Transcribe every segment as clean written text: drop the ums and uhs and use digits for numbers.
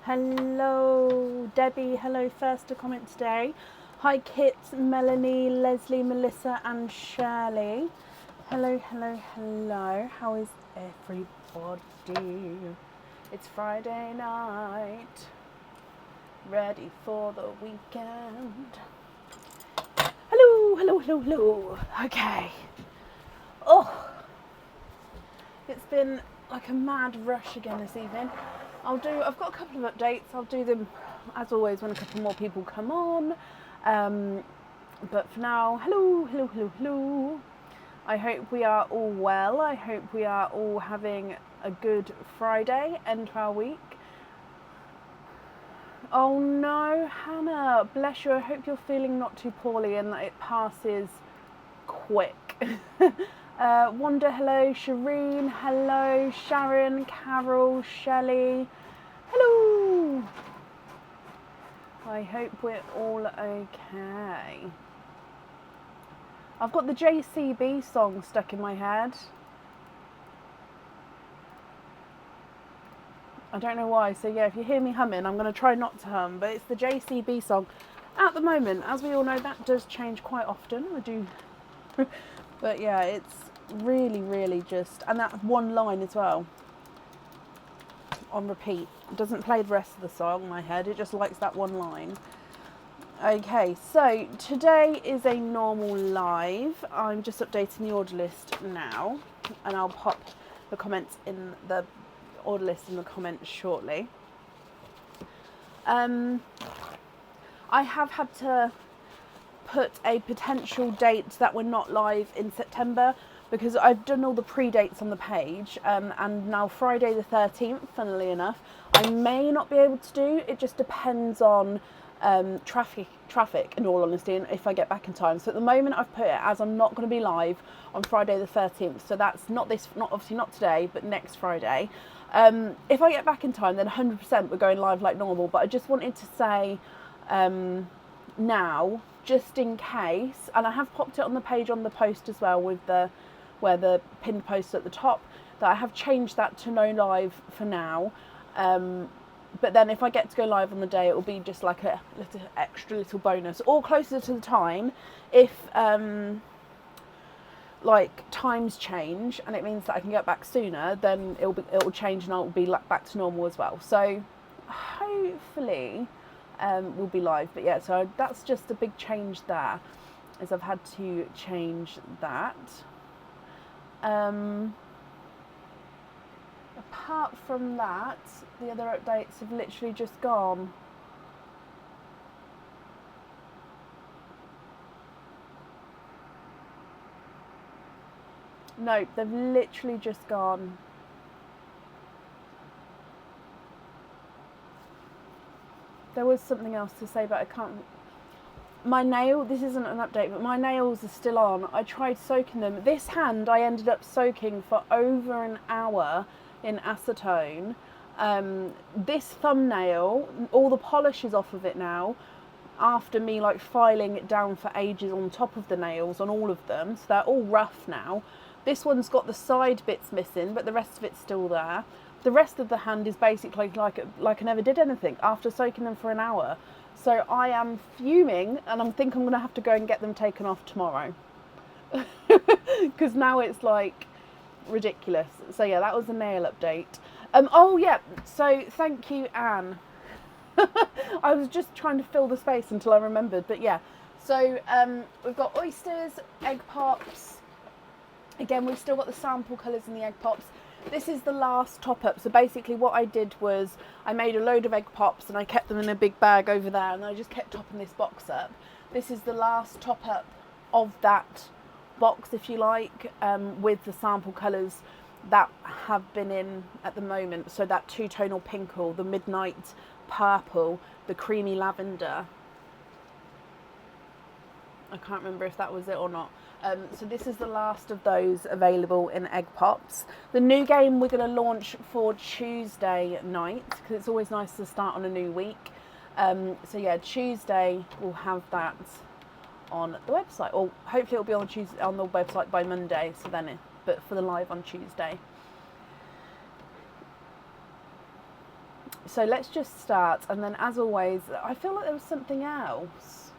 Hello, Debbie. Hello, first to comment today. Hi, Kit, Melanie, Leslie, Melissa, and Shirley. Hello, hello, hello. How is everybody? It's Friday night, ready for the weekend. Hello, hello, hello, hello. Okay. Oh, it's been like a mad rush again this evening. I've got a couple of updates. I'll do them as always when a couple more people come on. But for now, hello, hello, hello, hello. I hope we are all well. I hope we are all having a good Friday, end to our week. Oh no, Hannah, bless you. I hope you're feeling not too poorly and that it passes quick. Wanda, hello. Shireen, hello. Sharon, Carol, Shelley, hello. I hope we're all okay. I've got the JCB song stuck in my head. I don't know why, so yeah, if you hear me humming, I'm going to try not to hum, but it's the JCB song. At the moment, as we all know, that does change quite often. I do. But yeah, it's really, really just, and that one line as well, on repeat. It doesn't play the rest of the song in my head, it just likes that one line. Okay, so today is a normal live. I'm just updating the order list now, and I'll pop the comments in the order list in the comments shortly. I have had to put a potential date that we're not live in September because I've done all the pre-dates on the page, and now Friday the 13th, funnily enough, I may not be able to do. It just depends on traffic in all honesty, and if I get back in time. So at the moment I've put it as I'm not going to be live on Friday the 13th, so that's not obviously not today, but next Friday. If I get back in time, then 100% we're going live like normal, but I just wanted to say now, just in case, and I have popped it on the page on the post as well with where the pinned post at the top, that I have changed that to no live for now. But then if I get to go live on the day, it will be just like a little bonus, or closer to the time. If like times change and it means that I can get back sooner, then it will change and I'll be back to normal as well. So hopefully we'll be live. But yeah, so that's just a big change there, as I've had to change that. Apart from that, the other updates have literally just gone. No, they've literally just gone. There was something else to say, but I can't. My nail, this isn't an update, but my nails are still on. I tried soaking them. This hand I ended up soaking for over an hour in acetone. This thumbnail, all the polish is off of it now, after me like filing it down for ages on top of the nails on all of them, so they're all rough now. This one's got the side bits missing, but the rest of it's still there. The rest of the hand is basically like I never did anything after soaking them for an hour. So I am fuming, and I think I'm going to have to go and get them taken off tomorrow. Because now it's like ridiculous. So yeah, that was a nail update. Oh yeah, so thank you, Anne. I was just trying to fill the space until I remembered, but yeah. So we've got oysters, egg pops. Again, we've still got the sample colours in the egg pops. This is the last top up. So basically what I did was I made a load of egg pops and I kept them in a big bag over there, and I just kept topping this box up. This is the last top up of that box, if you like, with the sample colours that have been in at the moment. So that two-tonal pinkle, the midnight purple, the creamy lavender. I can't remember if that was it or not. So this is the last of those available in egg pops. The new game we're going to launch for Tuesday night, because it's always nice to start on a new week. So yeah, Tuesday we'll have that on the website, or hopefully it'll be on the website by Monday. So then, but for the live on Tuesday. So let's just start, and then as always, I feel like there was something else.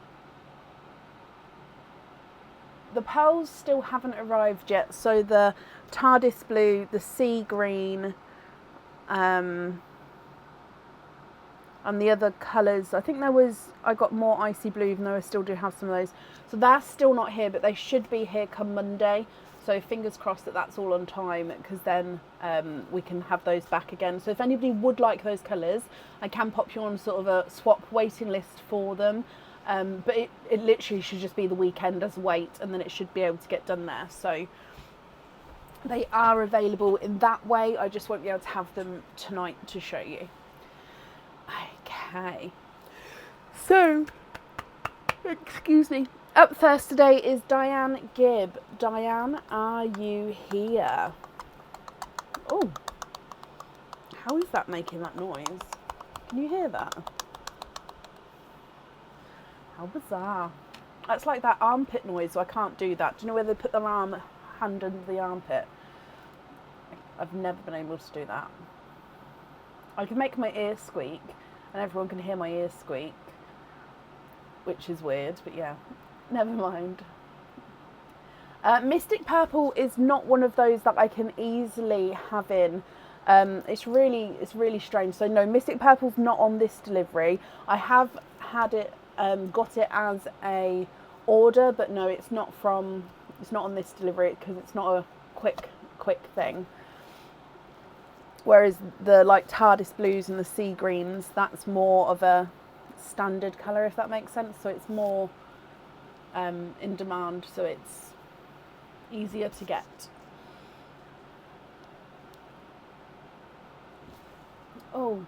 The pearls still haven't arrived yet, so the TARDIS blue, the sea green, and the other colours, I think I got more icy blue, even though I still do have some of those. So that's still not here, but they should be here come Monday. So fingers crossed that that's all on time, because then we can have those back again. So if anybody would like those colours, I can pop you on sort of a swap waiting list for them. But it literally should just be the weekend as a wait, and then it should be able to get done there. So they are available in that way. I just won't be able to have them tonight to show you. Okay. So, excuse me. Up first today is Diane Gibb. Diane, are you here? Oh, how is that making that noise? Can you hear that? How bizarre. That's like that armpit noise, so I can't do that. Do you know where they put their hand under the armpit? I've never been able to do that. I can make my ear squeak, and everyone can hear my ear squeak, which is weird, but yeah, never mind. Mystic Purple is not one of those that I can easily have in. It's really strange. So no, Mystic Purple's not on this delivery. I have had it, got it as a order, but no, it's not on this delivery because it's not a quick thing. Whereas the like TARDIS blues and the sea greens, that's more of a standard colour, if that makes sense. So it's more in demand, so it's easier to get. Oh,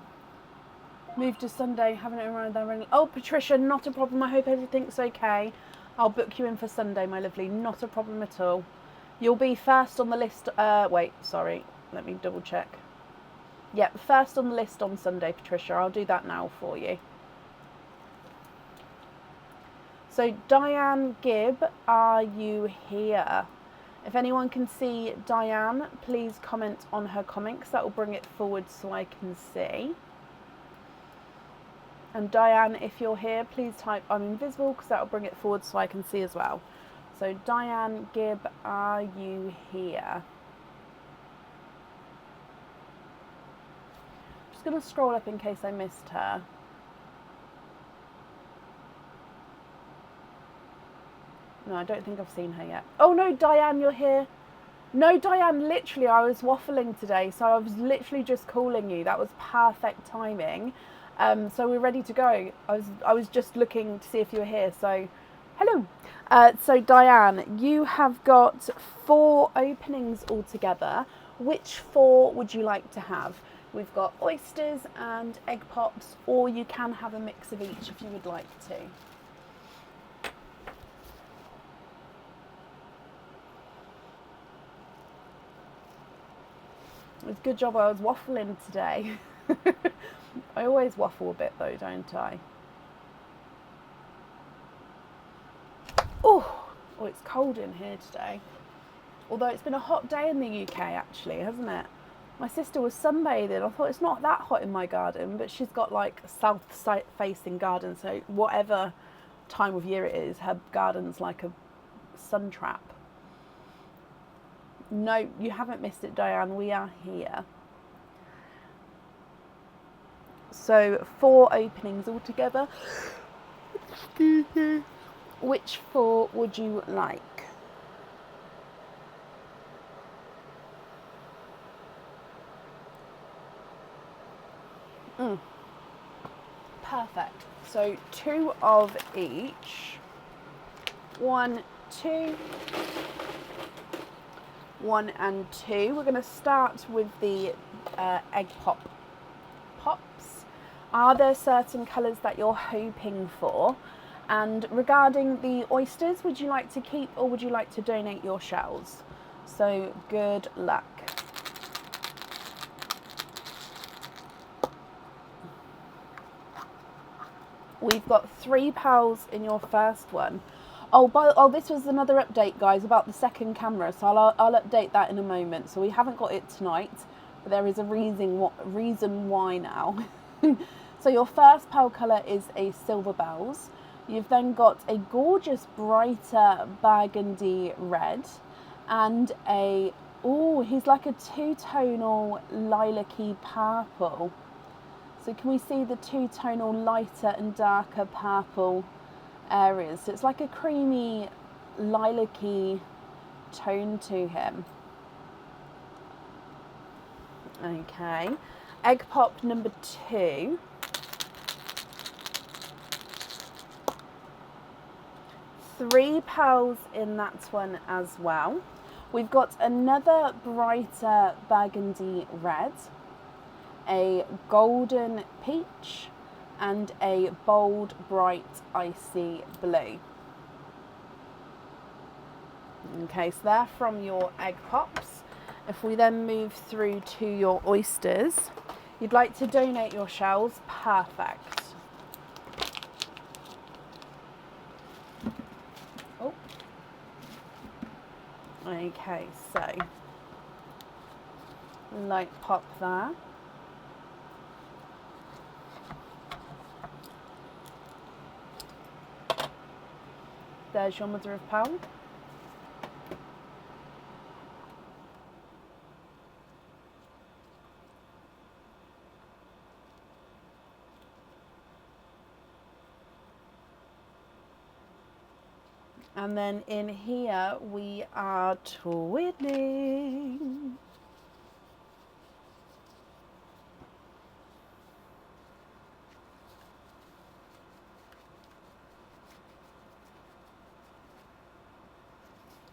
move to Sunday, haven't it arrived there? Oh, Patricia, not a problem. I hope everything's okay. I'll book you in for Sunday, my lovely. Not a problem at all. You'll be first on the list. Wait, sorry. Let me double check. Yep, first on the list on Sunday, Patricia. I'll do that now for you. So, Diane Gibb, are you here? If anyone can see Diane, please comment on her comments. That will bring it forward so I can see. And Diane, if you're here, please type I'm invisible, because that will bring it forward so I can see as well. So, Diane Gibb, are you here? Just going to scroll up in case I missed her. No, I don't think I've seen her yet. Oh no, Diane, you're here. No, Diane, literally, I was waffling today, so I was literally just calling you. That was perfect timing. So we're ready to go. I was just looking to see if you were here. So, hello. So Diane, you have got 4 openings altogether. Which 4 would you like to have? We've got oysters and egg pops, or you can have a mix of each if you would like to. It's a good job I was waffling today. I always waffle a bit though, don't I? Oh, it's cold in here today. Although it's been a hot day in the UK actually, hasn't it? My sister was sunbathing. I thought it's not that hot in my garden, but she's got like a south facing garden, so whatever time of year it is, her garden's like a sun trap. No, you haven't missed it, Diane. We are here. So 4 openings altogether. Excuse me. Which 4 would you like? Perfect. So 2 of each. 1, 2. 1 and 2. We're going to start with the egg pops. Are there certain colours that you're hoping for? And regarding the oysters, would you like to keep or would you like to donate your shells? So good luck. We've got 3 pals in your first one. Oh, this was another update, guys, about the second camera, so I'll update that in a moment. So we haven't got it tonight, but there is a reason why now. So your first pearl colour is a Silver Bells. You've then got a gorgeous brighter burgundy red and a, oh, he's like a two-tonal lilac-y purple. So can we see the two-tonal lighter and darker purple areas? So it's like a creamy lilac-y tone to him. Okay, egg pop number 2. Three pearls in that one as well. We've got another brighter burgundy red, a golden peach, and a bold bright icy blue. Okay, so they're from your egg pops. If we then move through to your oysters, you'd like to donate your shells, perfect. Oh. Okay, so light pop there. There's your mother of pearl. And then in here we are twinning.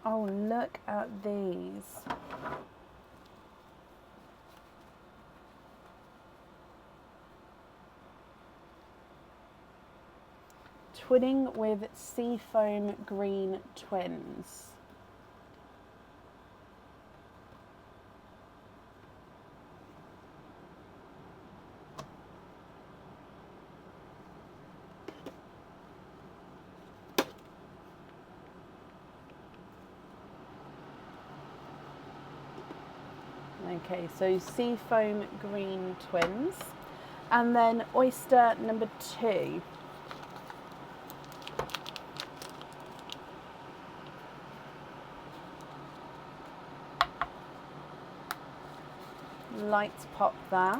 Oh, look at these. Twinning with Seafoam Green Twins. Okay, so Seafoam Green Twins. And then oyster number 2. Light pop there.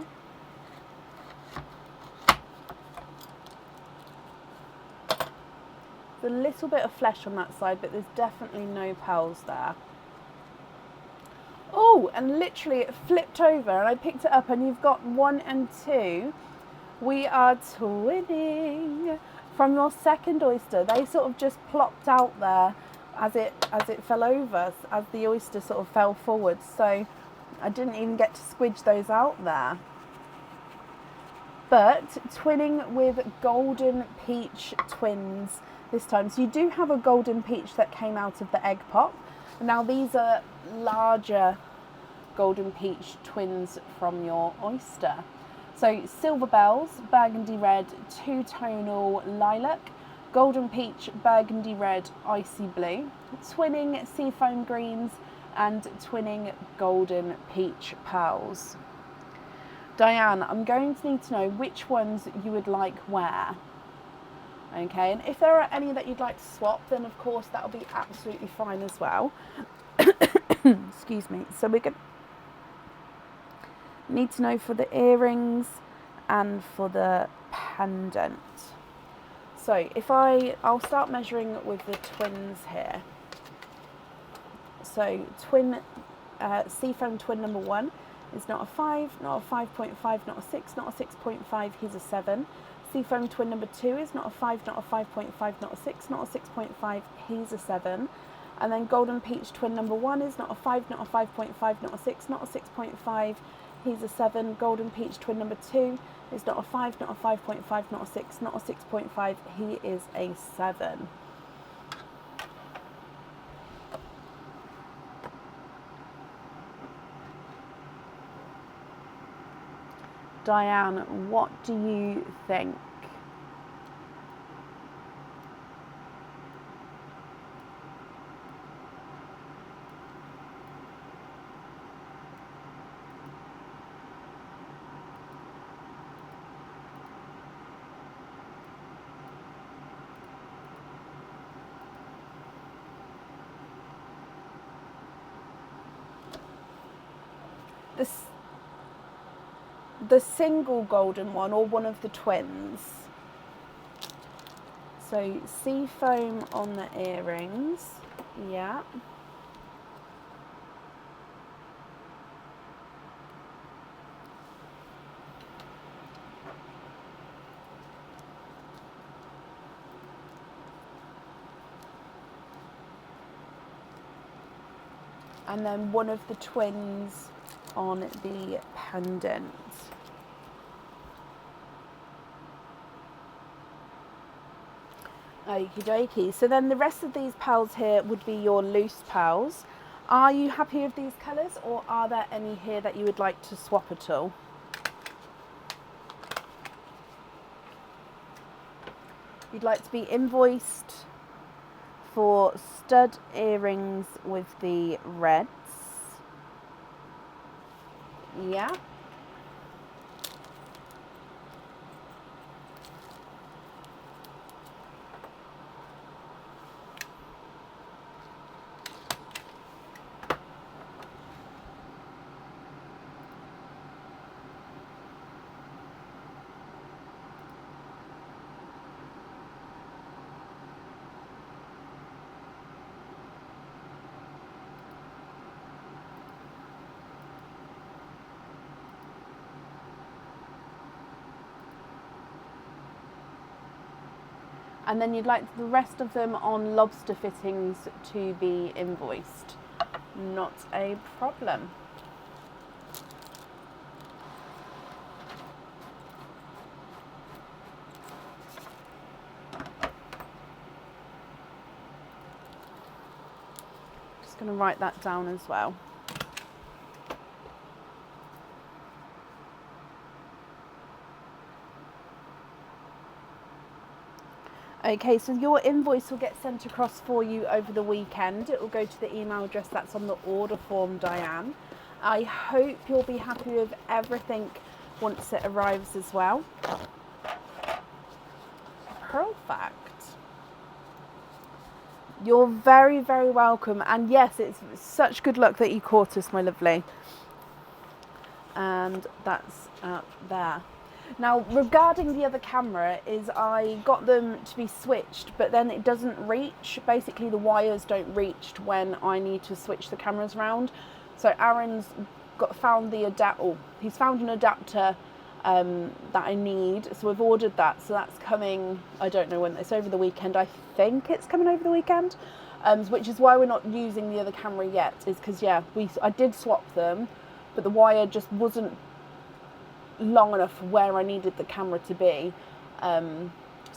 There's a little bit of flesh on that side, but there's definitely no pearls there. Oh, and literally it flipped over and I picked it up and you've got 1 and 2. We are twinning from your second oyster. They sort of just plopped out there as it fell over, as the oyster sort of fell forward. So I didn't even get to squidge those out there. But twinning with Golden Peach Twins this time. So you do have a Golden Peach that came out of the egg pop. Now these are larger Golden Peach Twins from your oyster. So Silver Bells, Burgundy Red, two-tonal Lilac, Golden Peach, Burgundy Red, Icy Blue, twinning Seafoam Greens, and twinning Golden Peach Pearls. Diane, I'm going to need to know which ones you would like where. Okay, and if there are any that you'd like to swap, then of course that'll be absolutely fine as well. Excuse me. So we're going to need to know for the earrings and for the pendant. So if I'll start measuring with the twins here. So twin, Seafoam twin number 1 is not a 5, not a 5.5, not a 6, not a 6.5, he's a 7. Seafoam twin number 2 is not a 5, not a 5.5, not a 6, not a 6.5, he's a 7. And then Golden Peach twin number 1 is not a 5, not a 5.5, not a 6, not a 6.5, he's a 7. Golden Peach twin number 2 is not a 5, not a 5.5, not a 6, not a 6.5, he is a 7. Diane, what do you think? the single golden one or one of the twins. So sea foam on the earrings, yeah. And then one of the twins on the pendant. Okie dokie. So then the rest of these pearls here would be your loose pearls. Are you happy with these colours, or are there any here that you would like to swap at all? You'd like to be invoiced for stud earrings with the reds. Yeah. And then you'd like the rest of them on lobster fittings to be invoiced. Not a problem. Just going to write that down as well. Okay, so your invoice will get sent across for you over the weekend. It will go to the email address that's on the order form, Diane. I hope you'll be happy with everything once it arrives as well. Perfect. You're very, very welcome. And yes, it's such good luck that you caught us, my lovely. And that's up there. Now, regarding the other camera, is I got them to be switched, but then it doesn't reach. Basically, the wires don't reach when I need to switch the cameras around. So Aaron's found the adapter. He's found an adapter that I need. So we've ordered that. So that's coming. I don't know when. It's over the weekend. I think it's coming over the weekend. Which is why we're not using the other camera yet. Is because I did swap them, but the wire just wasn't long enough where I needed the camera to be. So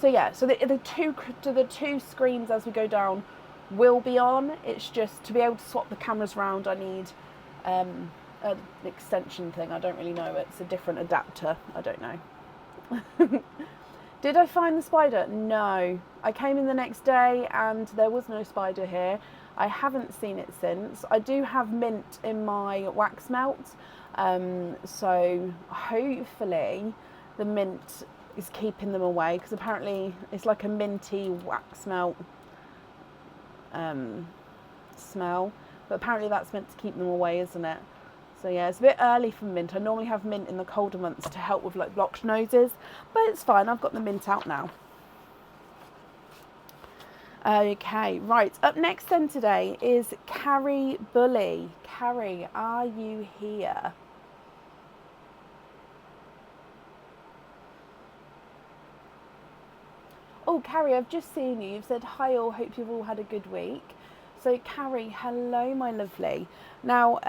the two screens as we go down will be on. It's just to be able to swap the cameras around, I need an extension thing. I don't really know. It's a different adapter. I don't know. Did I find the spider? No. I came in the next day and there was no spider here. I haven't seen it since. I do have mint in my wax melt. So hopefully the mint is keeping them away, because apparently it's like a minty wax melt smell, but apparently that's meant to keep them away, isn't it? So yeah, it's a bit early for mint. I normally have mint in the colder months to help with like blocked noses, but it's fine. I've got the mint out now. Okay, right, up next then today is Carrie Bully. Carrie, are you here? Oh, Carrie, I've just seen you. You've said hi all, hope you've all had a good week. So Carrie, hello my lovely. Now,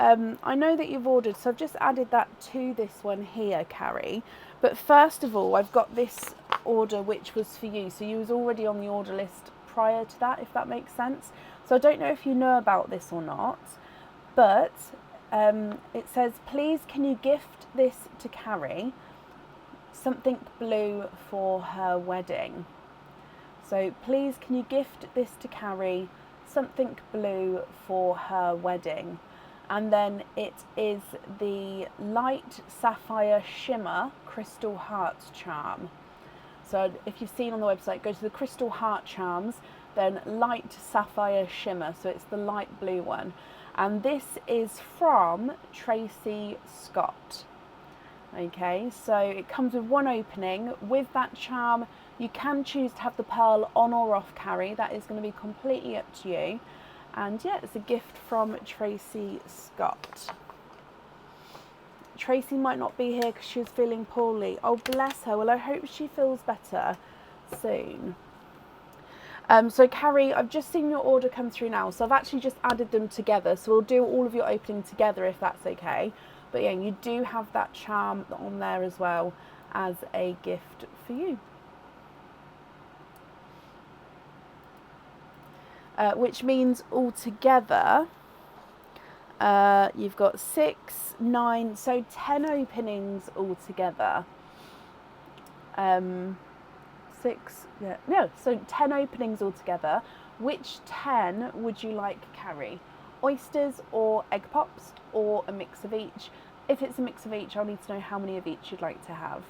I know that you've ordered, so I've just added that to this one here, Carrie. But first of all, I've got this order which was for you. So you was already on the order list prior to that, if that makes sense. So I don't know if you know about this or not, but it says, please can you gift this to Carrie, something blue for her wedding. So please can you gift this to Carrie, something blue for her wedding. And then it is the Light Sapphire Shimmer Crystal Hearts Charm. So if you've seen on the website, go to the Crystal Heart Charms, then Light Sapphire Shimmer, so it's the light blue one. And this is from Tracy Scott. Okay, so it comes with one opening. With that charm, you can choose to have the pearl on or off carry. That is going to be completely up to you. And yeah, it's a gift from Tracy Scott. Tracy might not be here because she's feeling poorly. Oh, bless her. Well, I hope she feels better soon. So Carrie, I've just seen your order come through now. So I've actually just added them together. So we'll do all of your opening together if that's okay. But yeah, you do have that charm on there as well as a gift for you. Which means altogether, you've got 6, 9, so 10 openings altogether. 10 openings altogether. Which 10 would you like, Carrie? Oysters or egg pops or a mix of each? If it's a mix of each, I'll need to know how many of each you'd like to have.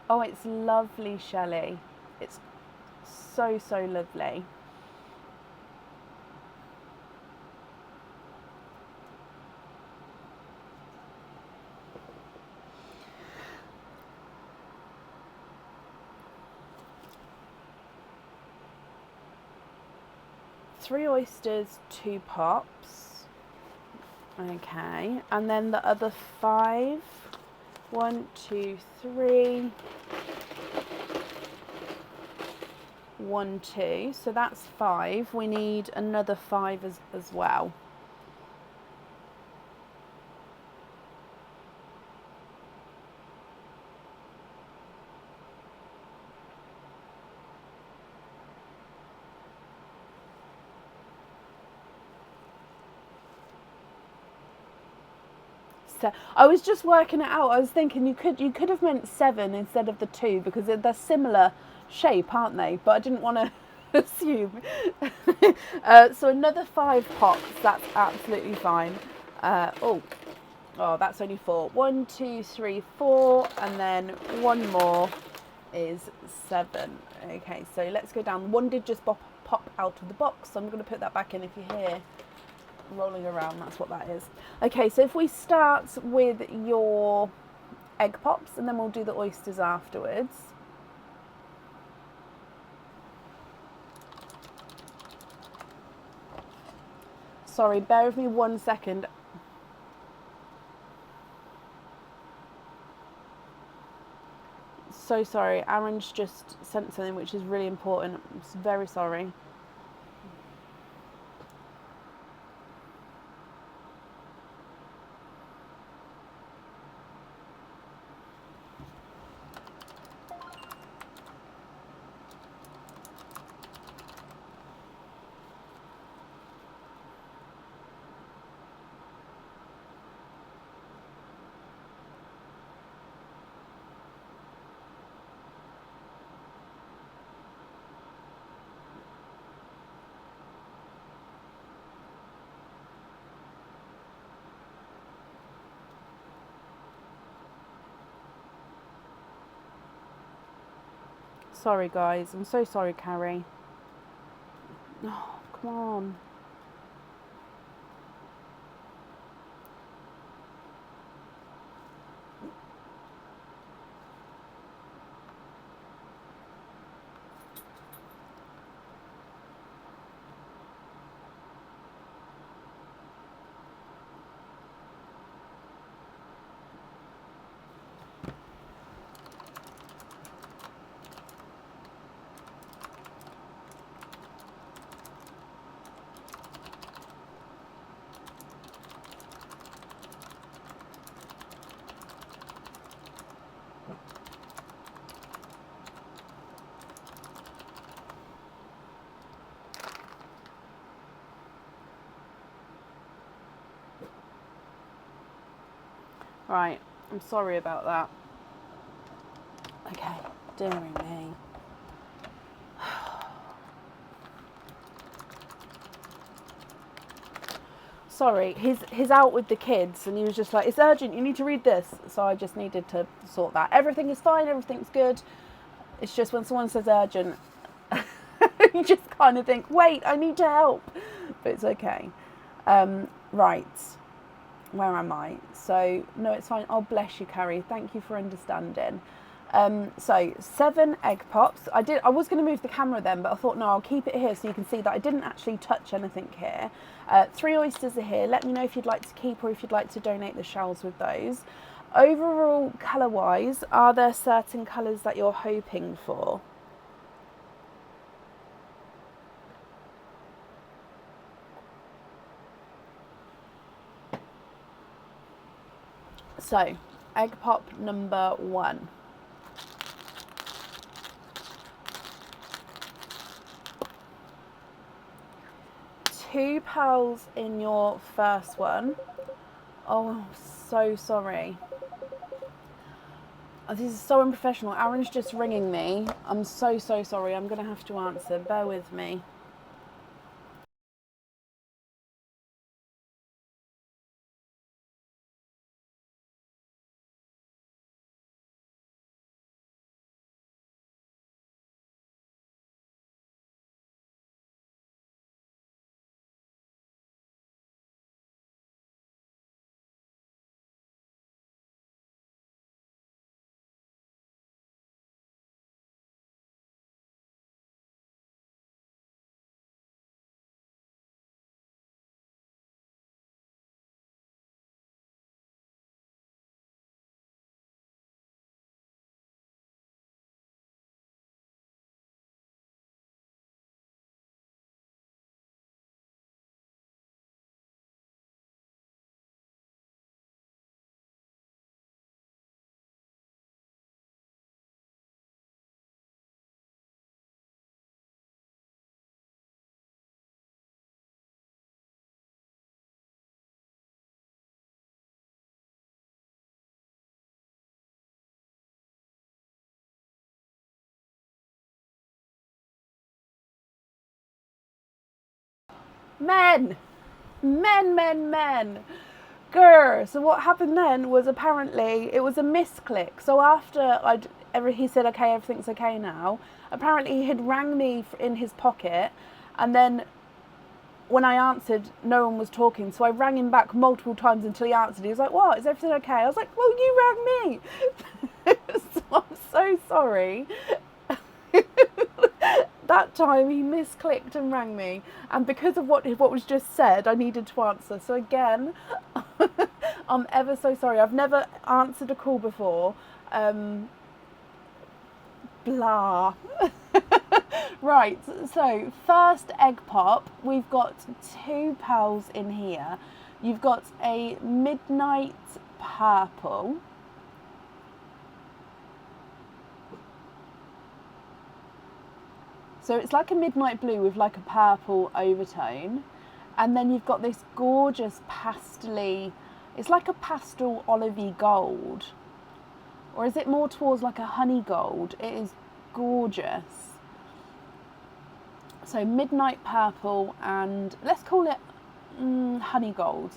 Oh, it's lovely, Shelley. It's so, so lovely. Three oysters, 2 pops. Okay, and then the other 5. 1, 2, 3. 1, 2. So that's 5. We need another 5 as well. I was just working it out. I was thinking you could have meant 7 instead of the 2 because they're similar shape, aren't they? But I didn't want to assume. So another 5 pops. That's absolutely fine. Oh, that's only 4. 1, 2, 3, 4, and then one more is 7. Okay, so let's go down. One did just pop out of the box, so I'm going to put that back in if you hear rolling around, that's what that is. Okay, so if we start with your egg pops and then we'll do the oysters afterwards. Sorry, bear with me 1 second. So sorry, Aaron's just sent something which is really important. I'm very sorry. Sorry guys, I'm so sorry, Carrie. Oh, come on. Right, I'm sorry about that. Okay, dearie me. Sorry, he's out with the kids and he was just like, it's urgent, you need to read this. So I just needed to sort that. Everything is fine, everything's good. It's just when someone says urgent, You just kind of think, wait, I need to help. But it's okay. Right. Where am I? So, no, it's fine. Oh, bless you, Carrie. Thank you for understanding. So 7 egg pops. I was going to move the camera then, but I thought, no, I'll keep it here so you can see that I didn't actually touch anything here. 3 oysters are here. Let me know if you'd like to keep or if you'd like to donate the shells with those. Overall, colour-wise, are there certain colours that you're hoping for? So, egg pop number 1. £2 in your first one. Oh, so sorry. Oh, this is so unprofessional. Aaron's just ringing me. I'm so sorry. I'm going to have to answer. Bear with me. Men! Grr. So what happened then was apparently it was a misclick. So after he said, okay, everything's okay now, apparently he had rang me in his pocket, and then when I answered, no one was talking. So I rang him back multiple times until he answered. He was like, what? Is everything okay? I was like, well, you rang me. So I'm so sorry. That time he misclicked and rang me, and because of what was just said, I needed to answer. So again, I'm ever so sorry. I've never answered a call before. Blah. Right, so first egg pop, we've got 2 pals in here. You've got a midnight purple. So it's like a midnight blue with like a purple overtone. And then you've got this gorgeous pastel-y, it's like a pastel olivey gold. Or is it more towards like a honey gold? It is gorgeous. So midnight purple, and let's call it honey gold.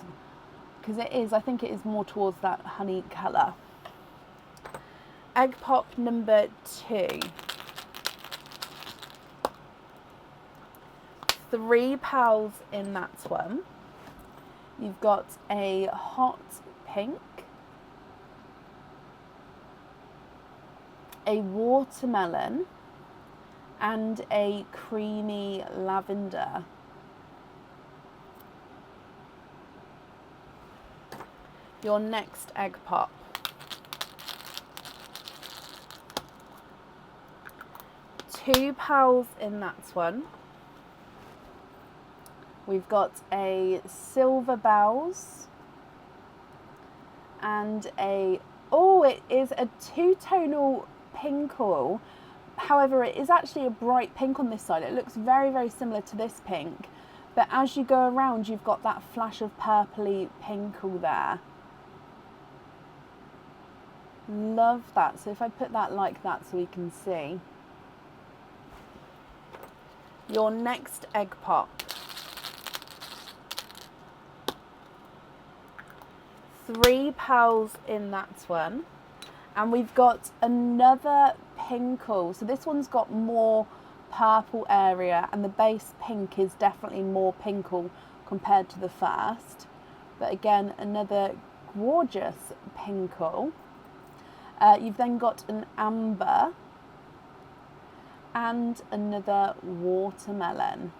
Because it is, I think it is more towards that honey colour. Egg pop number 2. £3 in that one. You've got a hot pink, a watermelon, and a creamy lavender. Your next egg pop. £2 in that one. We've got a silver bells and it is a 2-tonal pink oil. However, it is actually a bright pink on this side. It looks very, very similar to this pink, but as you go around, you've got that flash of purpley pink all there. Love that. So if I put that like that so we can see. Your next egg pop. £3 in that one. And we've got another pinkle. So this one's got more purple area, and the base pink is definitely more pinkle compared to the first. But again, another gorgeous pinkle. You've then got an amber and another watermelon.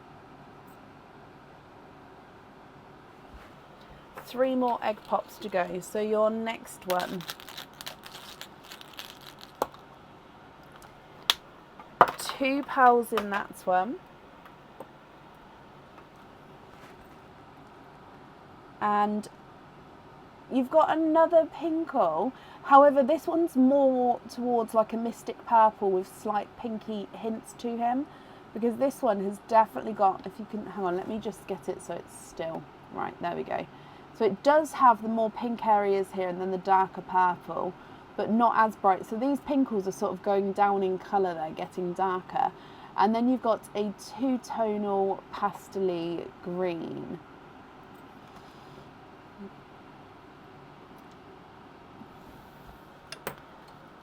3 more egg pops to go. So your next one. 2 pals in that one. And you've got another pinkle. However, this one's more towards like a mystic purple with slight pinky hints to him, because this one has definitely got, if you can, hang on, let me just get it so it's still. Right, there we go. So it does have the more pink areas here and then the darker purple, but not as bright. So these pinkles are sort of going down in colour, they're getting darker. And then you've got a 2-tonal pastel-y green.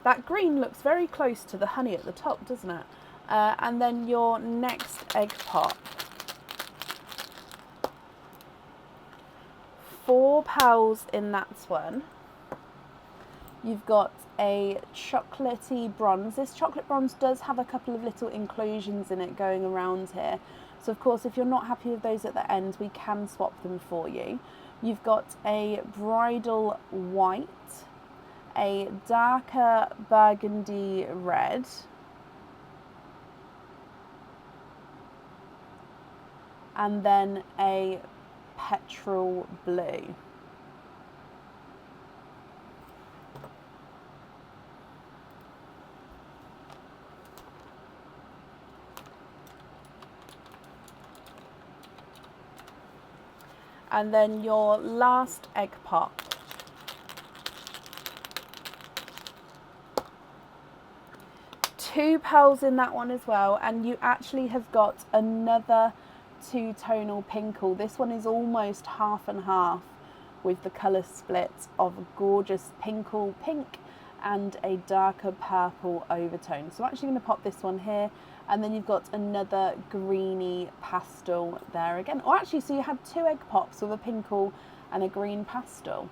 That green looks very close to the honey at the top, doesn't it? And then your next egg pop. 4 pals in that one. You've got a chocolatey bronze. This chocolate bronze does have a couple of little inclusions in it going around here. So of course, if you're not happy with those at the end, we can swap them for you. You've got a bridal white, a darker burgundy red, and then a petrol blue. And then your last egg pop. 2 pearls in that one as well, and you actually have got another 2-tonal pinkle. This one is almost half and half with the colour split of a gorgeous pinkle pink and a darker purple overtone. So I'm actually going to pop this one here, and then you've got another greeny pastel there again. Or actually, so you had 2 egg pops with a pinkle and a green pastel.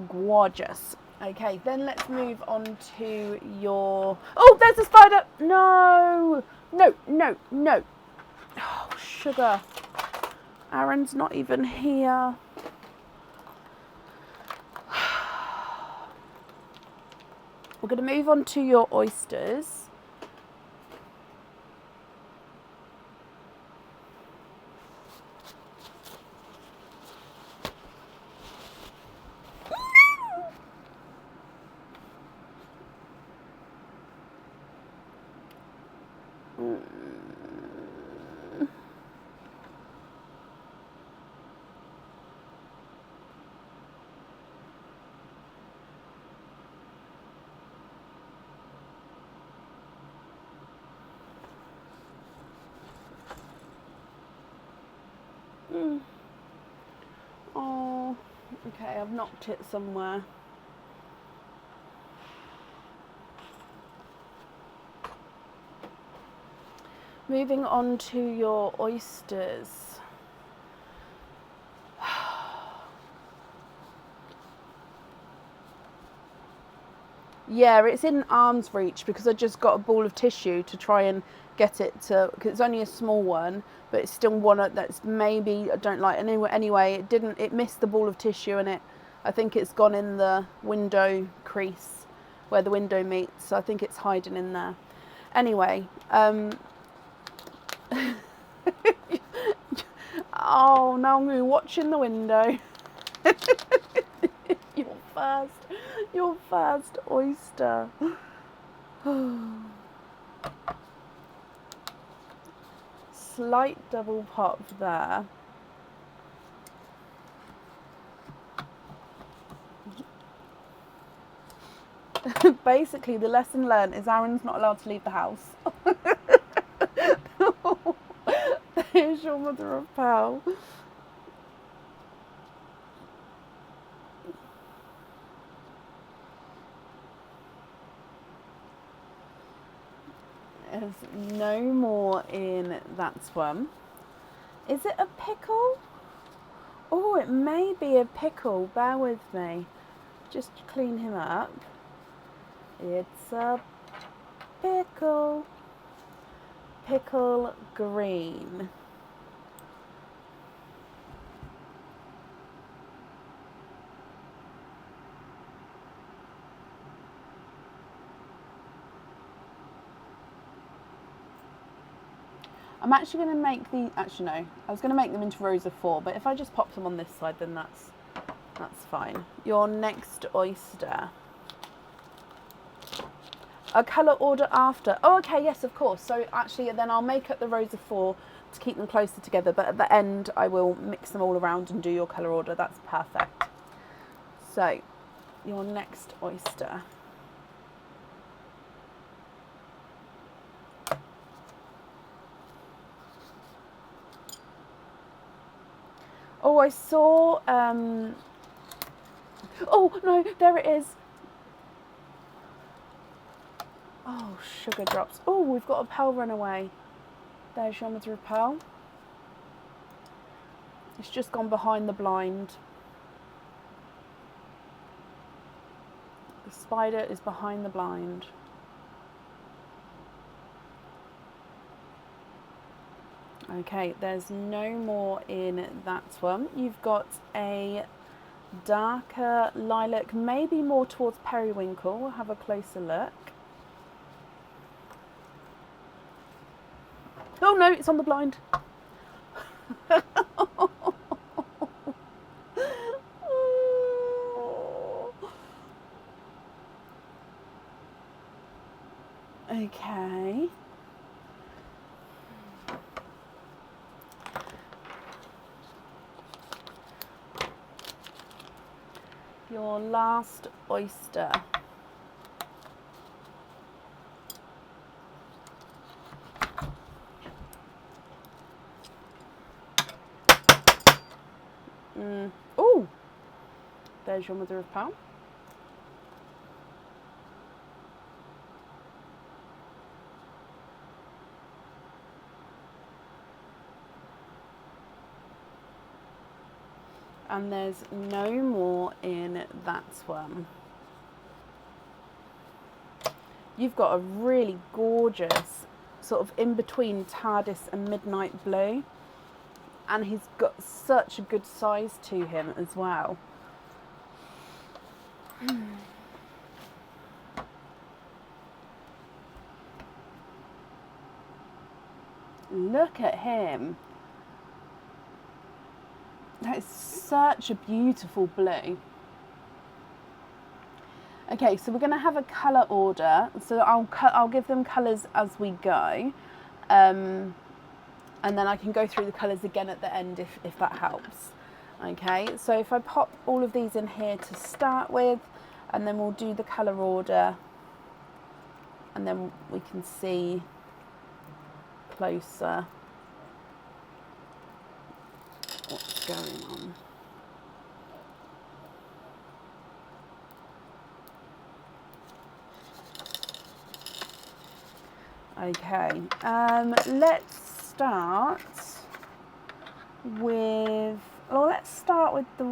Gorgeous. Okay, then let's move on to your... Oh, there's a spider! No! No, no, no. Oh, sugar. Aaron's not even here. We're going to move on to your oysters. Oh, okay, I've knocked it somewhere. Moving on to your oysters. Yeah, it's in arm's reach because I just got a ball of tissue to try and get it to, because it's only a small one, but it's still one that's maybe I don't like. Anyway, it missed the ball of tissue, and I think it's gone in the window crease where the window meets. So I think it's hiding in there. Anyway, oh, now I'm going to be watching the window. Your first oyster. Slight double pop there. Basically, the lesson learned is Aaron's not allowed to leave the house. There's your mother of pearl. There's no more in that one. Is it a pickle? Oh, it may be a pickle. Bear with me. Just clean him up. It's a pickle. Pickle green. I'm actually going to make the, actually no, I was going to make them into rows of 4, but if I just pop them on this side, then that's fine. Your next oyster. A colour order after. Oh, okay, yes, of course. So actually then I'll make up the rows of 4 to keep them closer together, but at the end I will mix them all around and do your colour order. That's perfect. So, your next oyster. Oh, I saw, oh no, there it is. Oh, sugar drops. Oh, we've got a pearl runaway. There's your mother of pearl. It's just gone behind the blind. The spider is behind the blind. Okay, there's no more in that one. You've got a darker lilac, maybe more towards periwinkle. We'll have a closer look. Oh no, it's on the blind. Okay. Your last oyster. Oh, there's your mother of pearl. And there's no more in that one. You've got a really gorgeous sort of in between TARDIS and Midnight Blue, and he's got such a good size to him as well. Look at him. That is such a beautiful blue. Okay, so we're going to have a colour order. So I'll give them colours as we go. And then I can go through the colours again at the end if that helps. Okay, so if I pop all of these in here to start with, and then we'll do the colour order, and then we can see closer what's going on. Okay, let's start with, well, let's start with the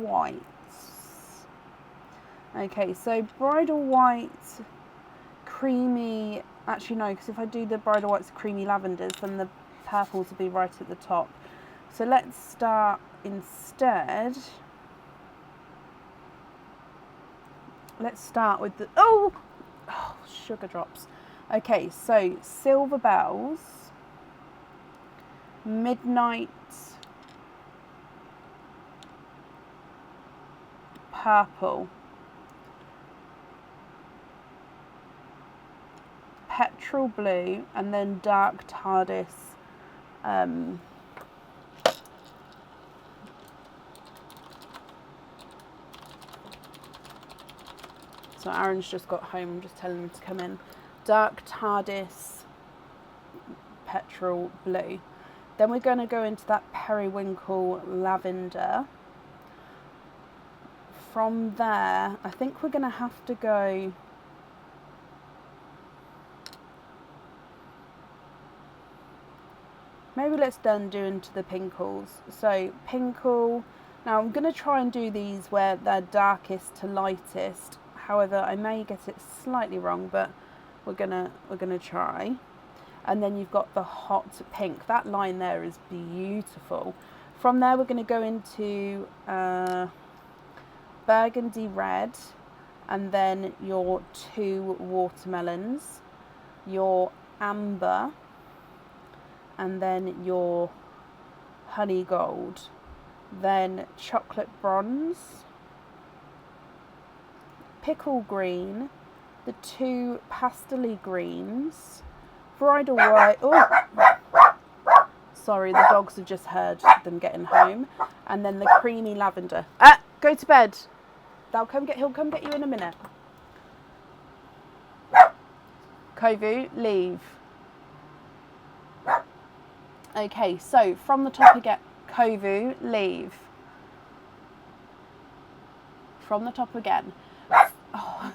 whites. Okay, so bridal white, creamy, actually no, because if I do the bridal whites, creamy lavenders, then the purples will be right at the top. So let's start instead. Let's start with the, oh, sugar drops. Okay, so Silver Bells, Midnight Purple, Petrol Blue, and then Dark TARDIS. So Aaron's just got home, I'm just telling him to come in. Dark TARDIS, Petrol Blue. Then we're going to go into that Periwinkle Lavender. From there, I think we're going to have to go... maybe let's done doing to the pinkles. So pinkle. Now I'm going to try and do these where they're darkest to lightest. However, I may get it slightly wrong, but we're gonna try. And then you've got the hot pink. That line there is beautiful. From there, we're going to go into burgundy red, and then your 2 watermelons, your amber, and then your honey gold, then chocolate bronze, pickle green, the 2 pastel greens, bridal white. Oh, sorry, the dogs have just heard them getting home. And then the creamy lavender. Go to bed. He'll come get you in a minute. Kovu, leave. Okay, so from the top again. Kovu, leave. From the top again. Oh.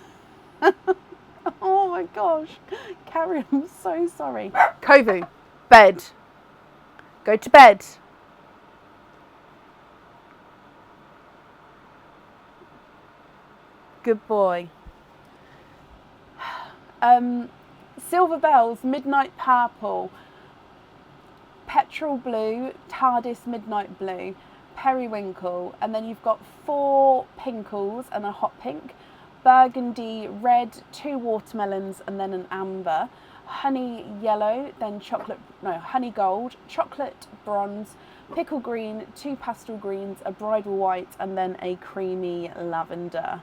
Oh my gosh. Carrie, I'm so sorry. Kovu, bed. Go to bed. Good boy. Silver Bells, Midnight Purple, Petrol Blue, TARDIS Midnight Blue, Periwinkle, and then you've got 4 pinkles and a hot pink, burgundy red, 2 watermelons, and then an amber, honey yellow, then honey gold, chocolate bronze, pickle green, 2 pastel greens, a bridal white, and then a creamy lavender.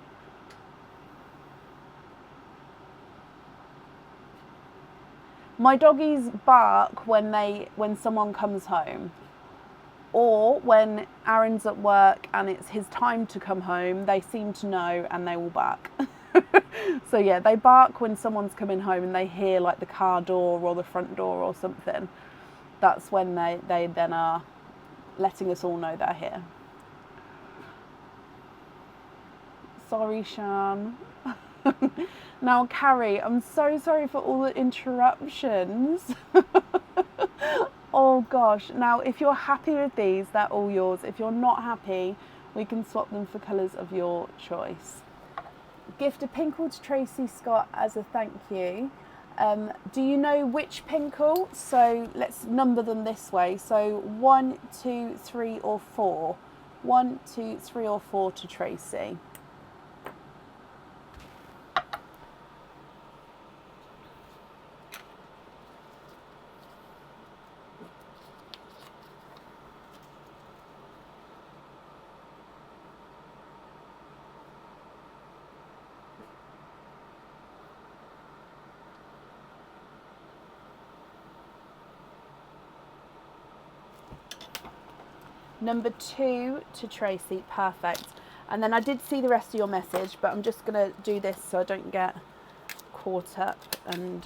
My doggies bark when someone comes home, or when Aaron's at work and it's his time to come home. They seem to know and they will bark. So yeah, they bark when someone's coming home and they hear like the car door or the front door or something. That's when they then are letting us all know they're here. Sorry, Shan. Now, Carrie, I'm so sorry for all the interruptions. Oh gosh. Now, if you're happy with these, they're all yours. If you're not happy, we can swap them for colours of your choice. Gift a pinkle to Tracy Scott as a thank you. Do you know which pinkle? So let's number them this way. So 1, 2, 3 or 4. 1, 2, 3 or 4 to Tracy. Number 2 to Tracy, perfect. And then I did see the rest of your message, but I'm just gonna do this so I don't get caught up and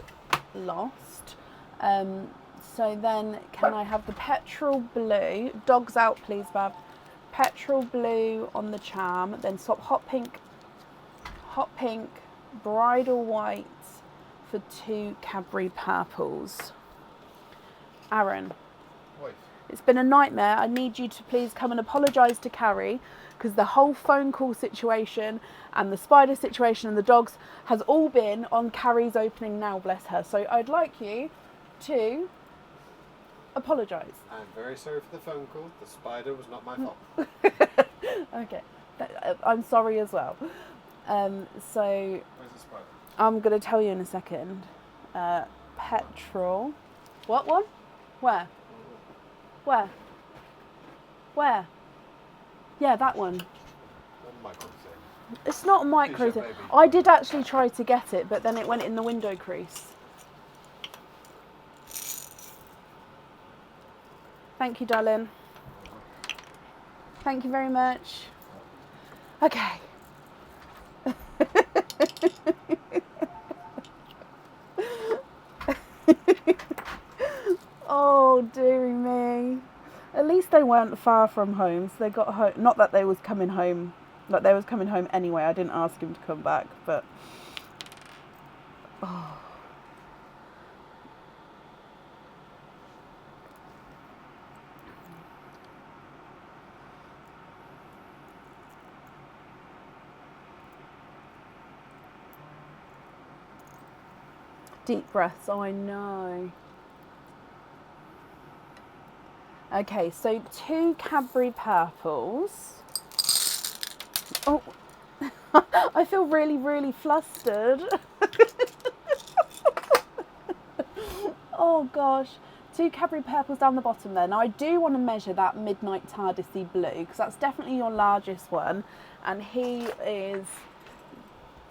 lost. So then can I have the petrol blue, dogs out please, Bab. Petrol blue on the charm, then swap hot pink, bridal white for 2 Cadbury purples. Aaron. What? It's been a nightmare. I need you to please come and apologise to Carrie, because the whole phone call situation and the spider situation and the dogs has all been on Carrie's opening now, bless her. So I'd like you to apologise. I'm very sorry for the phone call. The spider was not my fault. Okay. I'm sorry as well. So Where's the spider? I'm going to tell you in a second. Petrol. What one? Where? Where? Where? Yeah, that one. Micro thing. It's not a micro thing. Baby. I did actually try to get it, but then it went in the window crease. Thank you, darling. Thank you very much. Okay. Oh, dearie me. At least they weren't far from home, so they got home. Not that they was coming home, like they was coming home anyway. I didn't ask him to come back, but oh. Deep breaths, oh, I know. Okay, so 2 Cadbury purples. Oh, I feel really, really flustered. Oh gosh. 2 Cadbury purples down the bottom there. Now I do want to measure that Midnight Tardisy blue because that's definitely your largest one, and he is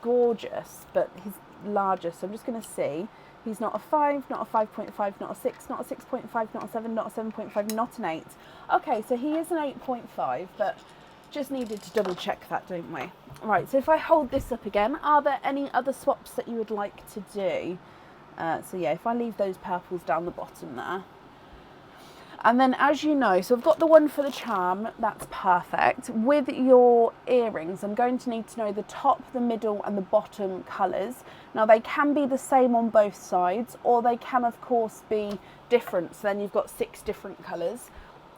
gorgeous, but he's largest. So I'm just going to see. He's not a 5, not a 5.5, not a 6, not a 6.5, not a 7, not a 7.5, not an 8. Okay, so he is an 8.5, but just needed to double check that, don't we? Right, so if I hold this up again, are there any other swaps that you would like to do? So yeah, if I leave those purples down the bottom there. And then, as you know, so I've got the one for the charm, that's perfect. With your earrings, I'm going to need to know the top, the middle and the bottom colours. Now they can be the same on both sides, or they can of course be different, so then you've got 6 different colours.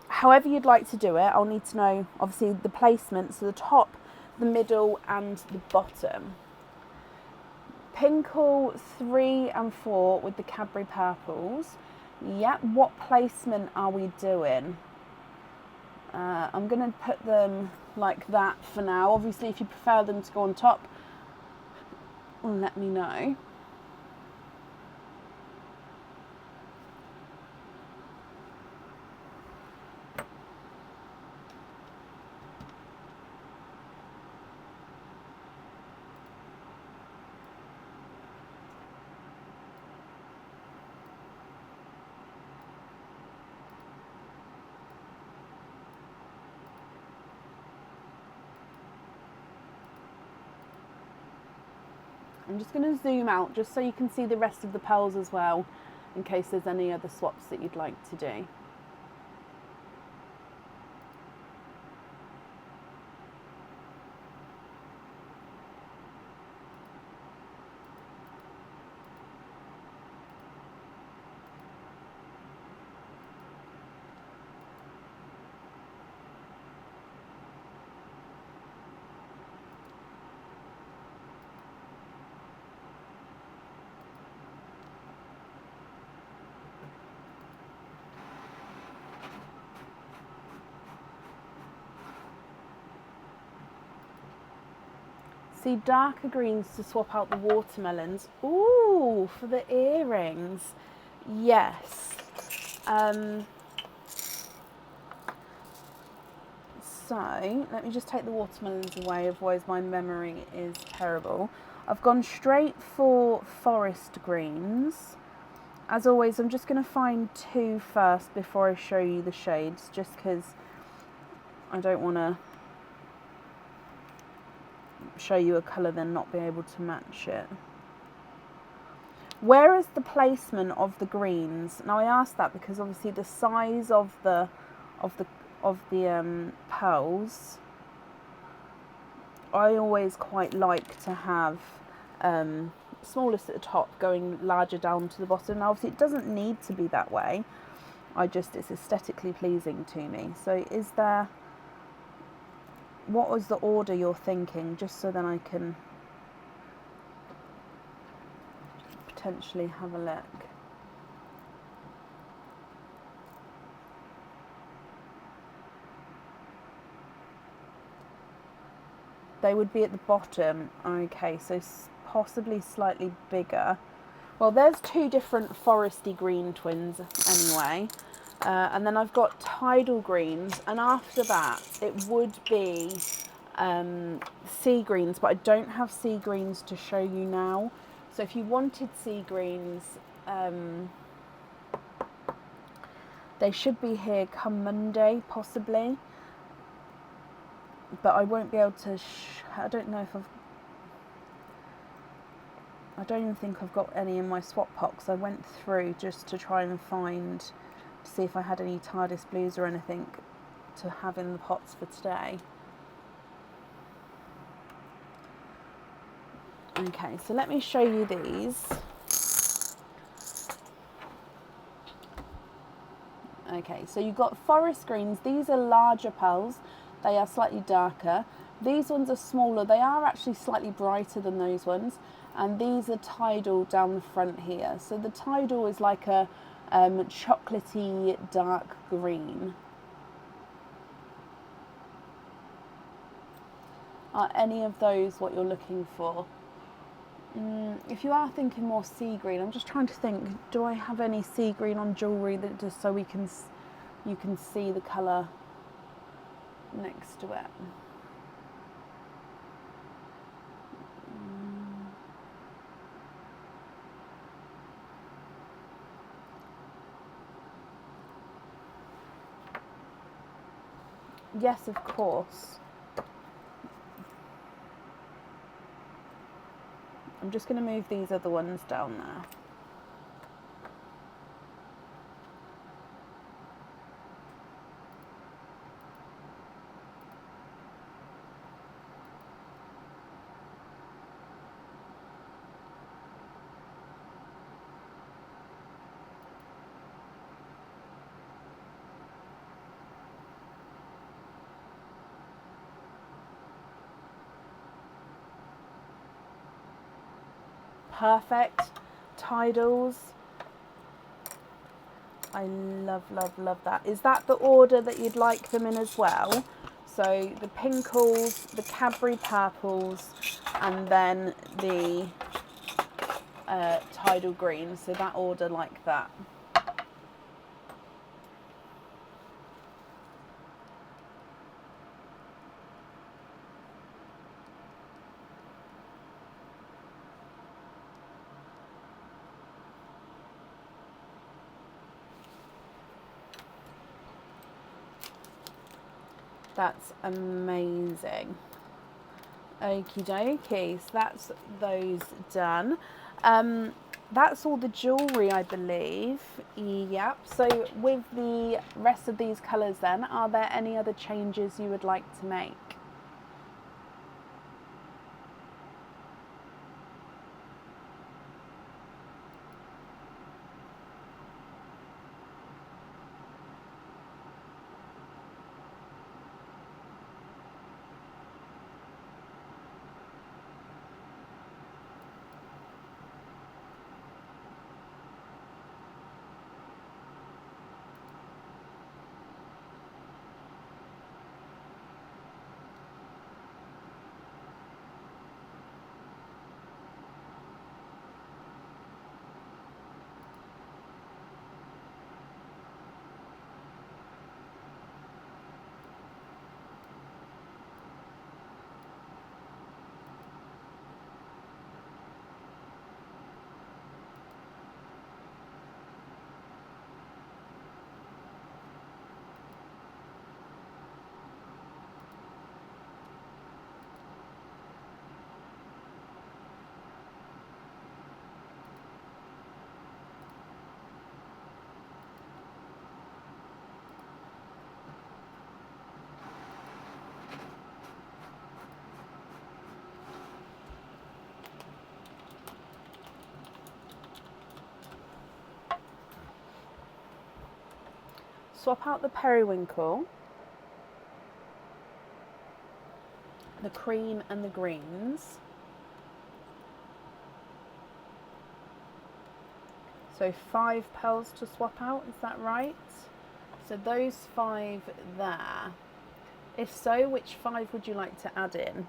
However you'd like to do it, I'll need to know obviously the placement, so the top, the middle and the bottom. Pinkle 3 and 4 with the Cadbury purples. Yep, what placement are we doing? I'm going to put them like that for now. Obviously, if you prefer them to go on top, let me know. I'm just going to zoom out just so you can see the rest of the pearls as well, in case there's any other swaps that you'd like to do. See, darker greens to swap out the watermelons. Ooh, for the earrings. Yes. So, let me just take the watermelons away, otherwise my memory is terrible. I've gone straight for forest greens. As always, I'm just going to find 2 first before I show you the shades, just because I don't want to show you a colour then not be able to match it. Where is the placement of the greens? Now I asked that because obviously the size of the pearls, I always quite like to have smallest at the top going larger down to the bottom. Now obviously it doesn't need to be that way, it's aesthetically pleasing to me. So is there, what was the order you're thinking, just so then I can potentially have a look. They would be at the bottom. Okay, so possibly slightly bigger. Well, there's 2 different foresty green twins anyway. And then I've got tidal greens, and after that it would be sea greens, but I don't have sea greens to show you now. So if you wanted sea greens, they should be here come Monday possibly, but I won't be able to I don't even think I've got any in my swap box. I went through just to try and find, to see if I had any TARDIS blues or anything to have in the pots for today. Okay, so let me show you these. Okay, so you've got forest greens. These are larger pearls. They are slightly darker. These ones are smaller. They are actually slightly brighter than those ones. And these are Tidal down the front here. So the Tidal is like a chocolatey dark green. Are any of those what you're looking for? If you are thinking more sea green, I'm just trying to think, do I have any sea green on jewellery that just so you can see the colour next to it? Yes, of course. I'm just going to move these other ones down there. Perfect. Tidals. I love, love, love that. Is that the order that you'd like them in as well? So the Pinkles, the Cadbury Purples, and then the Tidal Green. So that order like that. That's amazing. Okie dokie, so that's those done. That's all the jewellery, I believe. Yep, so with the rest of these colours then, are there any other changes you would like to make? Swap out the periwinkle, the cream and the greens. So 5 pearls to swap out, is that right? So those 5 there. If so, which 5 would you like to add in?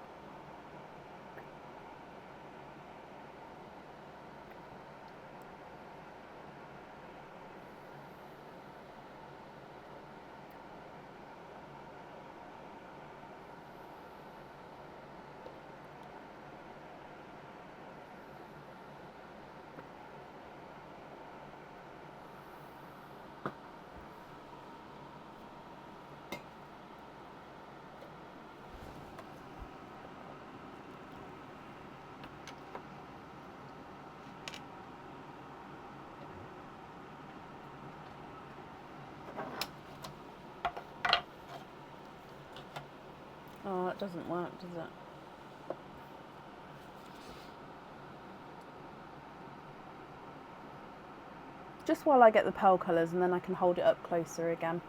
Oh, it doesn't work, does it? Just while I get the pearl colours and then I can hold it up closer again.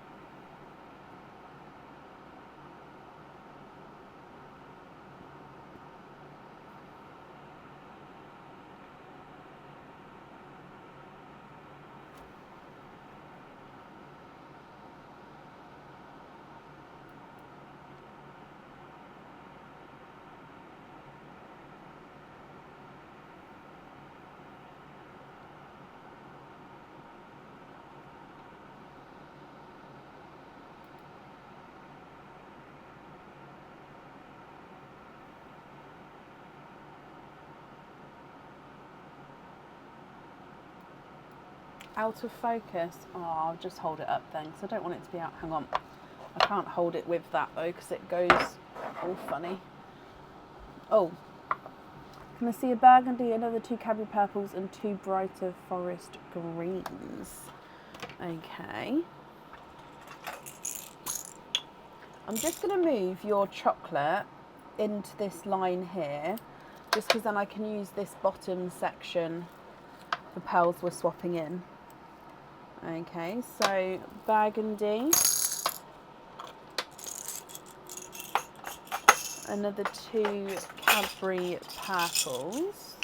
Out of focus. Oh, I'll just hold it up then, because I don't want it to be out. Hang on. I can't hold it with that though, because it goes all funny. Oh. Can I see a burgundy, another 2 Cadbury purples, and 2 brighter forest greens? Okay. I'm just going to move your chocolate into this line here, just because then I can use this bottom section for pearls we're swapping in. Okay, so burgundy, another 2 Cadbury purples,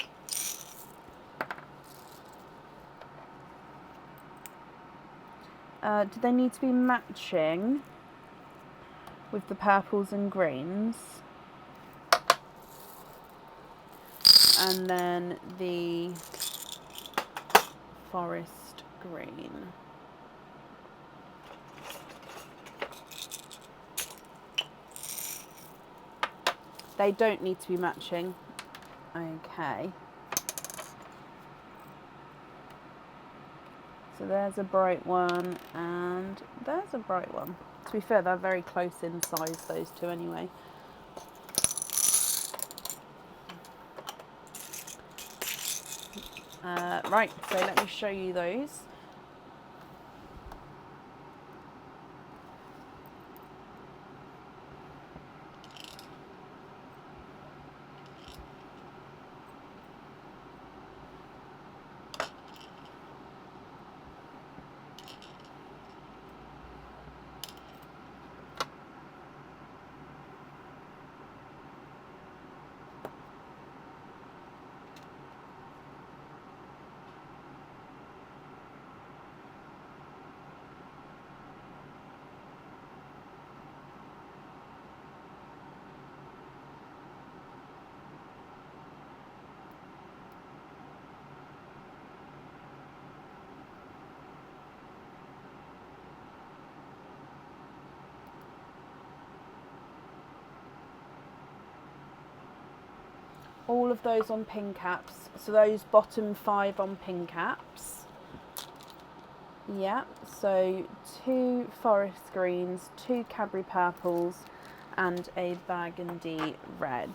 do they need to be matching with the purples and greens? And then the forest green. They don't need to be matching. Okay. So there's a bright one and there's a bright one. To be fair, they're very close in size, those two anyway. Right, so let me show you those. All of those on pin caps, so those bottom 5 on pin caps. Yeah, so 2 forest greens, 2 Cadbury purples, and a burgundy red.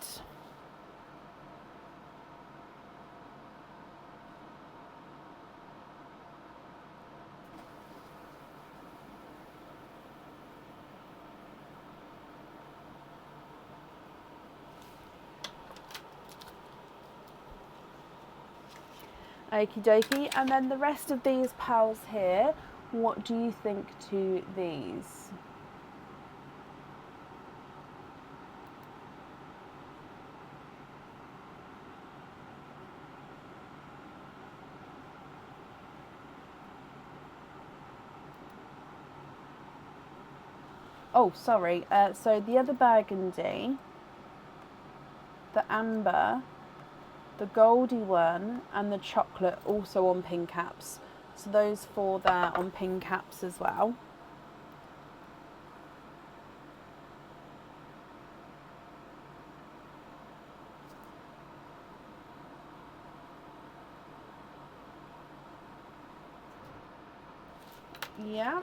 Okie dokie, and then the rest of these pearls here, what do you think to these? Oh, sorry, so the other burgundy, the amber, the goldy one, and the chocolate also on pin caps. So those 4 there on pin caps as well. Yeah.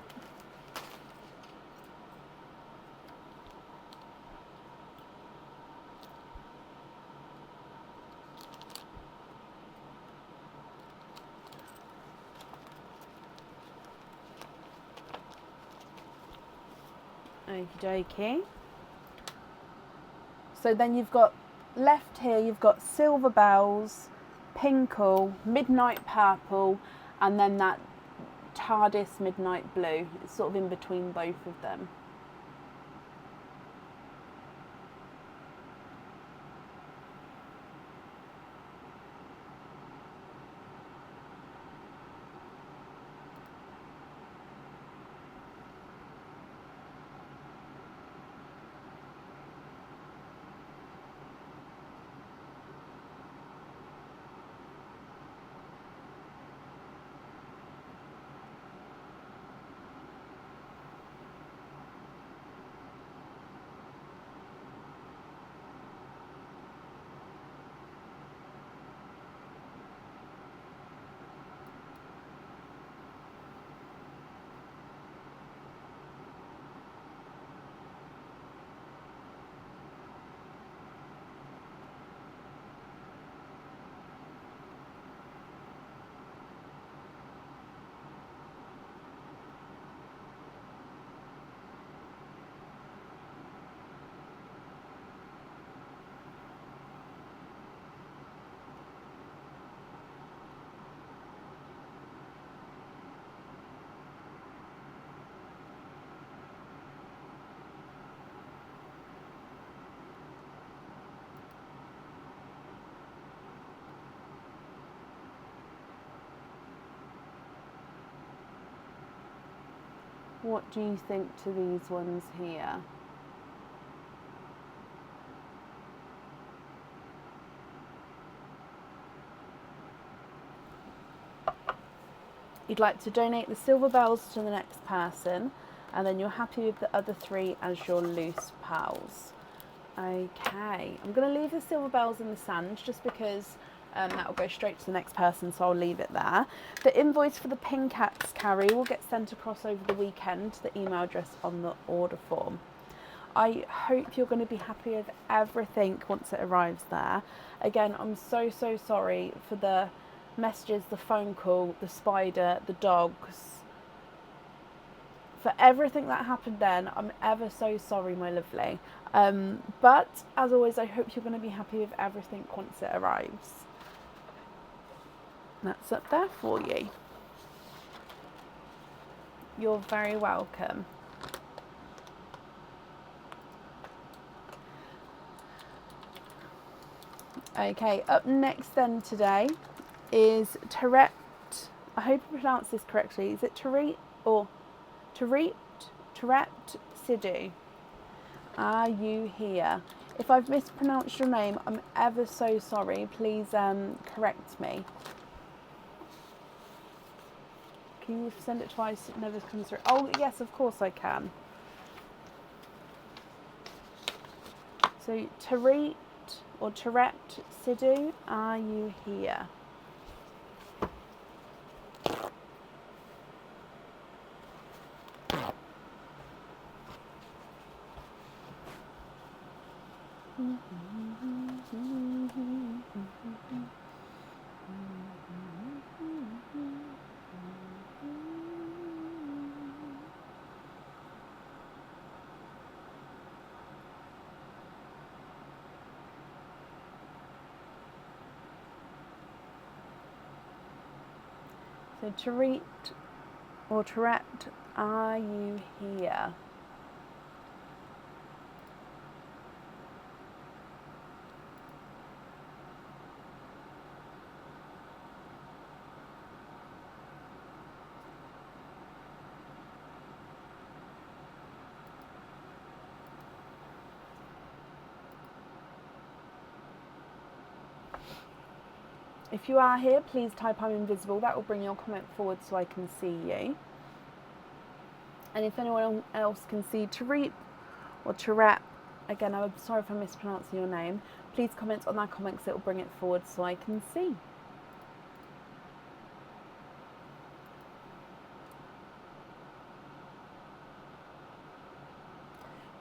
Okie dokie. So then you've got left here, you've got silver bells, pinkle, midnight purple, and then that TARDIS midnight blue. It's sort of in between both of them. What do you think to these ones here? You'd like to donate the silver bells to the next person, and then you're happy with the other 3 as your loose pals. Okay, I'm going to leave the silver bells in the sand just because that will go straight to the next person, so I'll leave it there. The invoice for the Pink Cats carry will get sent across over the weekend to the email address on the order form. I hope you're going to be happy with everything once it arrives there. Again, I'm so sorry for the messages, the phone call, the spider, the dogs. For everything that happened then, I'm ever so sorry, my lovely. But as always, I hope you're going to be happy with everything once it arrives. That's up there for you. You're very welcome. Okay, up next then today is Taret. I hope I pronounced this correctly. Is it Taret or Taret Sidhu? Are you here? If I've mispronounced your name, I'm ever so sorry. Please correct me. Can you send it twice? It never comes through. Oh, yes, of course I can. So, Taret or Taret Sidhu, are you here? So Taret or Taret, are you here? If you are here, please type I'm invisible. That will bring your comment forward so I can see you. And if anyone else can see Taret or Taret, again, I'm sorry if I'm mispronouncing your name, please comment on that comment because it will bring it forward so I can see.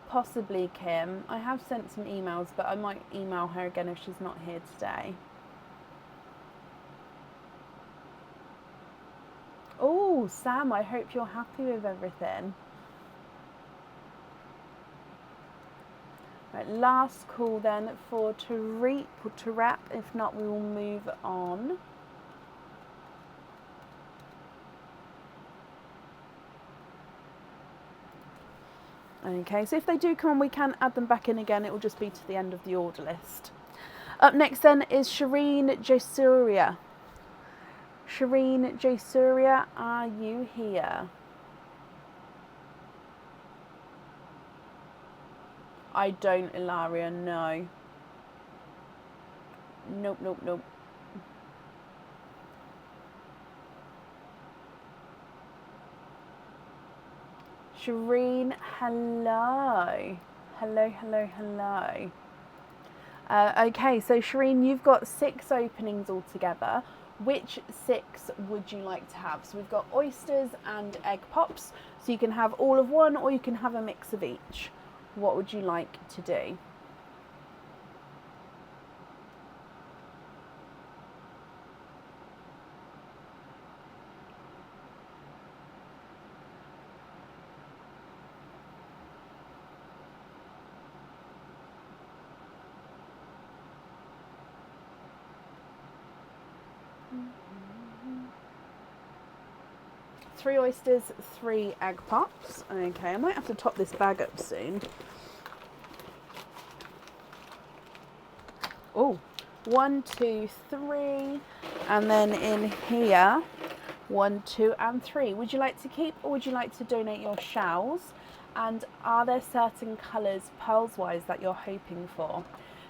Possibly Kim. I have sent some emails, but I might email her again if she's not here today. Oh, Sam, I hope you're happy with everything. Right, last call then for Taret or Taret. If not, we will move on. Okay, so if they do come on, we can add them back in again. It will just be to the end of the order list. Up next then is Shireen Jasuria. Shireen Jasuria, are you here? I don't, Ilaria, no. Nope, nope, nope. Shireen, hello. Hello. Okay, so Shireen, you've got 6 openings altogether. Which 6 would you like to have? So we've got oysters and egg pops. So you can have all of one or you can have a mix of each. What would you like to do? Three oysters, 3 egg pops. Okay, I might have to top this bag up soon. Oh, 1, 2, 3. And then in here 1, 2, and 3. Would you like to keep or would you like to donate your shells? And are there certain colours, pearls-wise, that you're hoping for?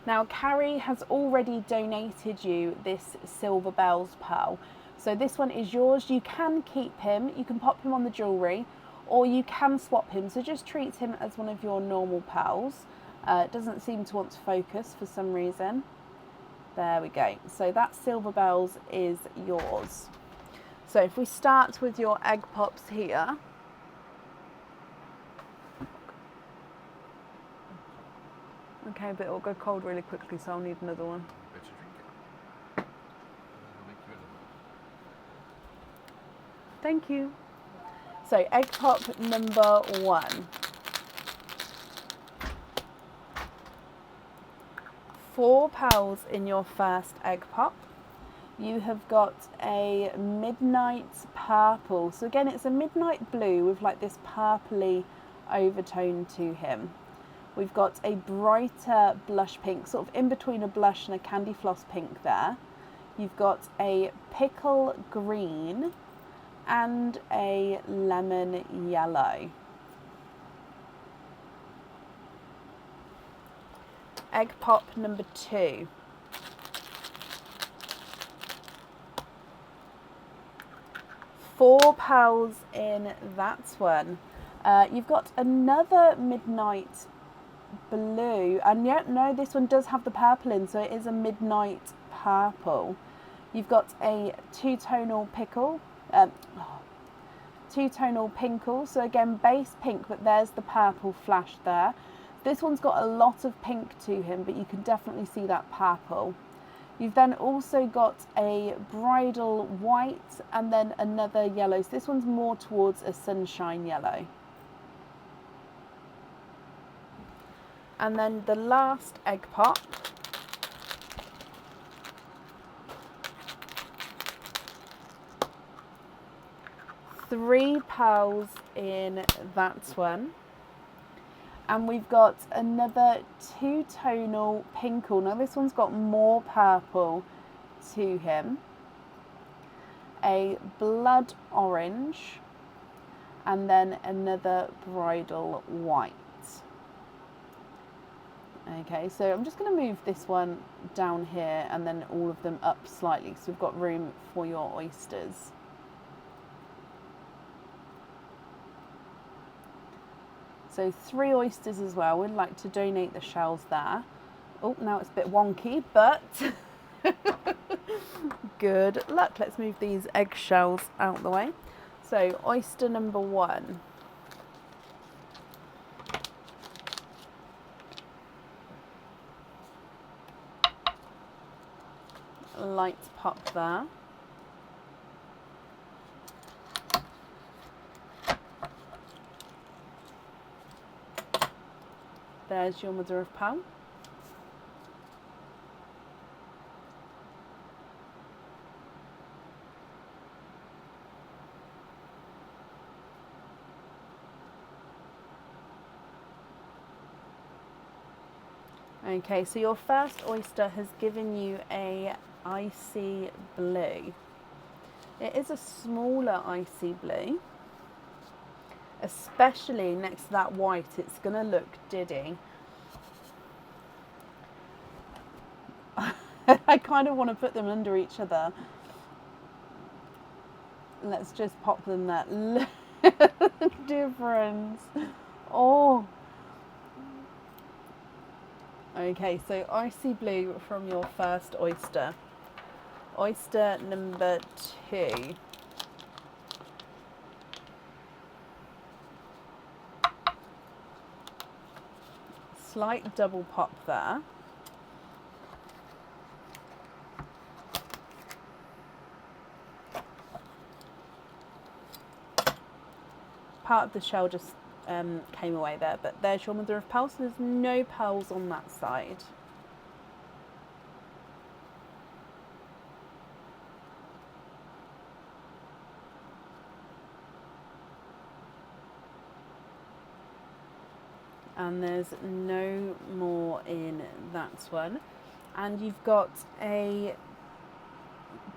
Now, Carrie has already donated you this Silver Bells pearl. So this one is yours. You can keep him, you can pop him on the jewellery, or you can swap him. So just treat him as one of your normal pearls. It doesn't seem to want to focus for some reason. There we go. So that Silver Bells is yours. So if we start with your egg pops here. Okay, but it'll go cold really quickly, so I'll need another one. Bet you drink it. I'll make you another. Thank you. So egg pop number 1. 4 pearls in your first egg pop. You have got a midnight purple. So again, it's a midnight blue with like this purpley overtone to him. We've got a brighter blush pink, sort of in between a blush and a candy floss pink there. You've got a pickle green and a lemon yellow. Egg pop number 2. 4 pearls in that one. You've got another midnight blue, and yeah, no, this one does have the purple in, so it is a midnight purple. You've got a two-tonal pickle, two-tonal pinkle, so again base pink, but there's the purple flash there. This one's got a lot of pink to him, but you can definitely see that purple. You've then also got a bridal white and then another yellow. So this one's more towards a sunshine yellow. And then the last egg pop. Three pearls in that one. And we've got another two-tonal pinkle. Now this one's got more purple to him. A blood orange. And then another bridal white. Okay, so I'm just going to move this one down here and then all of them up slightly so we've got room for your oysters. So 3 oysters as well. We'd like to donate the shells there. Oh, now it's a bit wonky, but good luck. Let's move these eggshells out the way. So oyster number 1. Light pop there. There's your mother of pearl. Okay, so your first oyster has given you a icy blue. It is a smaller icy blue. Especially next to that white, it's going to look diddy. I kind of want to put them under each other. Let's just pop them there. Look difference. Oh. Okay, so icy blue from your first oyster. Oyster number 2. Slight double pop there. Part of the shell just came away there, but there's your mother of pearl, so there's no pearls on that side. And there's no more in that one. And you've got a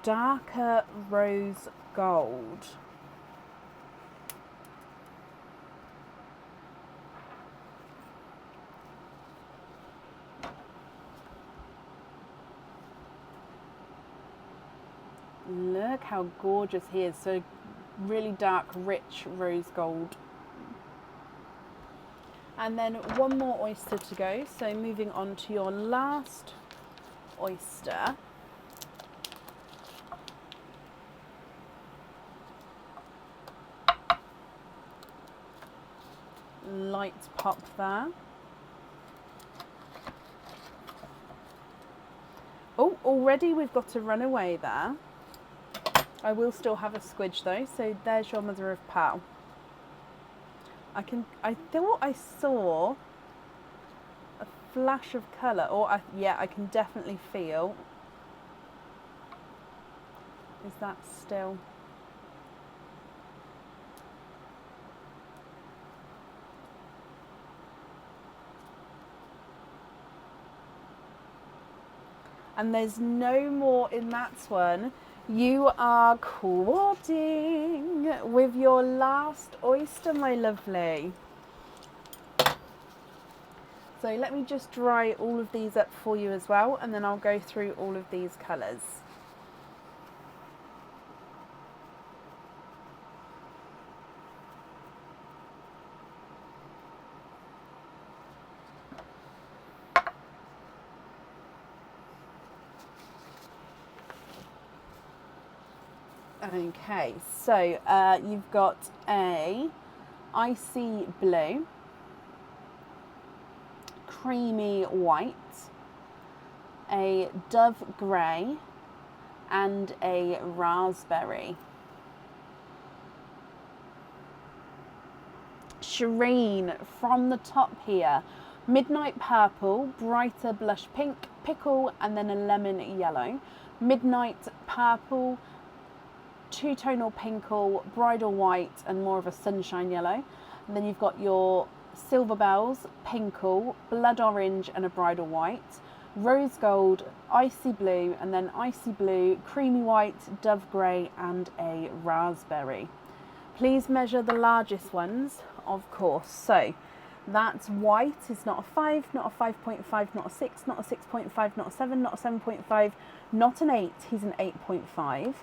darker rose gold. Look how gorgeous he is. So really dark, rich rose gold. And then one more oyster to go. So moving on to your last oyster. Light pop there. Oh, already we've got a runaway there. I will still have a squidge though, so there's your mother of pearl. I thought I saw a flash of colour, or yeah, I can definitely feel. Is that still? And there's no more in that one. You are quadding with your last oyster, my lovely. So let me just dry all of these up for you as well, and then I'll go through all of these colours. Okay, so you've got a icy blue, creamy white, a dove grey, and a raspberry. Shireen, from the top here, midnight purple, brighter blush pink, pickle, and then a lemon yellow. Midnight purple, two-tonal pinkle, bridal white, and more of a sunshine yellow. And then you've got your silver bells, pinkle, blood orange, and a bridal white. Rose gold, icy blue, and then icy blue, creamy white, dove grey, and a raspberry. Please measure the largest ones, of course. So that's white is not a 5, not a 5.5, not a 6, not a 6.5, not a 7, not a 7.5, not an 8, he's an 8.5.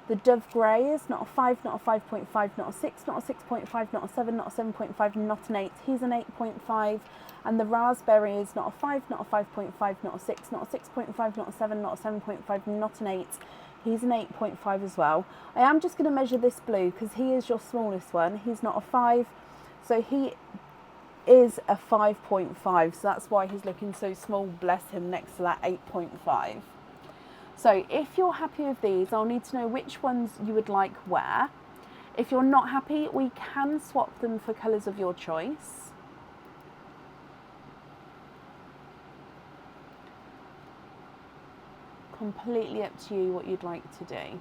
The dove grey is not a 5, not a 5.5, not a 6, not a 6.5, not a 7, not a 7.5, not an 8, he's an 8.5. And the raspberry is not a 5, not a 5.5, not a 6, not a 6.5, not a 7, not a 7.5, not an 8. He's an 8.5 as well. I am just going to measure this blue because he is your smallest one. He's not a 5, so he is a 5.5. So that's why he's looking so small, bless him, next to that 8.5. So if you're happy with these, I'll need to know which ones you would like where. If you're not happy, we can swap them for colours of your choice. Completely up to you what you'd like to do.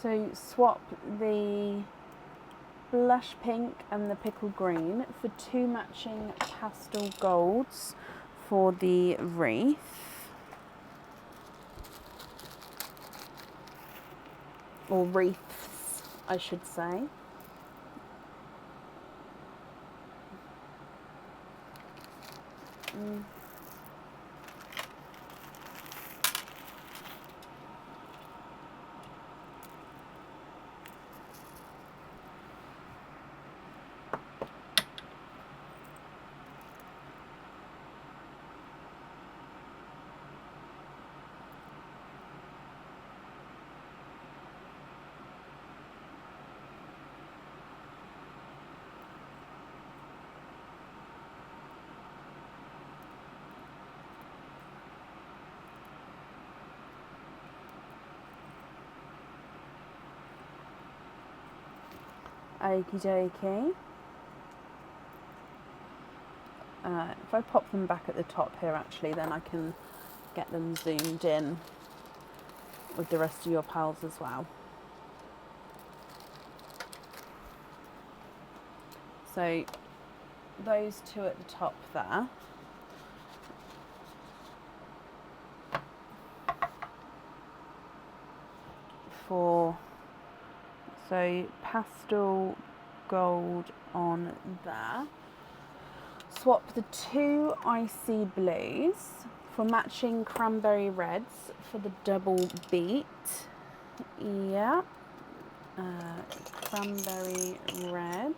So swap the blush pink and the pickle green for 2 matching pastel golds for the wreath. Or wreaths, I should say. Okie dokie. If I pop them back at the top here, actually, then I can get them zoomed in with the rest of your pals as well. So those two at the top there. So pastel gold on there. Swap the two icy blues for matching cranberry reds for the double beat. Yeah. Cranberry red.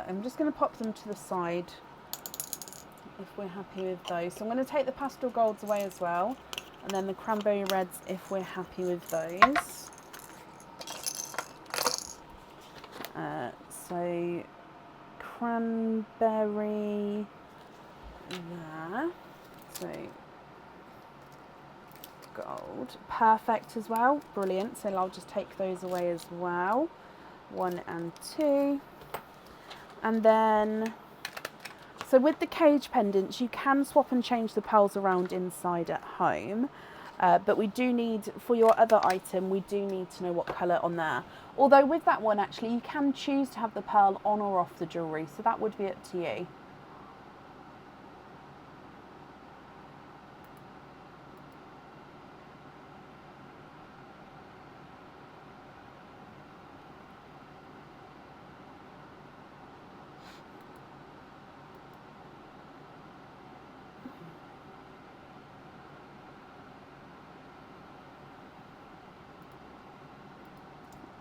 I'm just going to pop them to the side if we're happy with those. So I'm going to take the pastel golds away as well, and then the cranberry reds if we're happy with those. So cranberry there. So gold, perfect as well, brilliant. So I'll just take those away as well. 1 and 2. And then, so with the cage pendants, you can swap and change the pearls around inside at home. But we do need, for your other item, we do need to know what colour on there. Although with that one, actually, you can choose to have the pearl on or off the jewellery. So that would be up to you.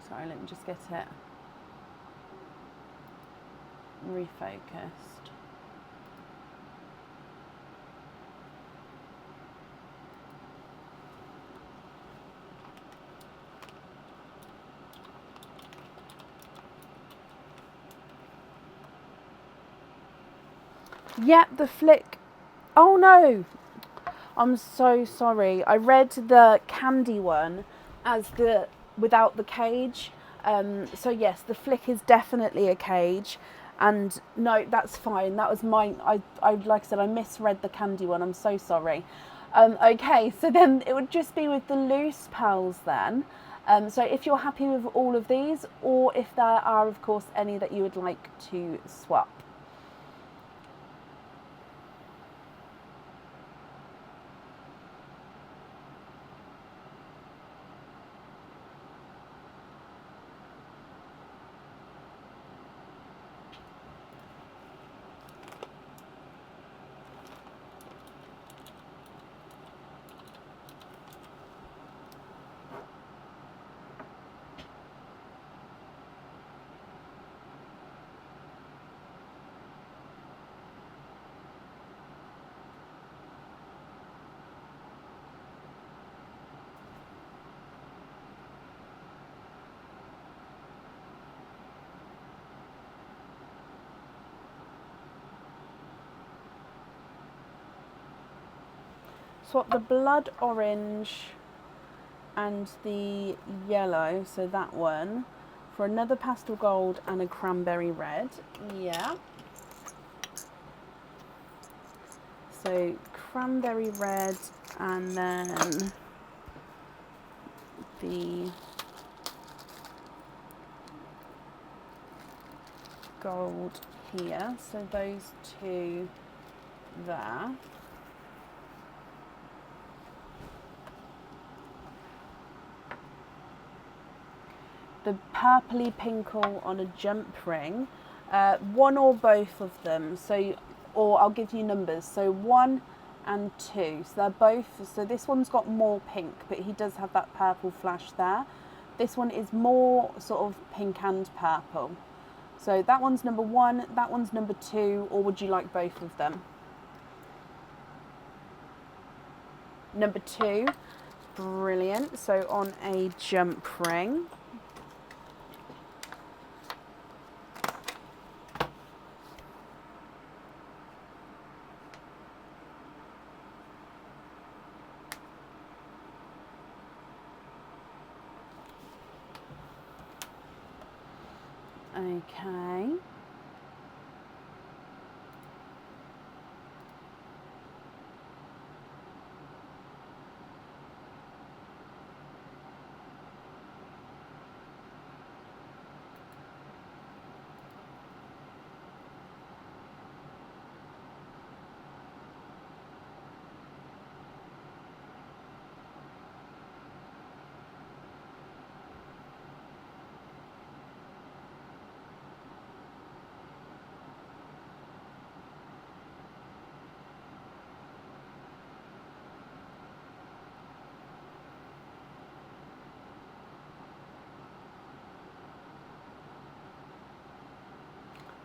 Sorry, let me just get it refocused. Yeah, the flick. Oh no, I'm so sorry. I read the candy one as the without the cage. So yes, the flick is definitely a cage. And no, that's fine. That was mine. I like I said, I misread the candy one. I'm so sorry. Okay, so then it would just be with the loose pearls then. So if you're happy with all of these, or if there are, of course, any that you would like to swap. Swap the blood orange and the yellow, so that one, for another pastel gold and a cranberry red. Yeah. So cranberry red and then the gold here. So those two there. The purpley pinkle on a jump ring, one or both of them. So, or I'll give you numbers. So 1 and 2. So they're both. So this one's got more pink, but he does have that purple flash there. This one is more sort of pink and purple. So that one's number 1. That one's number 2. Or would you like both of them? Number 2. Brilliant. So on a jump ring. Okay.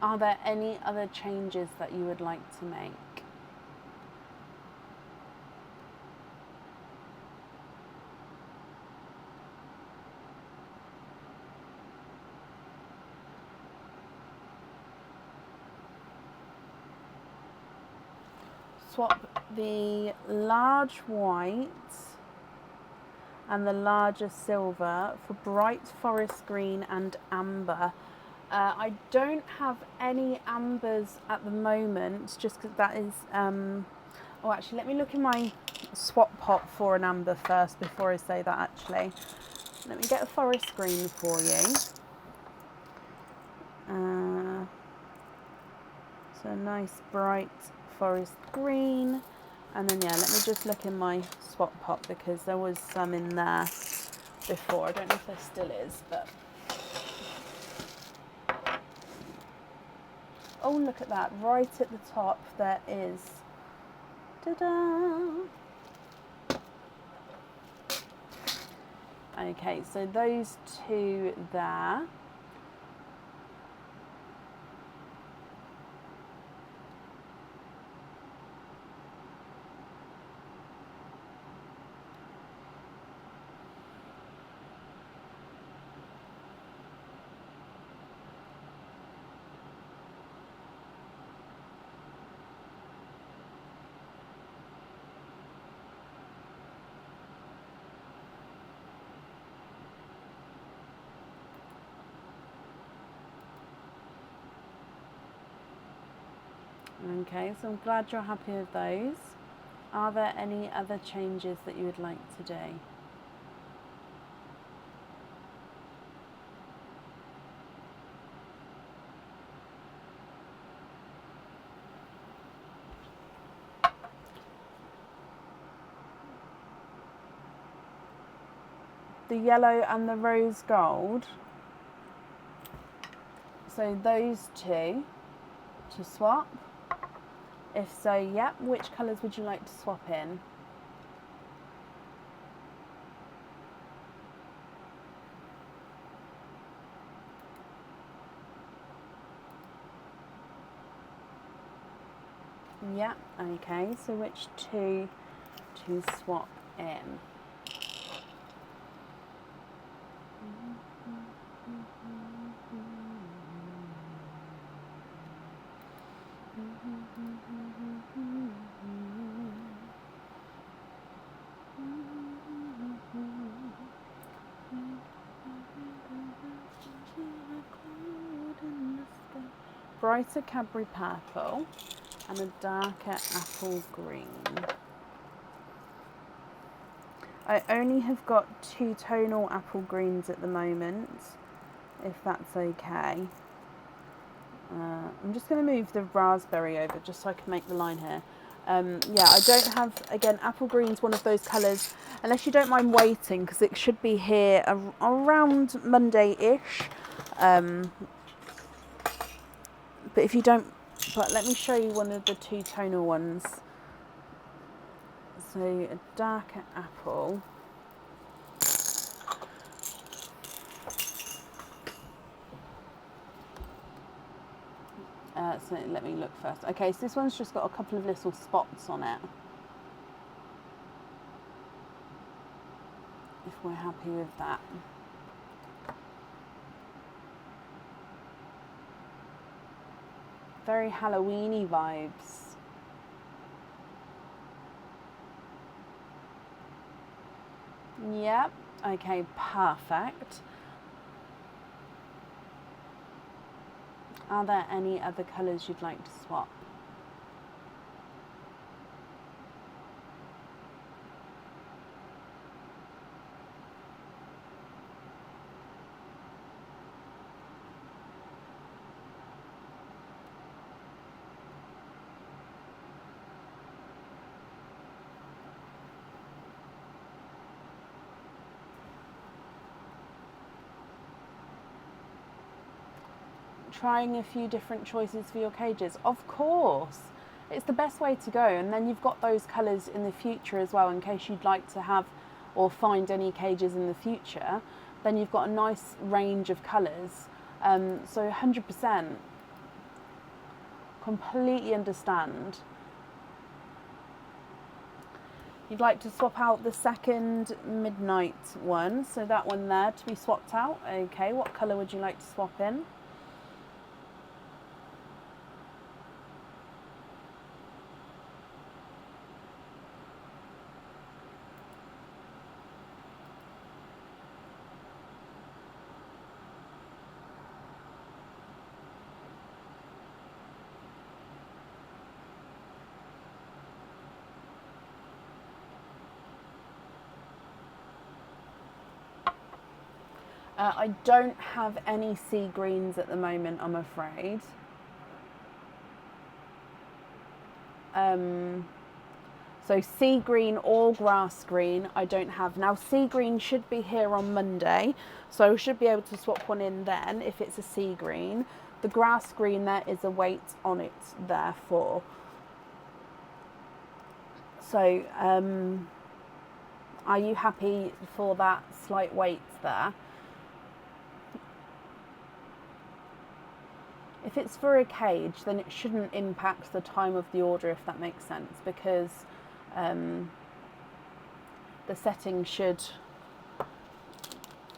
Are there any other changes that you would like to make? Swap the large white and the larger silver for bright forest green and amber. I don't have any ambers at the moment, just because that is... oh, actually, let me look in my swap pot for an amber first before I say that, actually. Let me get a forest green for you. So a nice bright forest green. And then, yeah, let me just look in my swap pot because there was some in there before. I don't know if there still is, but... Oh, look at that. Right at the top there is... Ta-da! Okay, so those two there. Okay, so I'm glad you're happy with those. Are there any other changes that you would like to do? The yellow and the rose gold. So those two to swap. If so, yep, which colours would you like to swap in? Yep, okay, so which two to swap in? Brighter Cadbury purple and a darker apple green. I only have got two tonal apple greens at the moment, if that's okay. I'm just going to move the raspberry over just so I can make the line here. Yeah, I don't have, again, apple green's one of those colours, unless you don't mind waiting, because it should be here around Monday-ish. But if you don't, but let me show you one of the two tonal ones. So a darker apple. So let me look first. Okay, so this one's just got a couple of little spots on it. If we're happy with that. Very Halloween-y vibes. Yep, okay, perfect. Are there any other colours you'd like to swap? Trying a few different choices for your cages, of course, it's the best way to go, and then you've got those colours in the future as well in case you'd like to have or find any cages in the future. Then you've got a nice range of colours. So 100% completely understand. You'd like to swap out the second midnight one, so that one there to be swapped out. Okay, what colour would you like to swap in? I don't have any sea greens at the moment, I'm afraid. So sea green or grass green, I don't have. Now sea green should be here on Monday, so I should be able to swap one in then if it's a sea green. The grass green, there is a weight on it therefore. So are you happy for that slight weight there? If it's for a cage, then it shouldn't impact the time of the order, if that makes sense, because the setting should,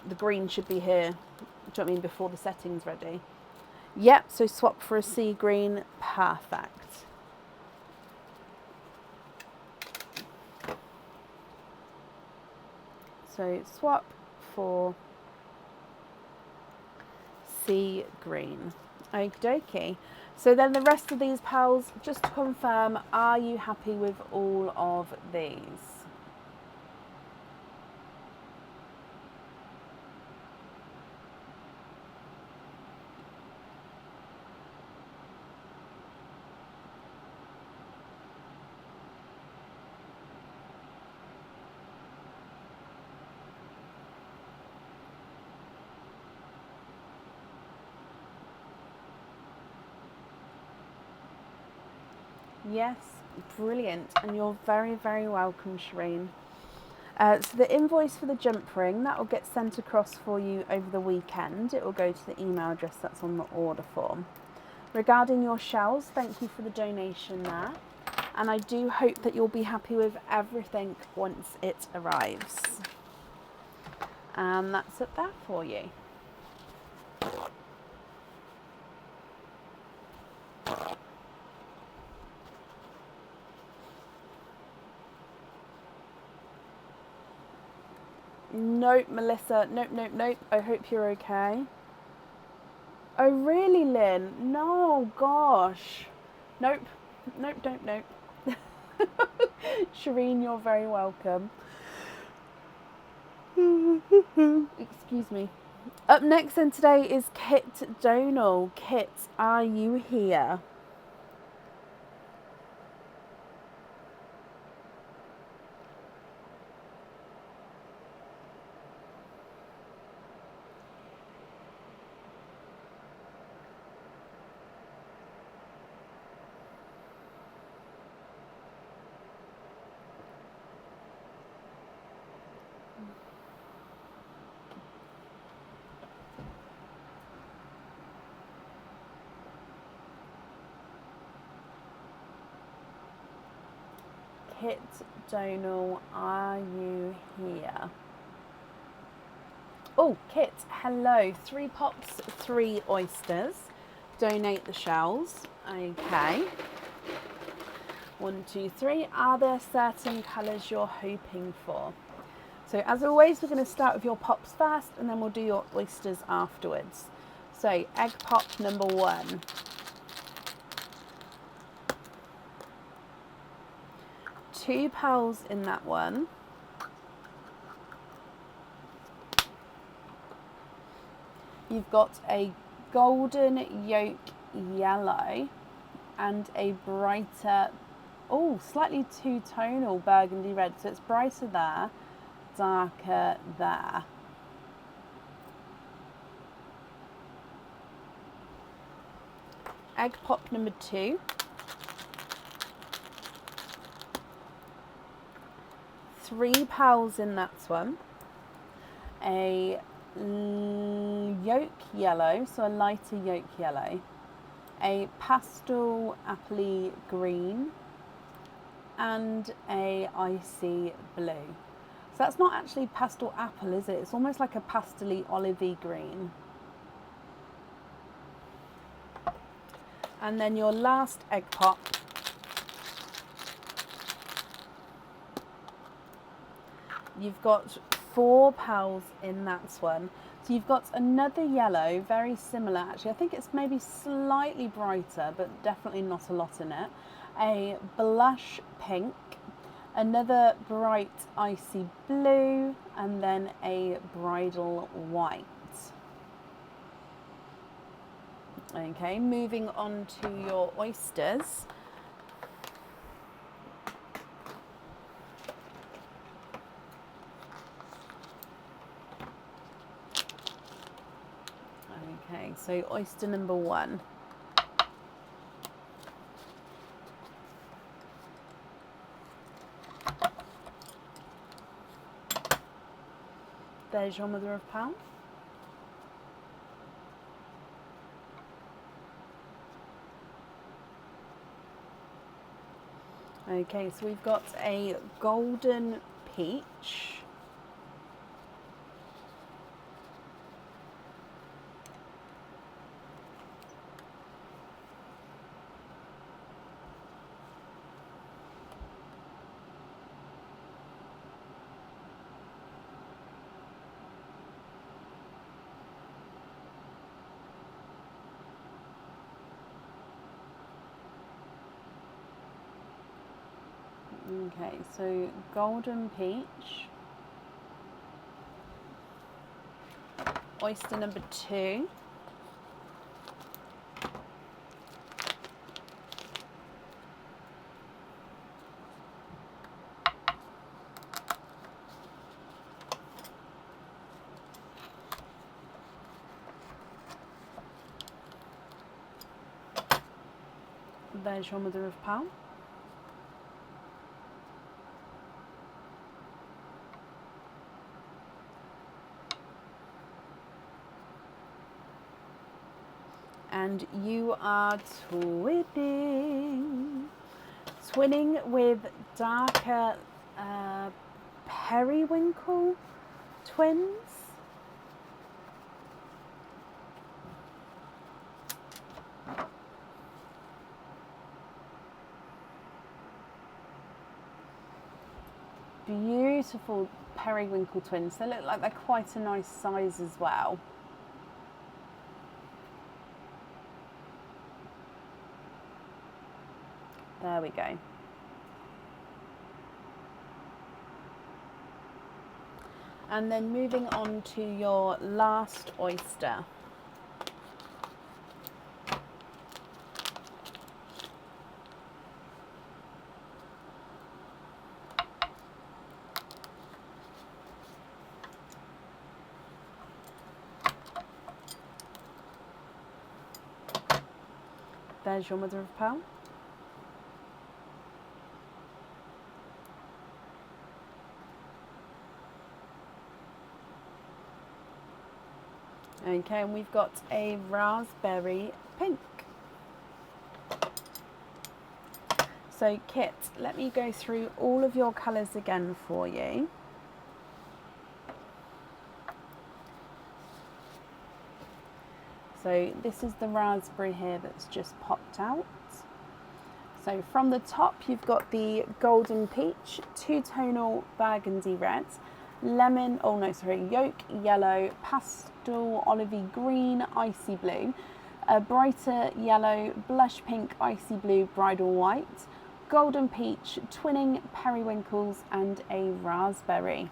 the green should be here, do you know what I mean, before the setting's ready. Yep, so swap for a sea green, perfect. So swap for sea green. Okie dokie. So then the rest of these pals, just to confirm, are you happy with all of these? Yes, brilliant. And you're very, very welcome, Shireen. So the invoice for the jump ring, that will get sent across for you over the weekend. It will go to the email address that's on the order form. Regarding your shells, thank you for the donation there. And I do hope that you'll be happy with everything once it arrives. And that's it there for you. Nope, Melissa. Nope. I hope you're okay. Oh, really, Lynn? No, gosh. Nope. Shireen, you're very welcome. Excuse me. Up next then today is Kit Donal. Kit, are you here? Kit Donal, are you here? Oh, Kit, hello. 3 pops, 3 oysters. Donate the shells. Okay. 1, 2, 3. Are there certain colours you're hoping for? So as always, we're going to start with your pops first, and then we'll do your oysters afterwards. So egg pop number 1. Two pearls in that one. You've got a golden yolk yellow and a brighter, slightly two-tonal burgundy red. So it's brighter there, darker there. Egg pop number 2. Three pearls in that one. A yolk yellow, so a lighter yolk yellow. A pastel appley green. And a icy blue. So that's not actually pastel apple, is it? It's almost like a pastel-y olivey green. And then your last egg pop. You've got 4 pearls in that one. So you've got another yellow, very similar actually. I think it's maybe slightly brighter, but definitely not a lot in it. A blush pink, another bright icy blue, and then a bridal white. Okay, moving on to your oysters. Okay, so oyster number 1. There's your mother of pearl. Okay, so we've got a golden peach. Okay, so golden peach. Oyster number 2. There's your mother of pearl. And you are twinning with darker periwinkle twins. Beautiful periwinkle twins. They look like they're quite a nice size as well. There we go. And then moving on to your last oyster. There's your mother of pearl. Okay, and we've got a raspberry pink. So Kit, let me go through all of your colours again for you. So this is the raspberry here that's just popped out. So from the top you've got the golden peach, two-tonal burgundy red, lemon, oh no, sorry, yolk yellow, pastel olivey green, icy blue, a brighter yellow, blush pink, icy blue, bridal white, golden peach, twinning periwinkles, and a raspberry.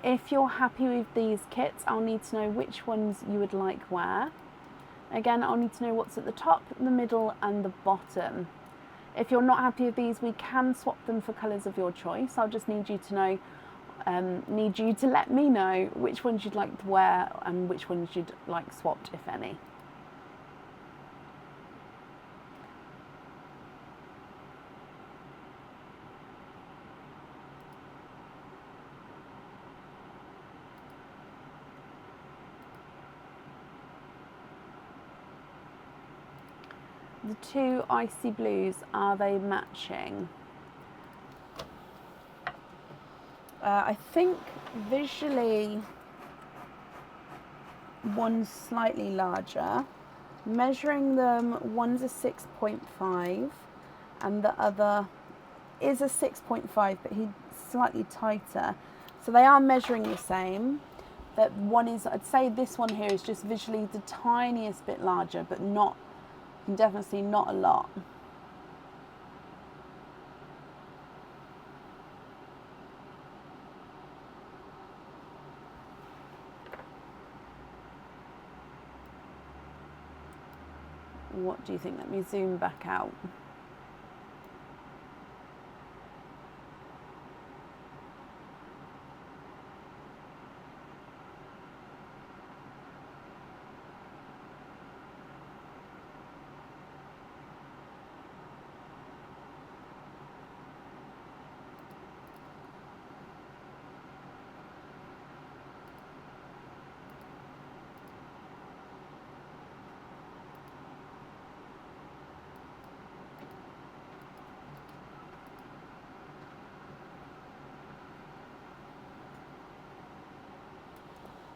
If you're happy with these kits, I'll need to know which ones you would like where. Again, I'll need to know what's at the top, the middle, and the bottom. If you're not happy with these, we can swap them for colours of your choice. I'll just need you to know, need you to let me know which ones you'd like to wear and which ones you'd like swapped, if any. The two icy blues, are they matching? I think visually one's slightly larger. Measuring them, one's a 6.5 and the other is a 6.5, but he's slightly tighter. So they are measuring the same. But one is, I'd say this one here is just visually the tiniest bit larger, but not, definitely not a lot. What do you think? Let me zoom back out.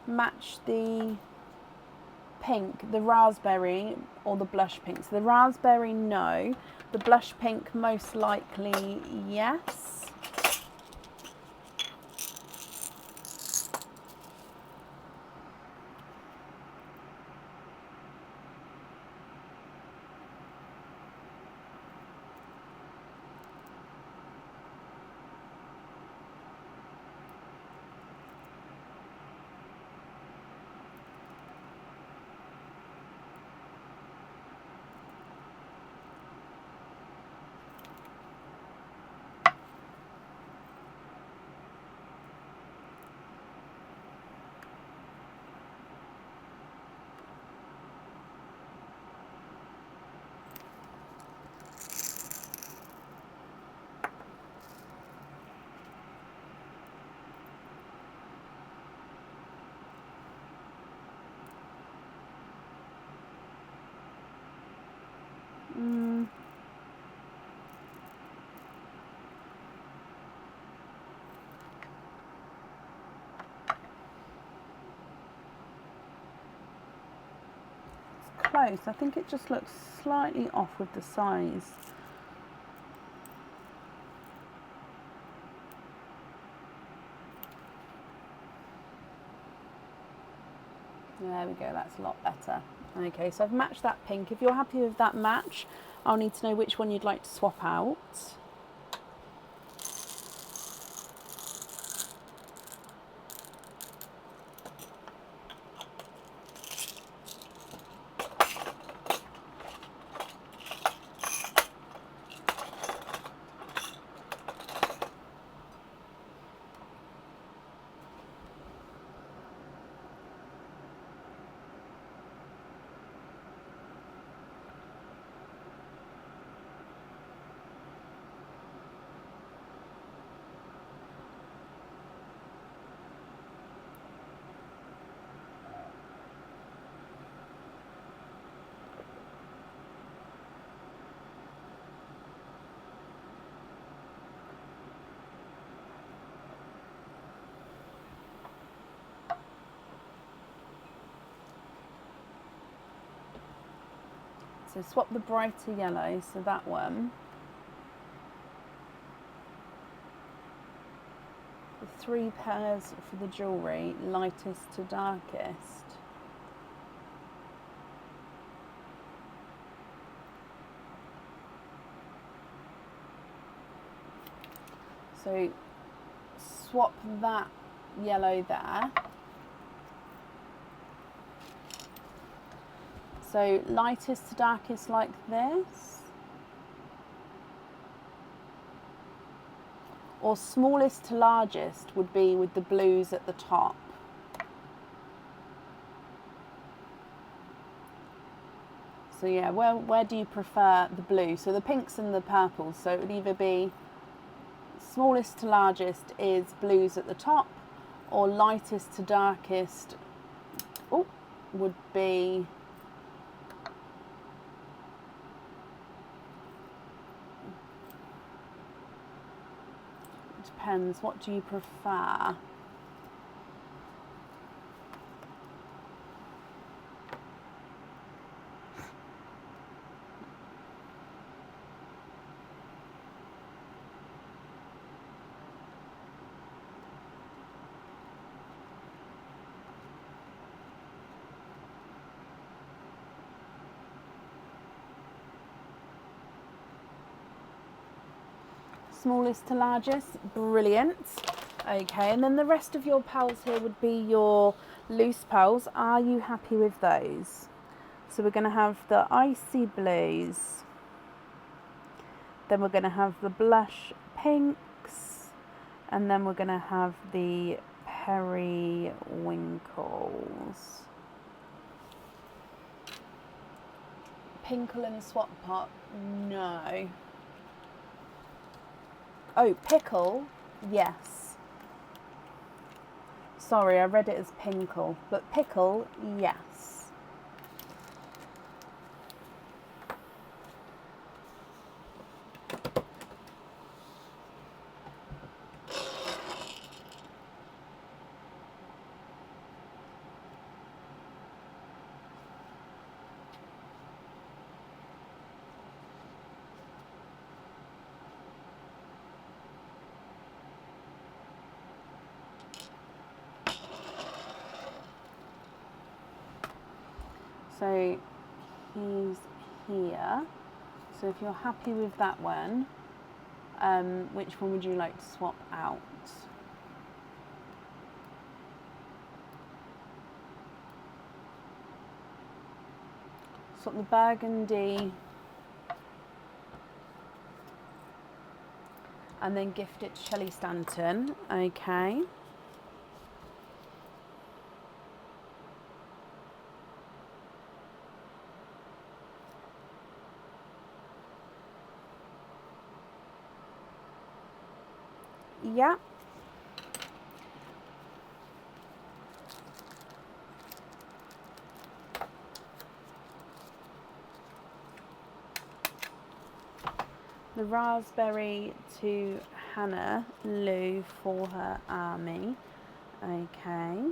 Match the pink, the raspberry or the blush pink. So the raspberry, no. The blush pink, most likely, yes. Close. I think it just looks slightly off with the size. There we go, that's a lot better. Okay, so I've matched that pink. If you're happy with that match, I'll need to know which one you'd like to swap out. So swap the brighter yellow, so that one. 3 pairs for the jewellery, lightest to darkest. So swap that yellow there. So lightest to darkest like this. Or smallest to largest would be with the blues at the top. So yeah, where do you prefer the blue? So the pinks and the purples. So it would either be smallest to largest is blues at the top, or lightest to darkest would be depends, what do you prefer? Smallest to largest, brilliant. Okay, and then the rest of your pearls here would be your loose pearls. Are you happy with those? So we're going to have the icy blues, then we're going to have the blush pinks, and then we're going to have the periwinkles. Pinkle and swap pot, no. Oh, pickle, yes. Sorry, I read it as pinkle, but pickle, yes. So he's here. So if you're happy with that one, which one would you like to swap out? Swap the burgundy and then gift it to Shelley Stanton. Okay. Yeah. The raspberry to Hannah Lou for her army. Okay.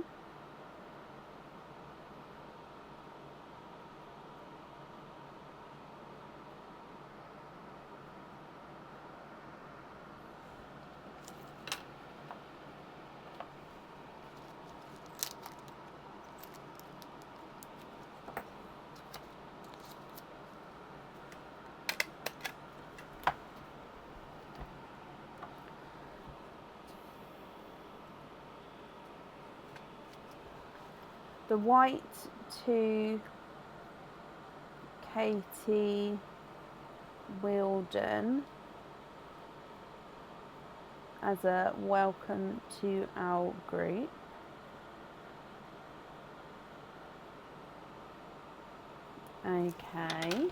The white to Katie Wilden as a welcome to our group. Okay.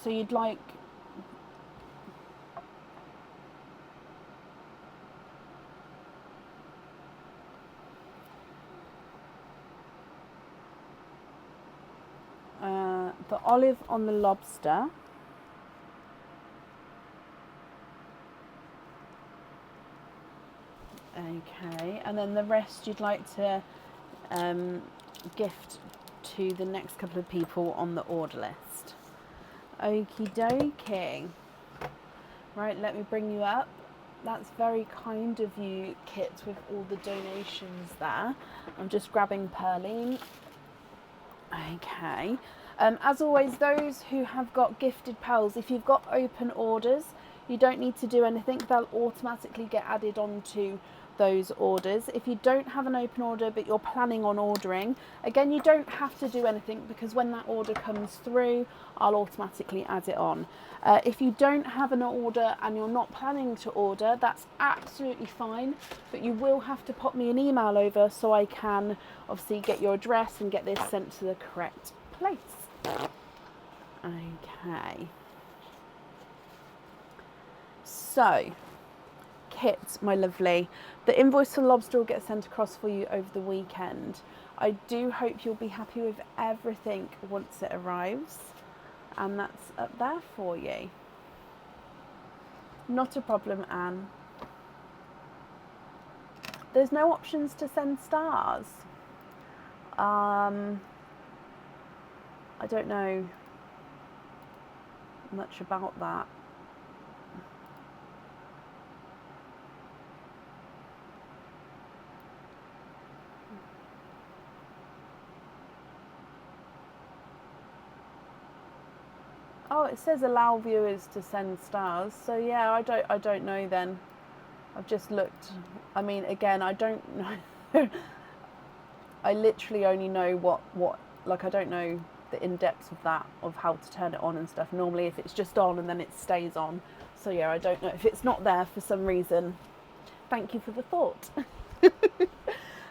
So you'd like... the olive on the lobster. Okay, and then the rest you'd like to gift to the next couple of people on the order list. Okie dokie. Right, let me bring you up. That's very kind of you, Kit, with all the donations there. I'm just grabbing Pearline. Okay. As always, those who have got gifted pals, if you've got open orders, you don't need to do anything. They'll automatically get added onto those orders. If you don't have an open order but you're planning on ordering, again, you don't have to do anything, because when that order comes through, I'll automatically add it on. If you don't have an order and you're not planning to order, that's absolutely fine, but you will have to pop me an email over so I can obviously get your address and get this sent to the correct place. Okay. So, Kit, my lovely, the invoice for lobster will get sent across for you over the weekend. I do hope you'll be happy with everything once it arrives, and that's up there for you. Not a problem, Anne. There's no options to send stars. I don't know much about that. Oh, it says allow viewers to send stars. So yeah, I don't know then. I've just looked. I mean, again, I don't know. I literally only know what like, I don't know the in-depth of that, of how to turn it on and stuff. Normally if it's just on and then it stays on. So yeah, I don't know if it's not there for some reason. Thank you for the thought.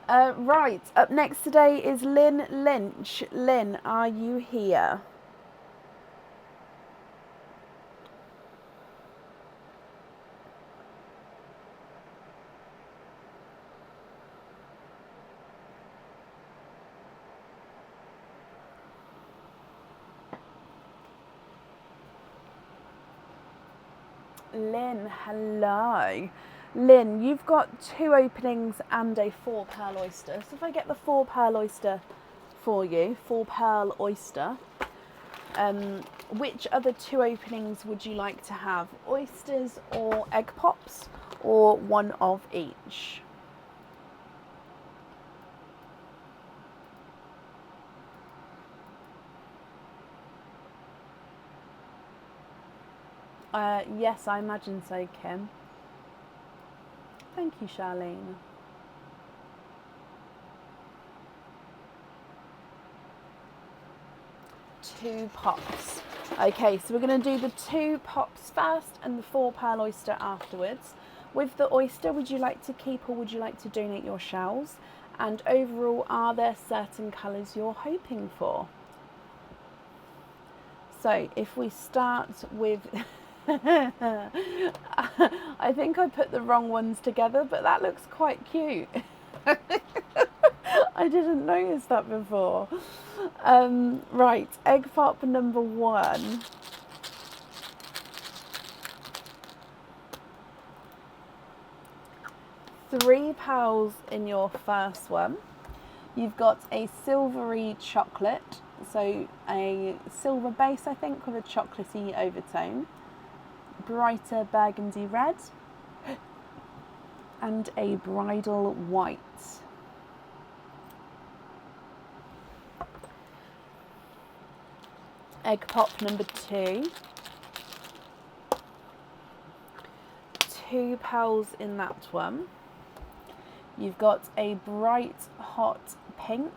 Right, up next today is Lynn Lynch. Lynn, are you here? Lynn, hello. Lynn, you've got 2 openings and a 4 pearl oyster. So if I get the 4 pearl oyster for you, 4 pearl oyster, which other 2 openings would you like to have? Oysters or egg pops, or one of each? Yes, I imagine so, Kim. Thank you, Charlene. Two pops. Okay, so we're going to do the 2 pops first and the 4 pearl oyster afterwards. With the oyster, would you like to keep or would you like to donate your shells? And overall, are there certain colours you're hoping for? So if we start with... I think I put the wrong ones together, but that looks quite cute. I didn't notice that before. Right, egg pop number 1. £3 in your first one. You've got a silvery chocolate, so a silver base, I think, with a chocolatey overtone. Brighter burgundy red, and a bridal white. Egg pop number 2. £2 in that one. You've got a bright hot pink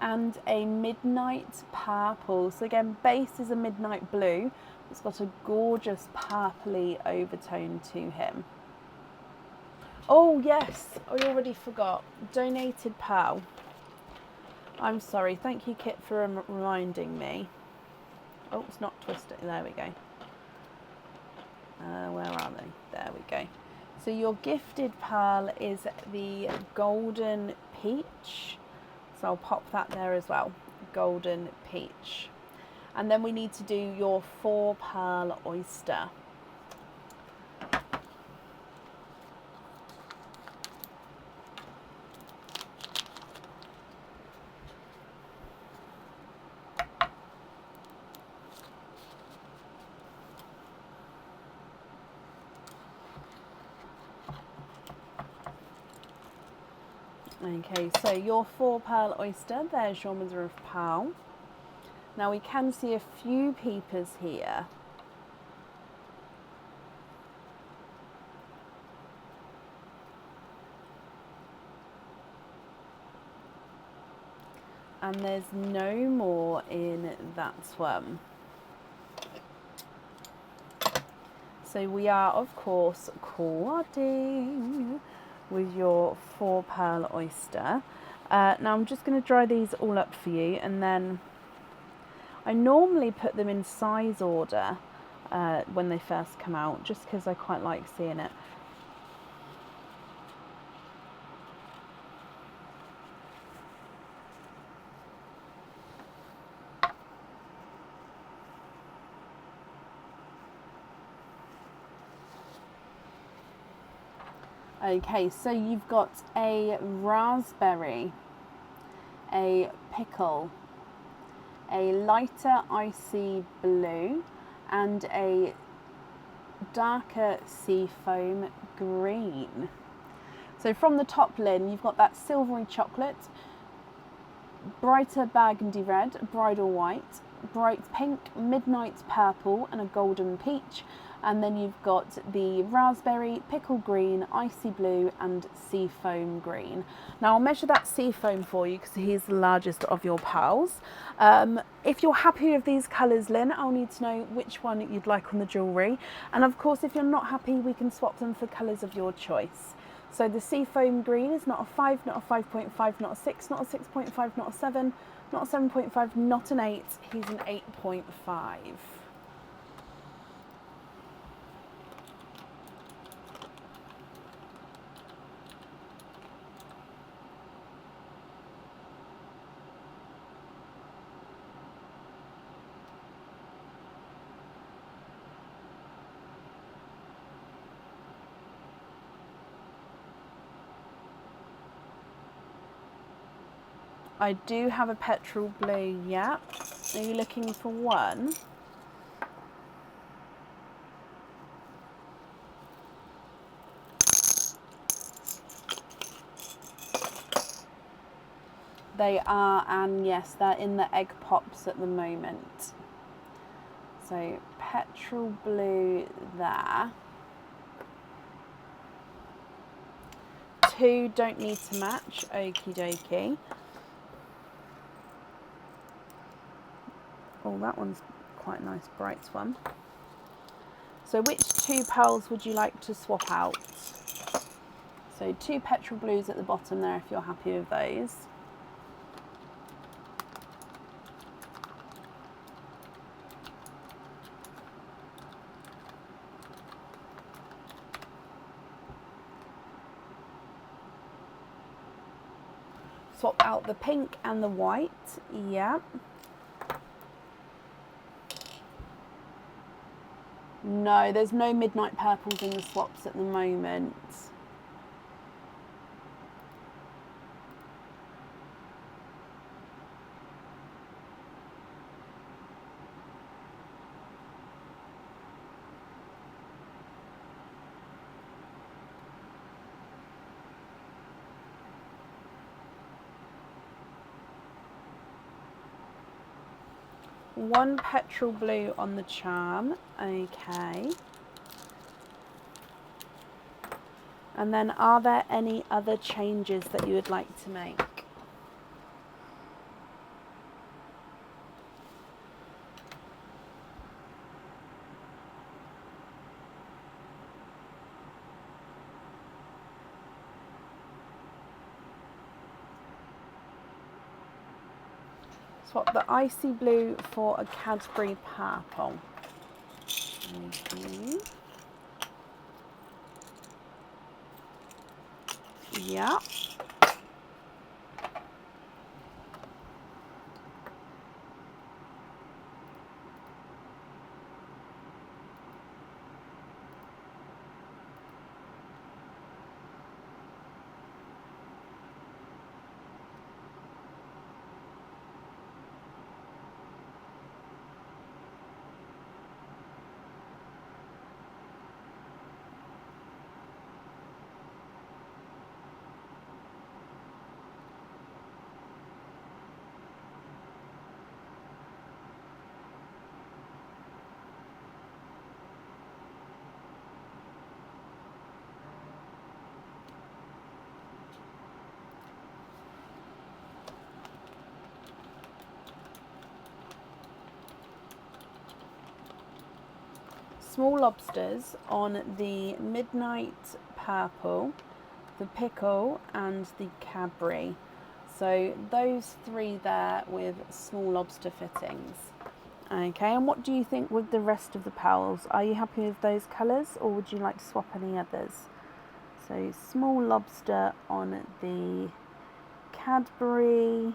and a midnight purple. So again, base is a midnight blue. It's got a gorgeous purpley overtone to him. Oh yes, I already forgot. Donated pearl. I'm sorry. Thank you, Kit, for reminding me. Oh, it's not twisted. There we go. Where are they? There we go. So your gifted pearl is the golden peach. So I'll pop that there as well. Golden peach. And then we need to do your 4 pearl oyster. Okay, so your 4 pearl oyster, there's your mother of pearl. Now we can see a few peepers here. And there's no more in that one. So we are, of course, quadding with your 4 pearl oyster. Now I'm just going to dry these all up for you, and then I normally put them in size order when they first come out, just because I quite like seeing it. Okay, so you've got a raspberry, a pickle, a lighter icy blue, and a darker seafoam green. So from the top, Lynn, you've got that silvery chocolate, brighter burgundy red, bridal white, bright pink, midnight purple, and a golden peach. And then you've got the raspberry, pickle green, icy blue, and seafoam green. Now I'll measure that seafoam for you because he's the largest of your pearls. If you're happy with these colours, Lynn, I'll need to know which one you'd like on the jewellery. And of course, if you're not happy, we can swap them for colours of your choice. So the seafoam green is not a 5, not a 5.5, not a 6, not a 6.5, not a 7, not a 7.5, not an 8. He's an 8.5. I do have a petrol blue, yeah. Are you looking for one? They are, and yes, they're in the egg pops at the moment. So petrol blue there. 2 don't need to match, okie dokie. Oh, that one's quite a nice bright one. So which 2 pearls would you like to swap out? So 2 petrol blues at the bottom there if you're happy with those. Swap out the pink and the white, yeah. No, there's no midnight purples in the swaps at the moment. One petrol blue on the charm, okay. And then are there any other changes that you would like to make? swap the icy blue for a Cadbury purple. Okay. Yeah. Small lobsters on the midnight purple, the pickle and the Cadbury. So those three there with small lobster fittings. Okay, and what do you think with the rest of the pearls? Are you happy with those colours or would you like to swap any others? So small lobster on the Cadbury,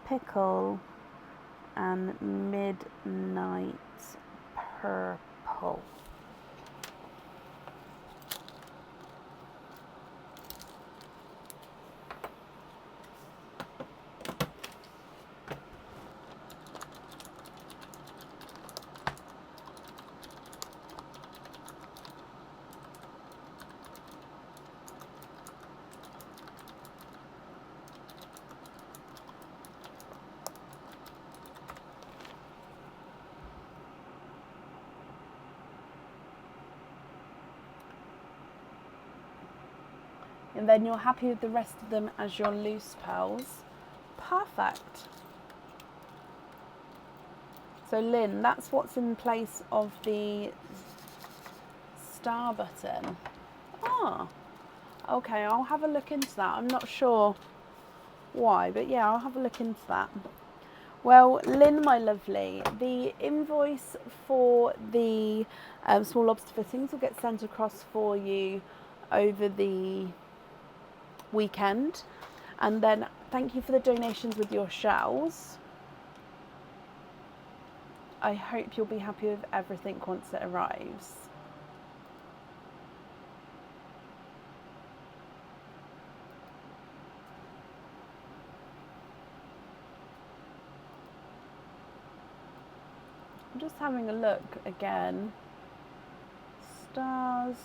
pickle and midnight purple. And then you're happy with the rest of them as your loose pearls. Perfect. So Lynn, that's what's in place of the star button. Ah, okay, I'll have a look into that. I'm not sure why, but yeah, I'll have a look into that. Well, Lynn, my lovely, the invoice for the small lobster fittings will get sent across for you over the weekend. And then thank you for the donations with your shells. I hope you'll be happy with everything once it arrives. I'm just having a look again. Stars.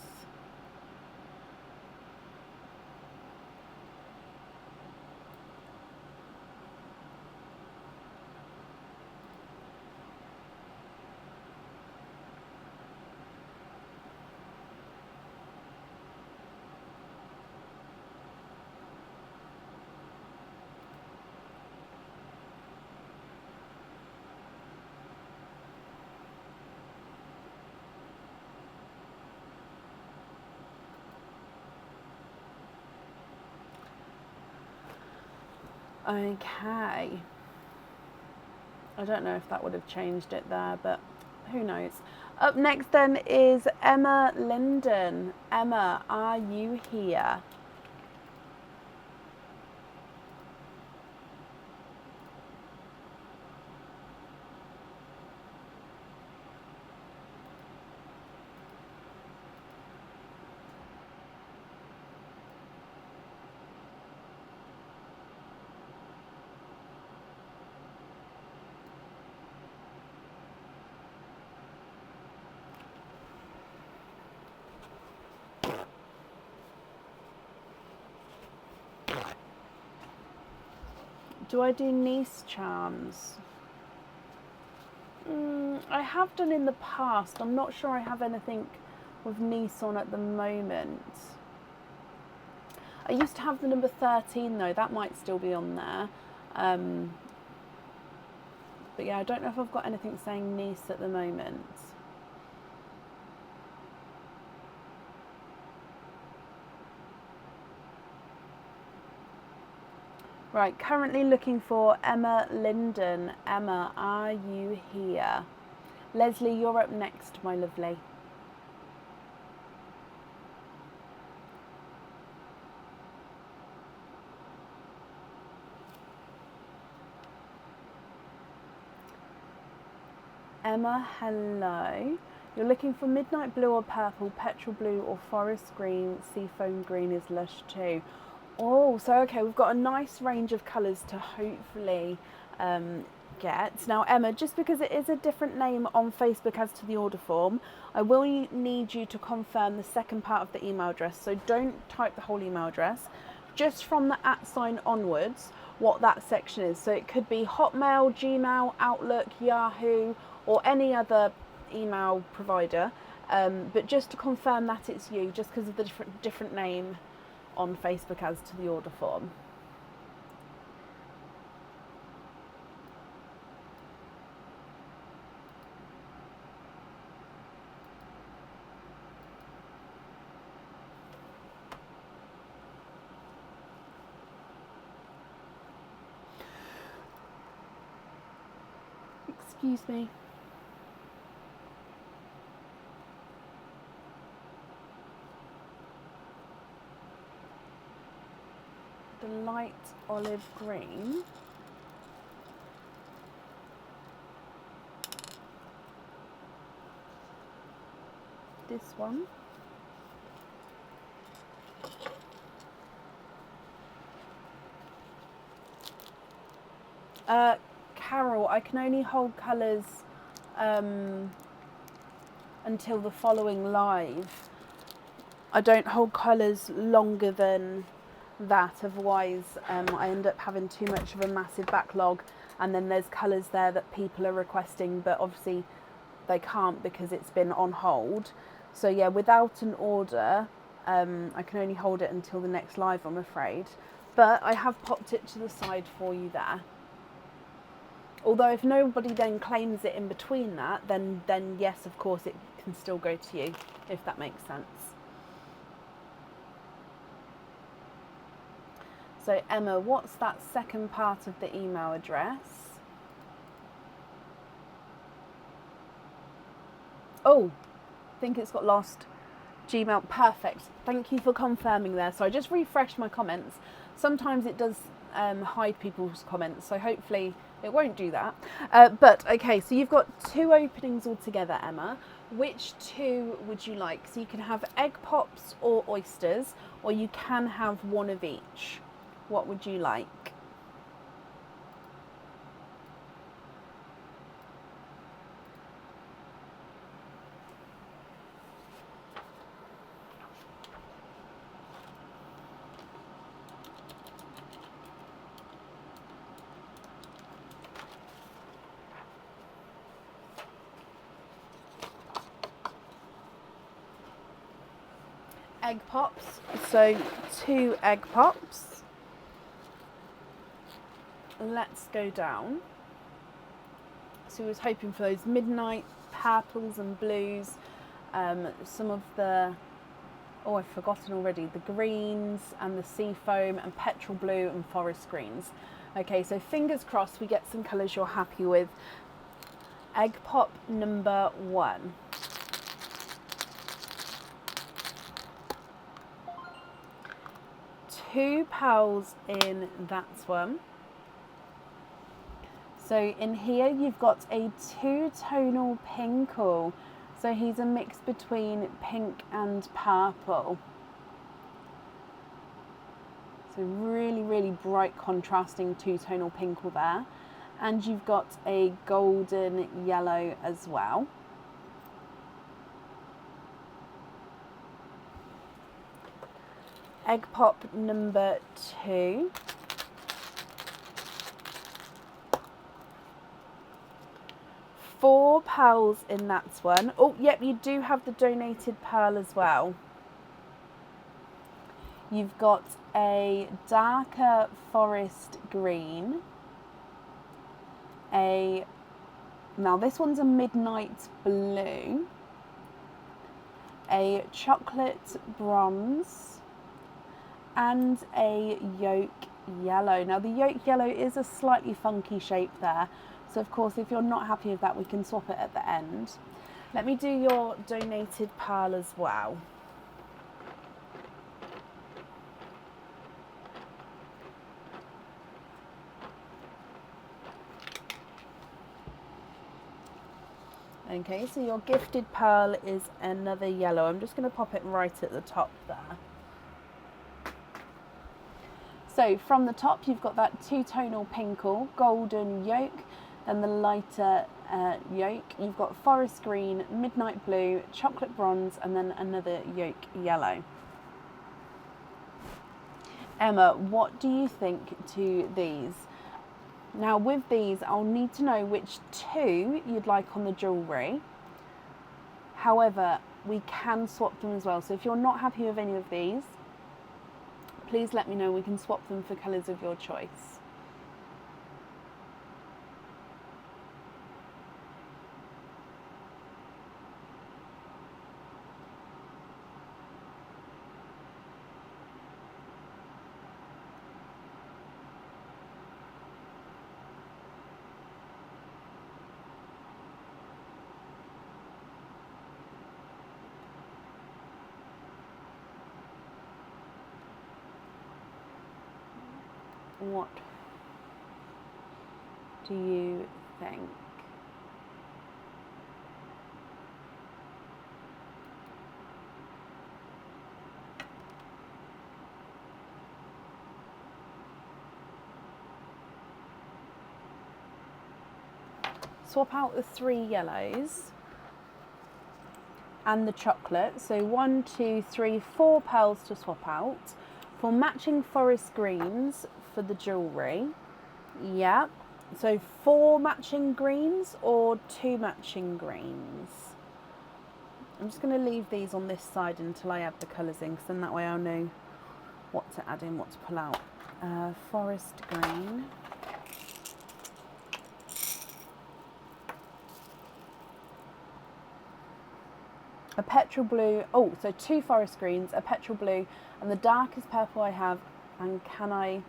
Okay. I don't know if that would have changed it there, but who knows. Up next then is Emma Linden. Emma, are you here? Do I do Nice charms? I have done in the past. I'm not sure I have anything with Nice on at the moment. I used to have the number 13 though, that might still be on there. But yeah, I don't know if I've got anything saying Nice at the moment. Right, currently looking for Emma Linden. Emma, are you here? Leslie, you're up next, my lovely. Emma, hello. You're looking for midnight blue or purple, petrol blue or forest green, seafoam green is lush too. Oh, so okay, we've got a nice range of colours to hopefully get. Now, Emma, just because it is a different name on Facebook as to the order form, I will need you to confirm the second part of the email address. So don't type the whole email address, just from the @ sign onwards, what that section is. So it could be Hotmail, Gmail, Outlook, Yahoo, or any other email provider. But just to confirm that it's you, just because of the different name on Facebook as to the order form. Excuse me. The light olive green. This one. Carol, I can only hold colours until the following live. I don't hold colours longer than that, otherwise I end up having too much of a massive backlog, and then there's colours there that people are requesting but obviously they can't because it's been on hold. So yeah, without an order I can only hold it until the next live, I'm afraid, but I have popped it to the side for you there. Although if nobody then claims it in between that, then yes, of course it can still go to you, if that makes sense. So Emma, what's that second part of the email address? Oh, I think it's got lost. Gmail, perfect. Thank you for confirming there. So I just refreshed my comments. Sometimes it does hide people's comments, so hopefully it won't do that. But okay, so you've got 2 openings altogether, Emma. Which 2 would you like? So you can have egg pops or oysters, or you can have one of each. What would you like? Egg pops, so 2 egg pops. Let's go down. So I was hoping for those midnight purples and blues, some of the, oh I've forgotten already, the greens and the seafoam and petrol blue and forest greens. Okay, so fingers crossed we get some colours you're happy with. Egg pop number 1. £2 in that one. So in here you've got a 2-tonal pinkle. So he's a mix between pink and purple. So really, really bright contrasting 2-tonal pinkle there. And you've got a golden yellow as well. Egg pop number 2. £4 in that one. Oh, yep, you do have the donated pearl as well. You've got a darker forest green. Now this one's a midnight blue. A chocolate bronze. And a yolk yellow. Now the yolk yellow is a slightly funky shape there, so of course if you're not happy with that, we can swap it at the end. Let me do your donated pearl as well. Okay, so your gifted pearl is another yellow. I'm just going to pop it right at the top there. So from the top, you've got that two-tonal pinkle, golden yolk, then the lighter yolk. You've got forest green, midnight blue, chocolate bronze, and then another yolk yellow. Emma, what do you think to these? Now with these, I'll need to know which two you'd like on the jewellery. However, we can swap them as well. So if you're not happy with any of these, please let me know. We can swap them for colours of your choice. What do you think? Swap out the 3 yellows and the chocolate. So 1, 2, 3, 4 pearls to swap out. For matching forest greens for the jewellery. Yeah. So 4 matching greens or 2 matching greens. I'm just going to leave these on this side until I add the colours in, because then that way I'll know what to add in, what to pull out. Forest green. A petrol blue, oh, so 2 forest greens, a petrol blue, and the darkest purple I have. And can I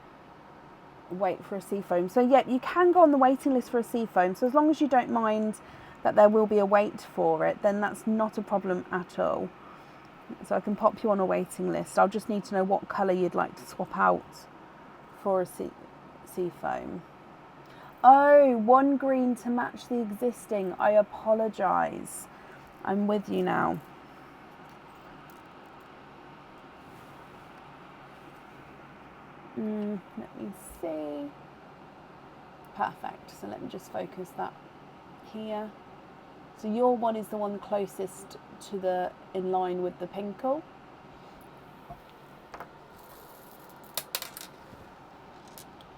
wait for a seafoam? So yeah, you can go on the waiting list for a seafoam. So as long as you don't mind that there will be a wait for it, then that's not a problem at all. So I can pop you on a waiting list. I'll just need to know what colour you'd like to swap out for a seafoam. Oh, 1 green to match the existing. I apologise. I'm with you now. Let me see. Perfect. So let me just focus that here. So your one is the one closest to the, in line with the pinkle.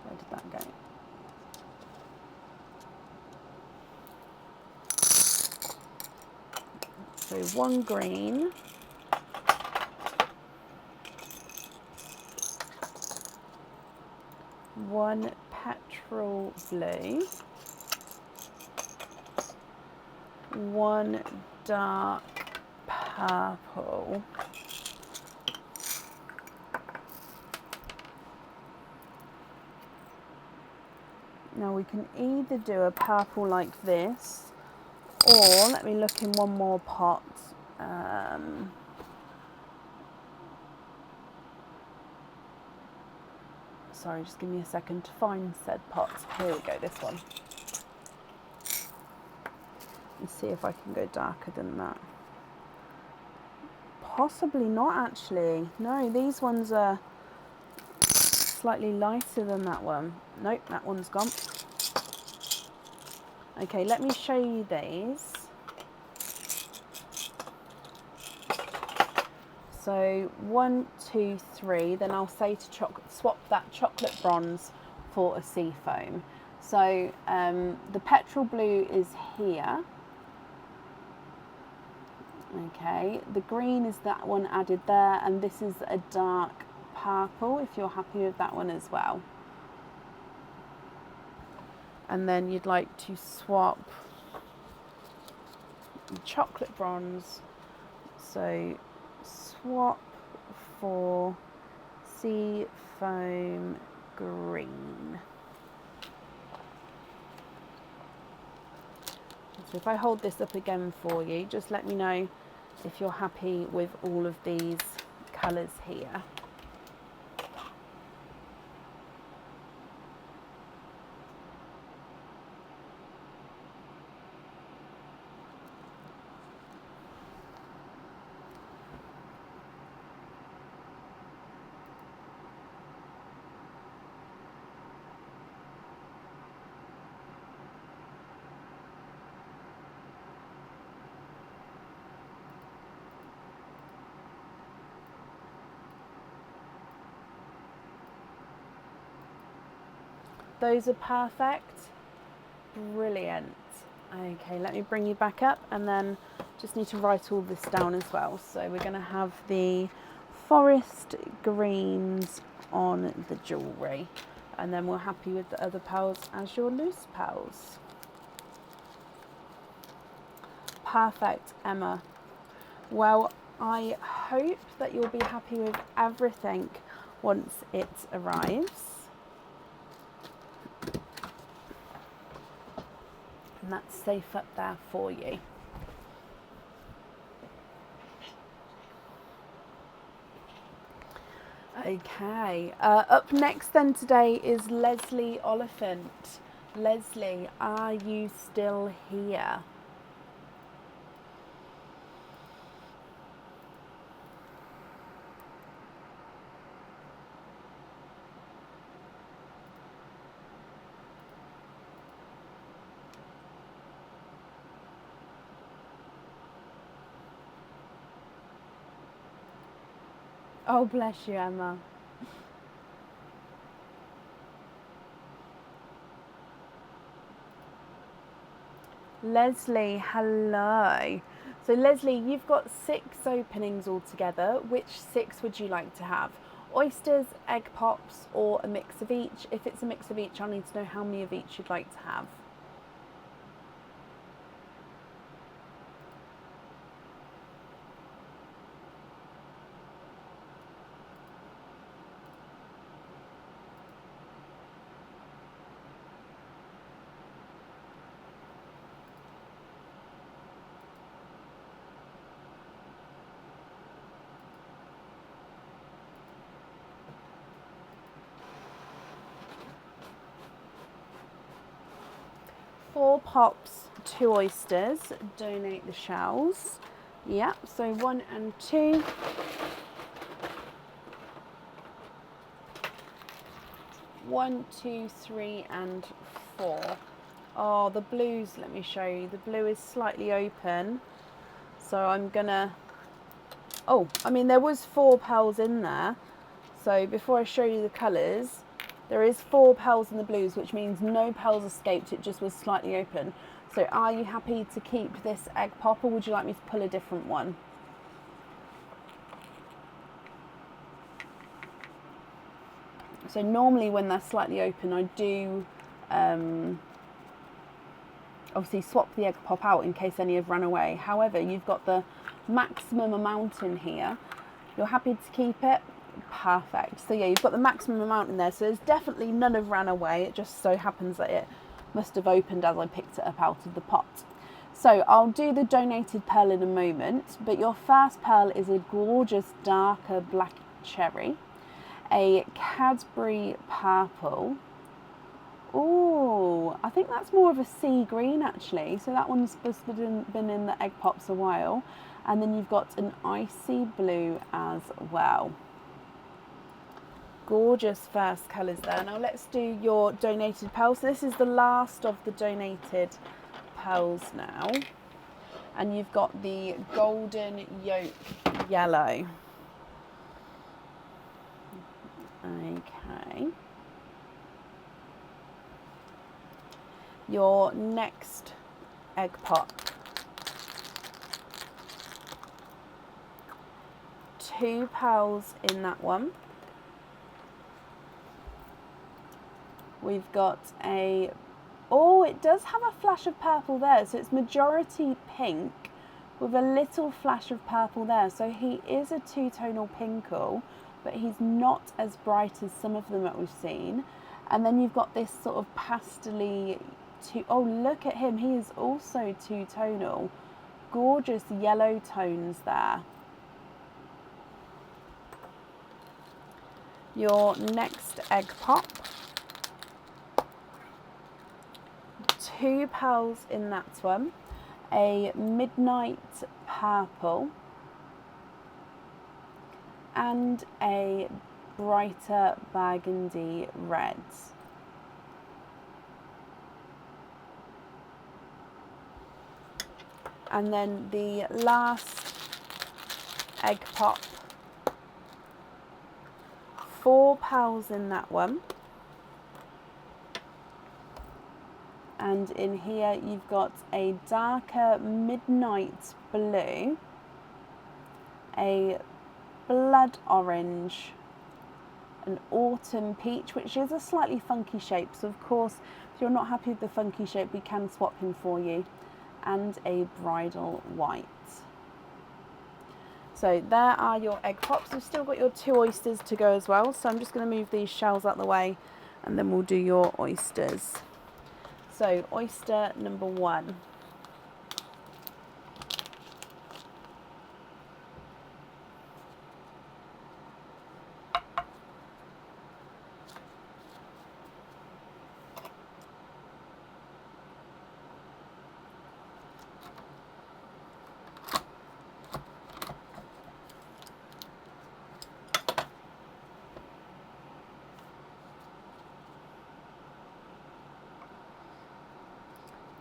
Where did that go? So 1 green. 1 petrol blue. 1 dark purple. Now we can either do a purple like this, or let me look in one more pot. Sorry, just give me a second to find said pot. Here we go, this one. Let's see if I can go darker than that. Possibly not, actually. No, these ones are slightly lighter than that one. Nope, that one's gone. Okay, let me show you these. So 1, 2, 3, then I'll say to swap that chocolate bronze for a seafoam. So the petrol blue is here. Okay, the green is that one added there, and this is a dark purple if you're happy with that one as well. And then you'd like to swap the chocolate bronze. So swap for sea foam green. So if I hold this up again for you, just let me know if you're happy with all of these colours here. Those are perfect. Brilliant. Okay, let me bring you back up and then just need to write all this down as well. So we're going to have the forest greens on the jewellery, and then we're happy with the other pearls as your loose pearls. Perfect, Emma. Well, I hope that you'll be happy with everything once it arrives. And that's safe up there for you. Okay, up next then today is Leslie Oliphant. Leslie, are you still here? Oh, bless you, Emma. Leslie, hello. So Leslie, you've got 6 openings altogether. Which 6 would you like to have? Oysters, egg pops, or a mix of each? If it's a mix of each, I'll need to know how many of each you'd like to have. Four pops, 2 oysters, donate the shells. Yep, so 1 and 2. One, 2, 3, and 4. Oh, the blues, let me show you. The blue is slightly open. So I'm gonna, oh, I mean, there was 4 pearls in there. So before I show you the colours, there is 4 pearls in the blues, which means no pearls escaped, it just was slightly open. So are you happy to keep this egg pop, or would you like me to pull a different one? So normally when they're slightly open, I do obviously swap the egg pop out in case any have run away. However, you've got the maximum amount in here. You're happy to keep it? Perfect. So yeah, you've got the maximum amount in there, so there's definitely none have ran away. It just so happens that it must have opened as I picked it up out of the pot. So I'll do the donated pearl in a moment, but your first pearl is a gorgeous darker black cherry, a Cadbury purple. Oh, I think that's more of a sea green actually. So that one's been in the egg pops a while. And then you've got an icy blue as well. Gorgeous first colours there. Now let's do your donated pearls. So this is the last of the donated pearls now. And you've got the golden yolk yellow. Okay. Your next egg pop. 2 pearls in that one. We've got a, oh, it does have a flash of purple there. So it's majority pink with a little flash of purple there. So he is a 2-tonal pinkle, but he's not as bright as some of them that we've seen. And then you've got this sort of pastel-y, oh, look at him, he is also two-tonal. Gorgeous yellow tones there. Your next egg pop. 2 pearls in that one. A midnight purple and a brighter burgundy red. And then the last egg pop, 4 pearls in that one. And in here you've got a darker midnight blue, a blood orange, an autumn peach, which is a slightly funky shape. So of course, if you're not happy with the funky shape, we can swap him for you, and a bridal white. So there are your egg pops. We've still got your 2 oysters to go as well. So I'm just going to move these shells out the way and then we'll do your oysters. So oyster number 1.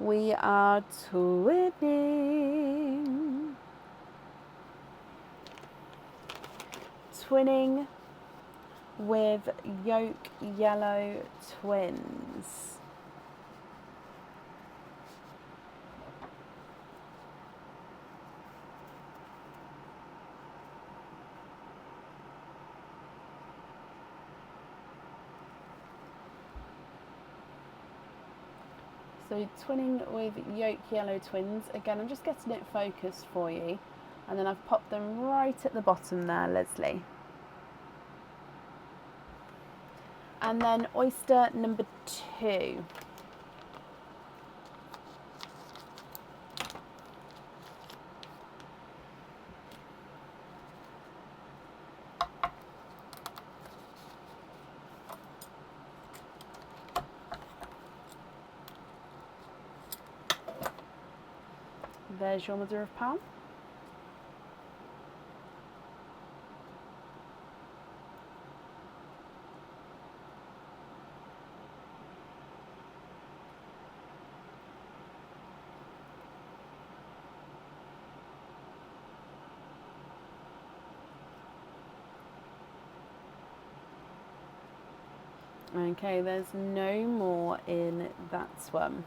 We are twinning. Twinning with yolk yellow twins. So twinning with yolk yellow twins. Again, I'm just getting it focused for you. And then I've popped them right at the bottom there, Leslie. And then oyster number 2. There's your mother of pearl. Okay, there's no more in that one.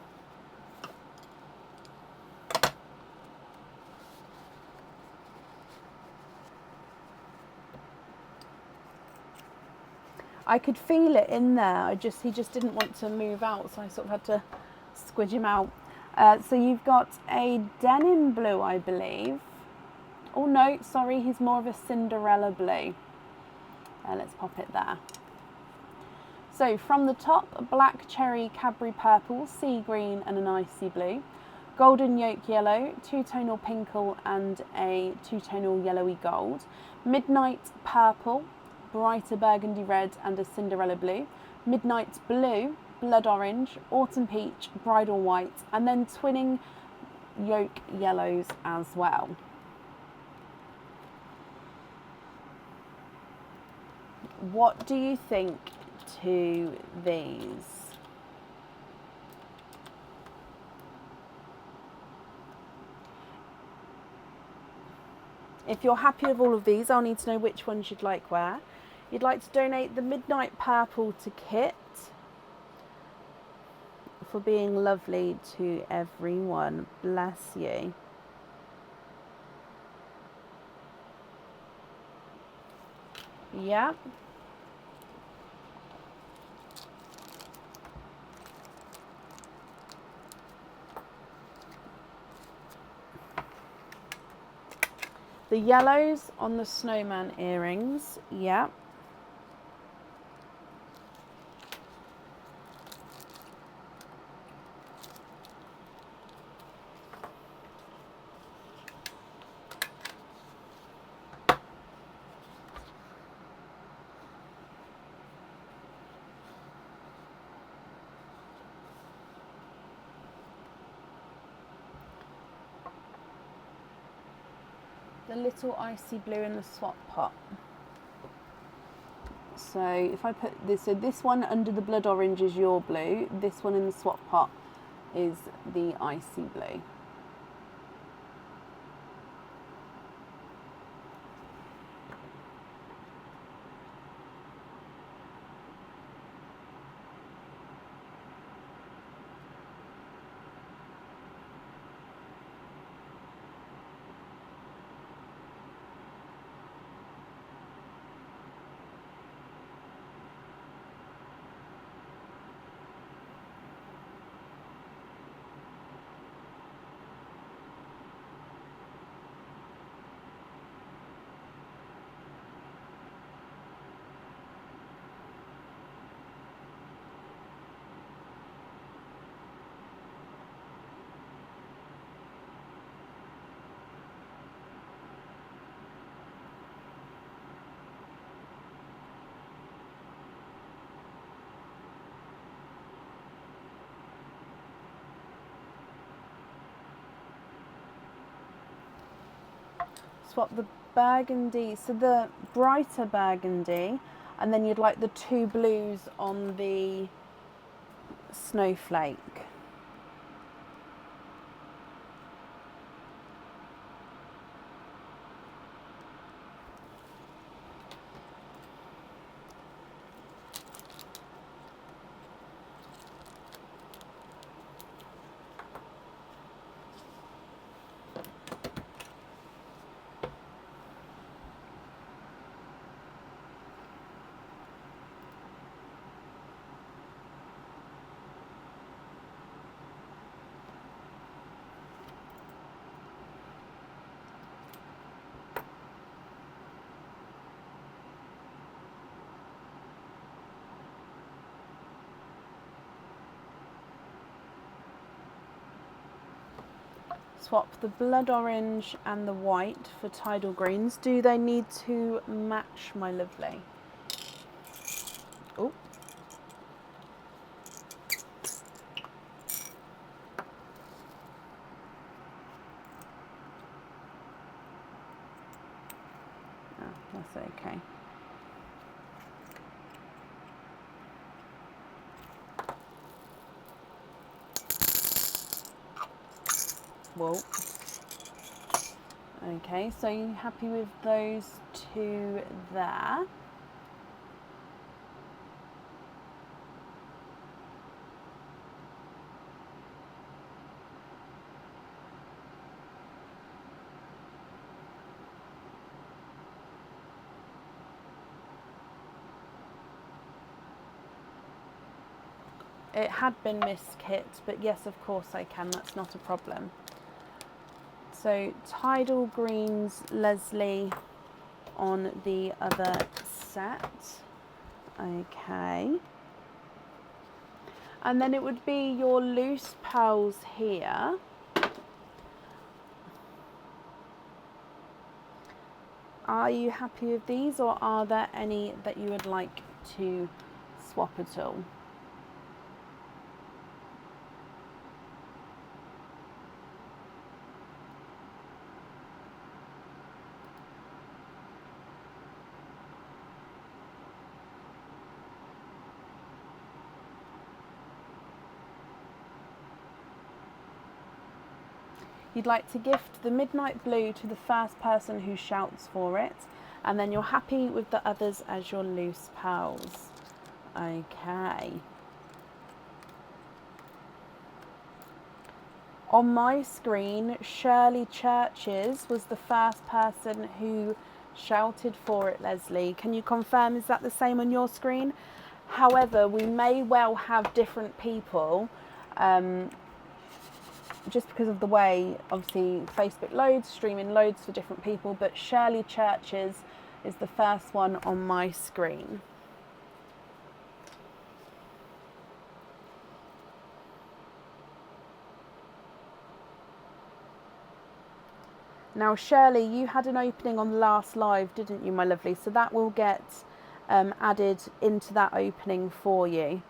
I could feel it in there. He just didn't want to move out, so I sort of had to squidge him out. So you've got a denim blue, I believe. Oh no, sorry, he's more of a Cinderella blue. Let's pop it there. So from the top, black cherry, Cadbury purple, sea green and an icy blue. Golden yolk yellow, two-tonal pinkle and a two-tonal yellowy gold. Midnight purple, brighter burgundy red and a Cinderella blue. Midnight blue, blood orange, autumn peach, bridal white, and then twinning yolk yellows as well. What do you think to these? If you're happy with all of these, I'll need to know which ones you'd like where. You'd like to donate the midnight purple to Kit for being lovely to everyone. Bless you. Yeah. The yellows on the snowman earrings, yeah. the little icy blue in the swap pot. So if I put this, so this one under the blood orange is your blue, this one in the swap pot is the icy blue. Swap the burgundy, so the brighter burgundy, and then you'd like the two blues on the snowflake. Swap the blood orange and the white for tidal greens. Do they need to match, my lovely? Oh. Oh, that's okay. Whoa. Okay, so you happy with those two there? It had been missed, Kit, but yes, of course I can. That's not a problem. So tidal greens, Leslie, on the other set. Okay. And then it would be your loose pearls here. Are you happy with these, or are there any that you would like to swap at all? You'd like to gift the midnight blue to the first person who shouts for it, and then you're happy with the others as your loose pearls. Okay. On my screen, Shirley Churches was the first person who shouted for it, Leslie. Can you confirm, is that the same on your screen? However, we may well have different people, just because of the way, obviously, Facebook loads, streaming loads for different people, but Shirley Churches is the first one on my screen. Now, Shirley, you had an opening on the last live, didn't you, my lovely? So that will get added into that opening for you.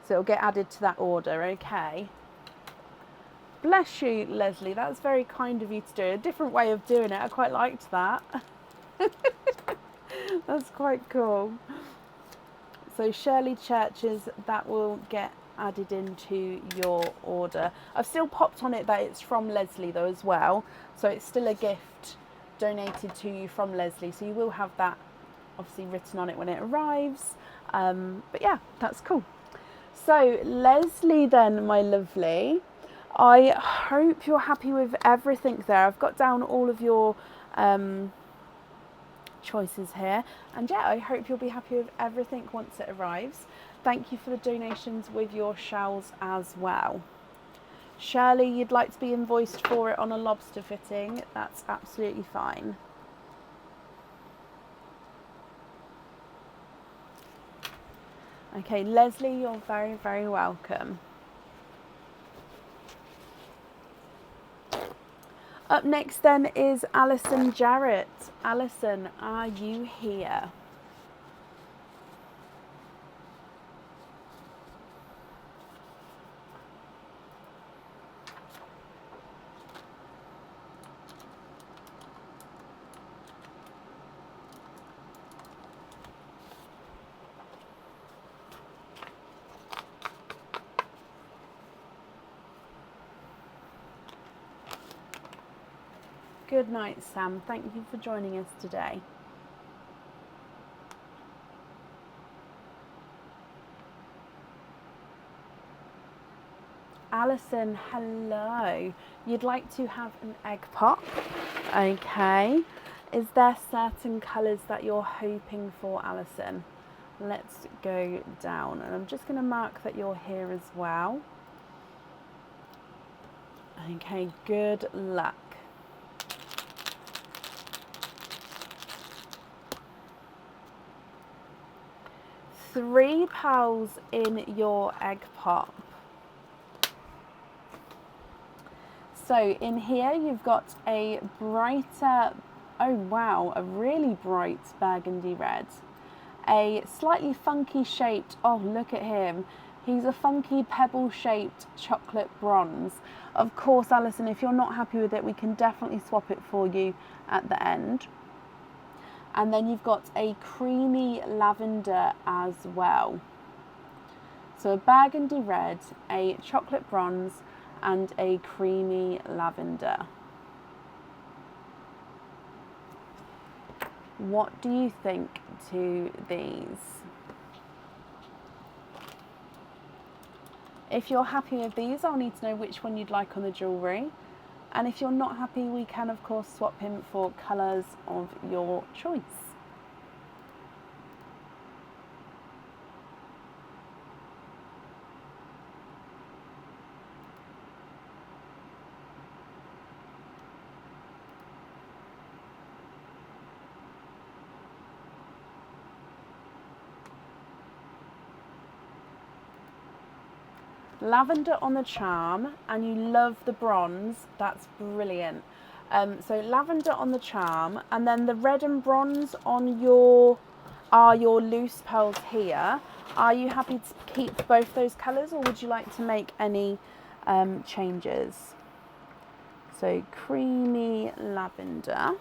So it'll get added to that order, okay? Bless you, Leslie. That's very kind of you to do. A different way of doing it. I quite liked that. That's quite cool. So Shirley Churches, that will get added into your order. I've still popped on it that it's from Leslie though as well. So it's still a gift donated to you from Leslie. So you will have that obviously written on it when it arrives. But yeah, that's cool. So Leslie then, my lovely, I hope you're happy with everything there. I've got down all of your choices here, and yeah, I hope you'll be happy with everything once it arrives. Thank you for the donations with your shells as well. Shirley, you'd like to be invoiced for it on a lobster fitting. That's absolutely fine. Okay, Leslie, you're very, very welcome. Up next then is Alison Jarrett. Alison, are you here? Good night, Sam. Thank you for joining us today. Alison, hello. You'd like to have an egg pop? Okay. Is there certain colours that you're hoping for, Alison? Let's go down. And I'm just going to mark that you're here as well. Okay, good luck. Three pearls in your egg pop. So in here you've got a brighter, oh wow, a really bright burgundy red. A slightly funky shaped, oh look at him, he's a funky pebble shaped chocolate bronze. Of course, Alison, if you're not happy with it, we can definitely swap it for you at the end. And then you've got a creamy lavender as well. So a burgundy red, a chocolate bronze, and a creamy lavender. What do you think to these? If you're happy with these, I'll need to know which one you'd like on the jewellery. And if you're not happy, we can of course swap him for colours of your choice. Lavender on the charm, and you love the bronze. That's brilliant. So lavender on the charm, and then the red and bronze on your loose pearls here. Are you happy to keep both those colours, or would you like to make any changes? So creamy lavender.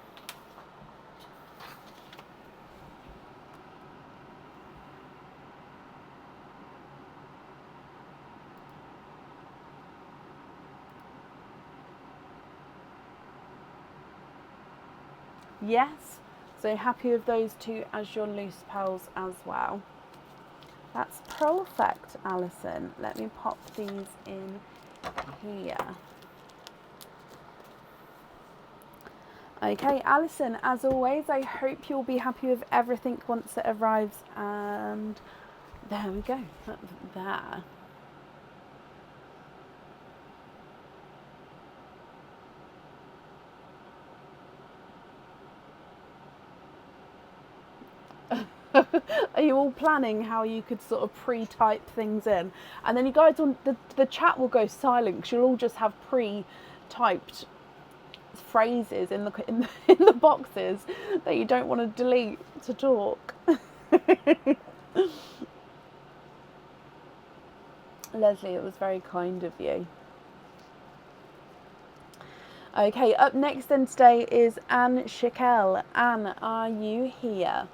Yes, so happy with those two as your loose pearls as well. That's perfect, Alison. Let me pop these in here. Okay, Alison, as always, I hope you'll be happy with everything once it arrives. And there we go, there. Are you all planning how you could sort of pre-type things in? And then you guys, on the chat will go silent because you'll all just have pre-typed phrases in the boxes that you don't want to delete to talk. Leslie, it was very kind of you. Okay, up next then today is Anne Schickel. Anne, are you here?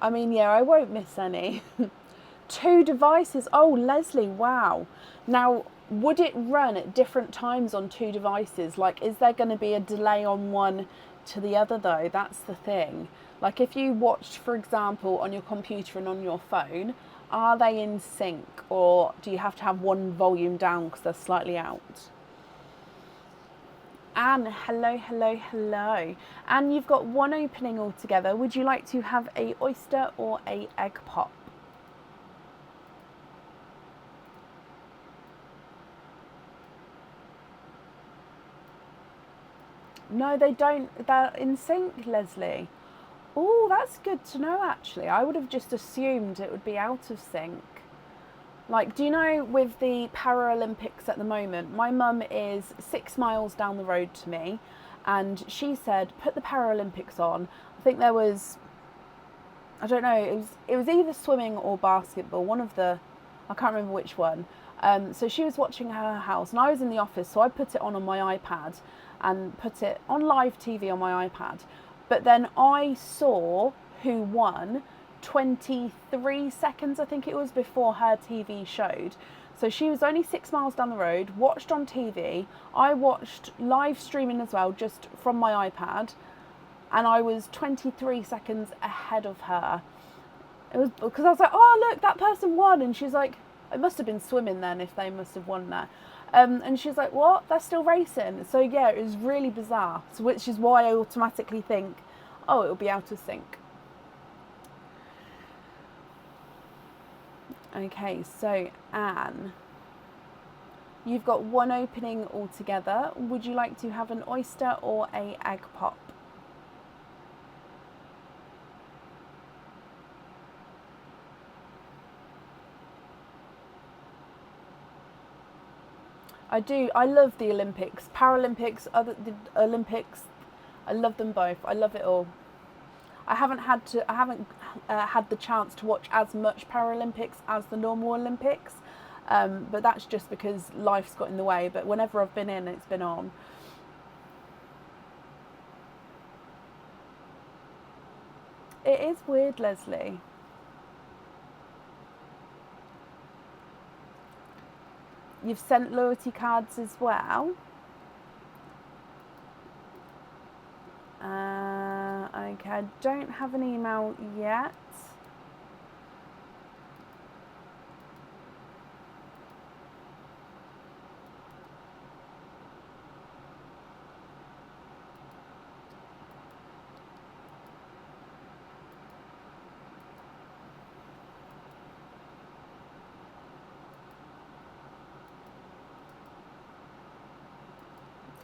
I mean, yeah, I won't miss any. 2 devices. Oh, Leslie, wow. Now, would it run at different times on 2 devices? Like, is there going to be a delay on one to the other, though? That's the thing. Like, if you watched, for example, on your computer and on your phone, are they in sync, or do you have to have one volume down because they're slightly out? Anne, hello, hello, hello. Anne, you've got 1 opening altogether. Would you like to have a oyster or a egg pop? No, they don't. They're in sync, Leslie. Oh, that's good to know, actually. I would have just assumed it would be out of sync. Like, do you know, with the Paralympics at the moment, my mum is 6 miles down the road to me, and she said, put the Paralympics on. I think there was, I don't know, it was either swimming or basketball, one of the, I can't remember which one. So she was watching her house, and I was in the office, so I put it on my iPad and put it on live TV on my iPad. But then I saw who won 23 seconds, I think it was, before her TV showed. So she was only 6 miles down the road, watched on TV. I watched live streaming as well, just from my iPad, and I was 23 seconds ahead of her. It was because I was like, oh, look, that person won. And she's like, it must have been swimming then if they must have won that. And she's like, what? They're still racing. So yeah, it was really bizarre. So, which is why I automatically think, oh, it'll be out of sync. Okay, so Anne, you've got 1 opening altogether. Would you like to have an oyster or a egg pop? I do. I love the Olympics, Paralympics, the Olympics. I love them both. I love it all. I haven't had the chance to watch as much Paralympics as the normal Olympics, but that's just because life's got in the way. But whenever I've been in, it's been on. It is weird, Leslie. You've sent loyalty cards as well. Okay, I don't have an email yet.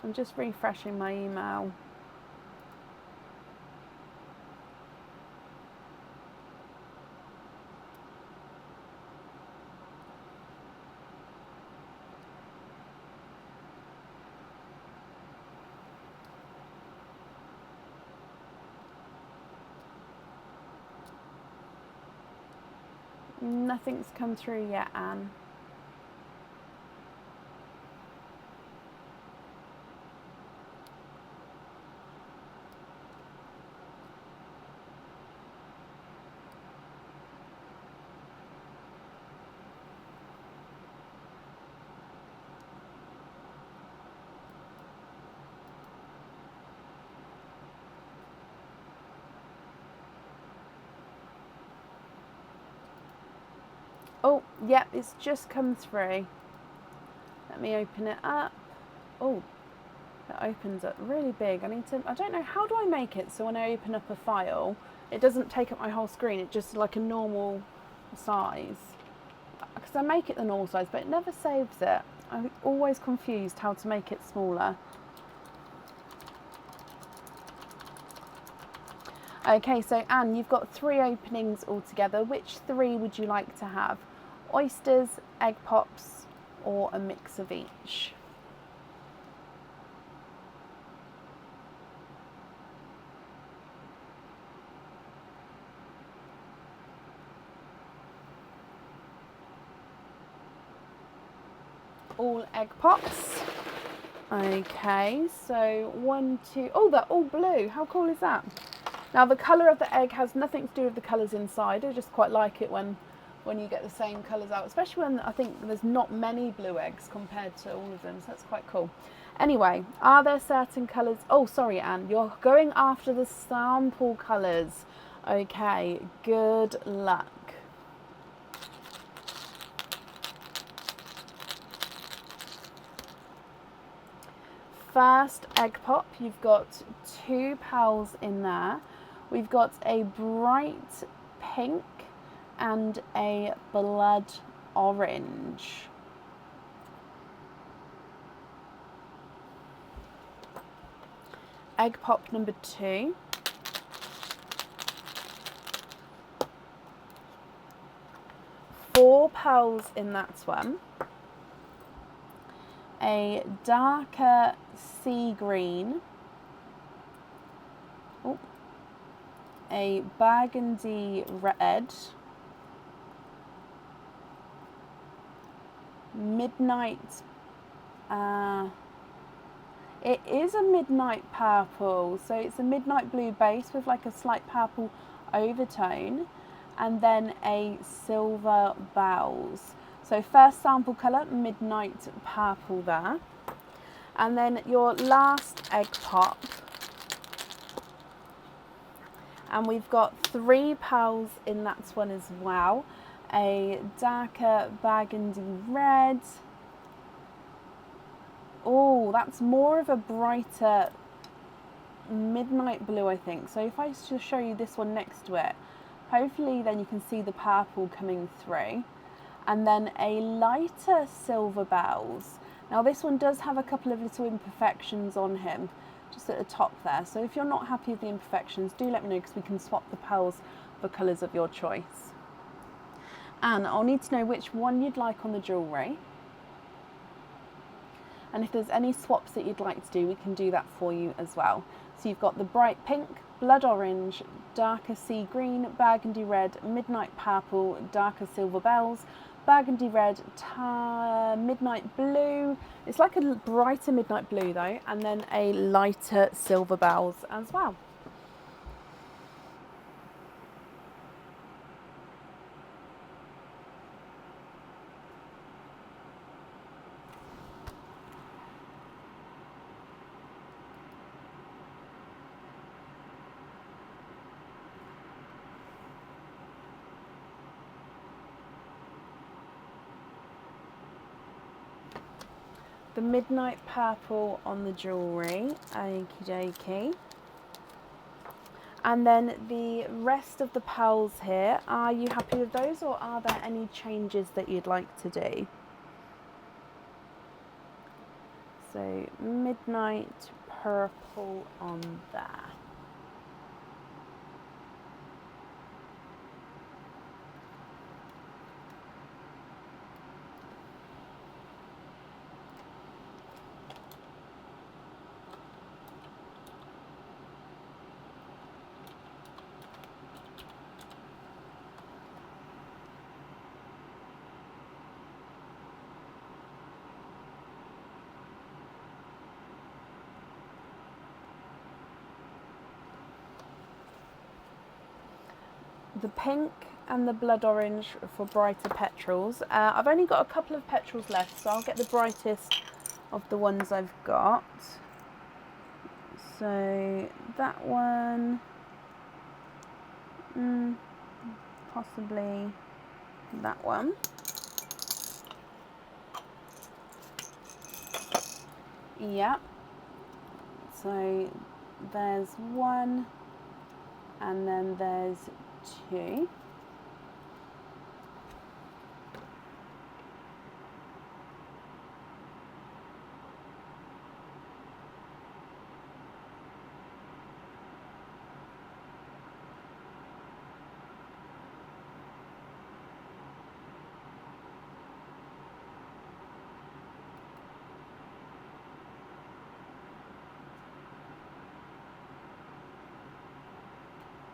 I'm just refreshing my email. Nothing's come through yet, Anne. Oh, yep, it's just come through. Let me open it up. Oh, it opens up really big. I don't know, how do I make it so when I open up a file, it doesn't take up my whole screen, it's just like a normal size. Because I make it the normal size, but it never saves it. I'm always confused how to make it smaller. Okay, so Anne, you've got 3 openings altogether. Which 3 would you like to have? Oysters, egg pops, or a mix of each? all egg pops. Okay, so 1, 2, oh, they're all blue. How cool is that? Now the colour of the egg has nothing to do with the colours inside. I just quite like it when you get the same colours out, especially when I think there's not many blue eggs compared to all of them, so that's quite cool. Anyway, are there certain colours? Oh, sorry, Anne, you're going after the sample colours. Okay, good luck. First egg pop, you've got 2 pals in there. We've got a bright pink and a blood orange. Egg pop number 2. Four pals in that one. A darker sea green. Oh, a burgundy red. Midnight. It is a midnight purple, so it's a midnight blue base with like a slight purple overtone, and then a silver bells. So first sample colour, midnight purple there. And then your last egg pop. And we've got 3 pals in that one as well. A darker burgundy red. Oh, that's more of a brighter midnight blue, I think. So if I just show you this one next to it, hopefully then you can see the purple coming through. And then a lighter silver bells. Now this one does have a couple of little imperfections on him, just at the top there. So if you're not happy with the imperfections, do let me know, because we can swap the pearls for colours of your choice. And I'll need to know which one you'd like on the jewellery. And if there's any swaps that you'd like to do, we can do that for you as well. So you've got the bright pink, blood orange, darker sea green, burgundy red, midnight purple, darker silver bells, burgundy red, midnight blue. It's like a brighter midnight blue though, and then a lighter silver bells as well. The midnight purple on the jewellery, okie dokie. And then the rest of the pearls here, are you happy with those, or are there any changes that you'd like to do? So midnight purple on there. The pink and the blood orange for brighter petrels. I've only got a couple of petrels left, so I'll get the brightest of the ones I've got. So that one, possibly that one. Yeah. So there's one, and then there's 2.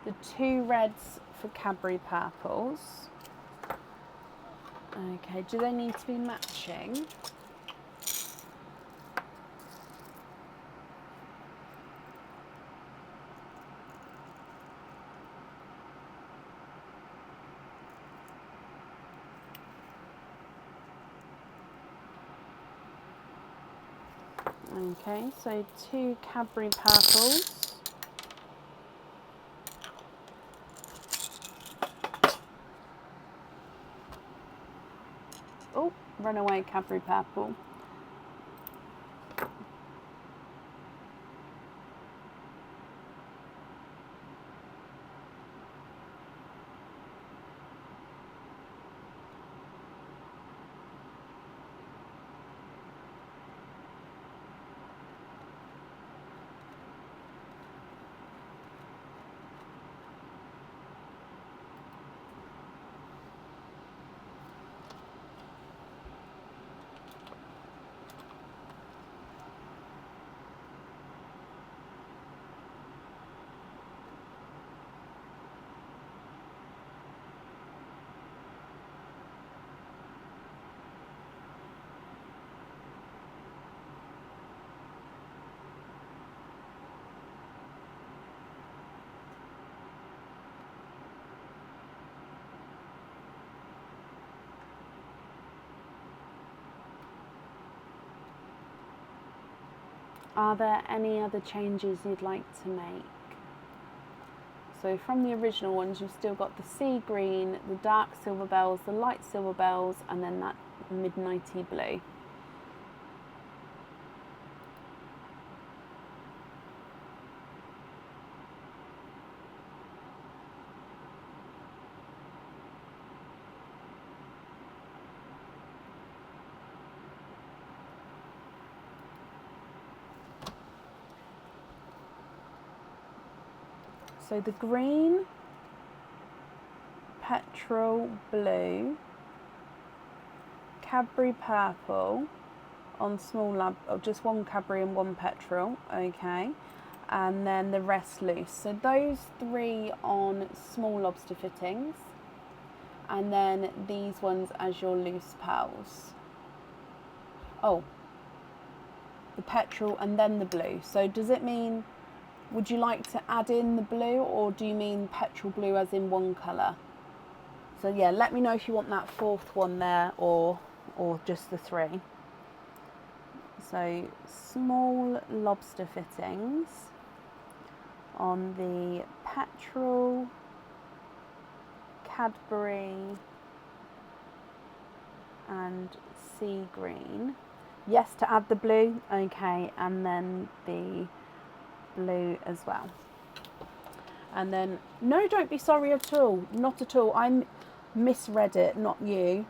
The 2 reds for Cadbury purples. Okay, do they need to be matching? Okay, so 2 Cadbury purples. Oh, runaway Cadbury purple. Are there any other changes you'd like to make? So from the original ones, you've still got the sea green, the dark silver bells, the light silver bells, and then that midnighty blue. So the green, petrol blue, Cadbury purple on small lab, oh, just 1 Cadbury and 1 petrol, okay, and then the rest loose. So those 3 on small lobster fittings, and then these ones as your loose pearls. Oh, the petrol and then the blue. So does it mean, would you like to add in the blue, or do you mean petrol blue as in 1 colour? So yeah, let me know if you want that 4th one there or just the 3. So small lobster fittings on the petrol, Cadbury and sea green. Yes, to add the blue, okay, and then the blue as well. And then, no, don't be sorry at all, not at all. I misread it, not you.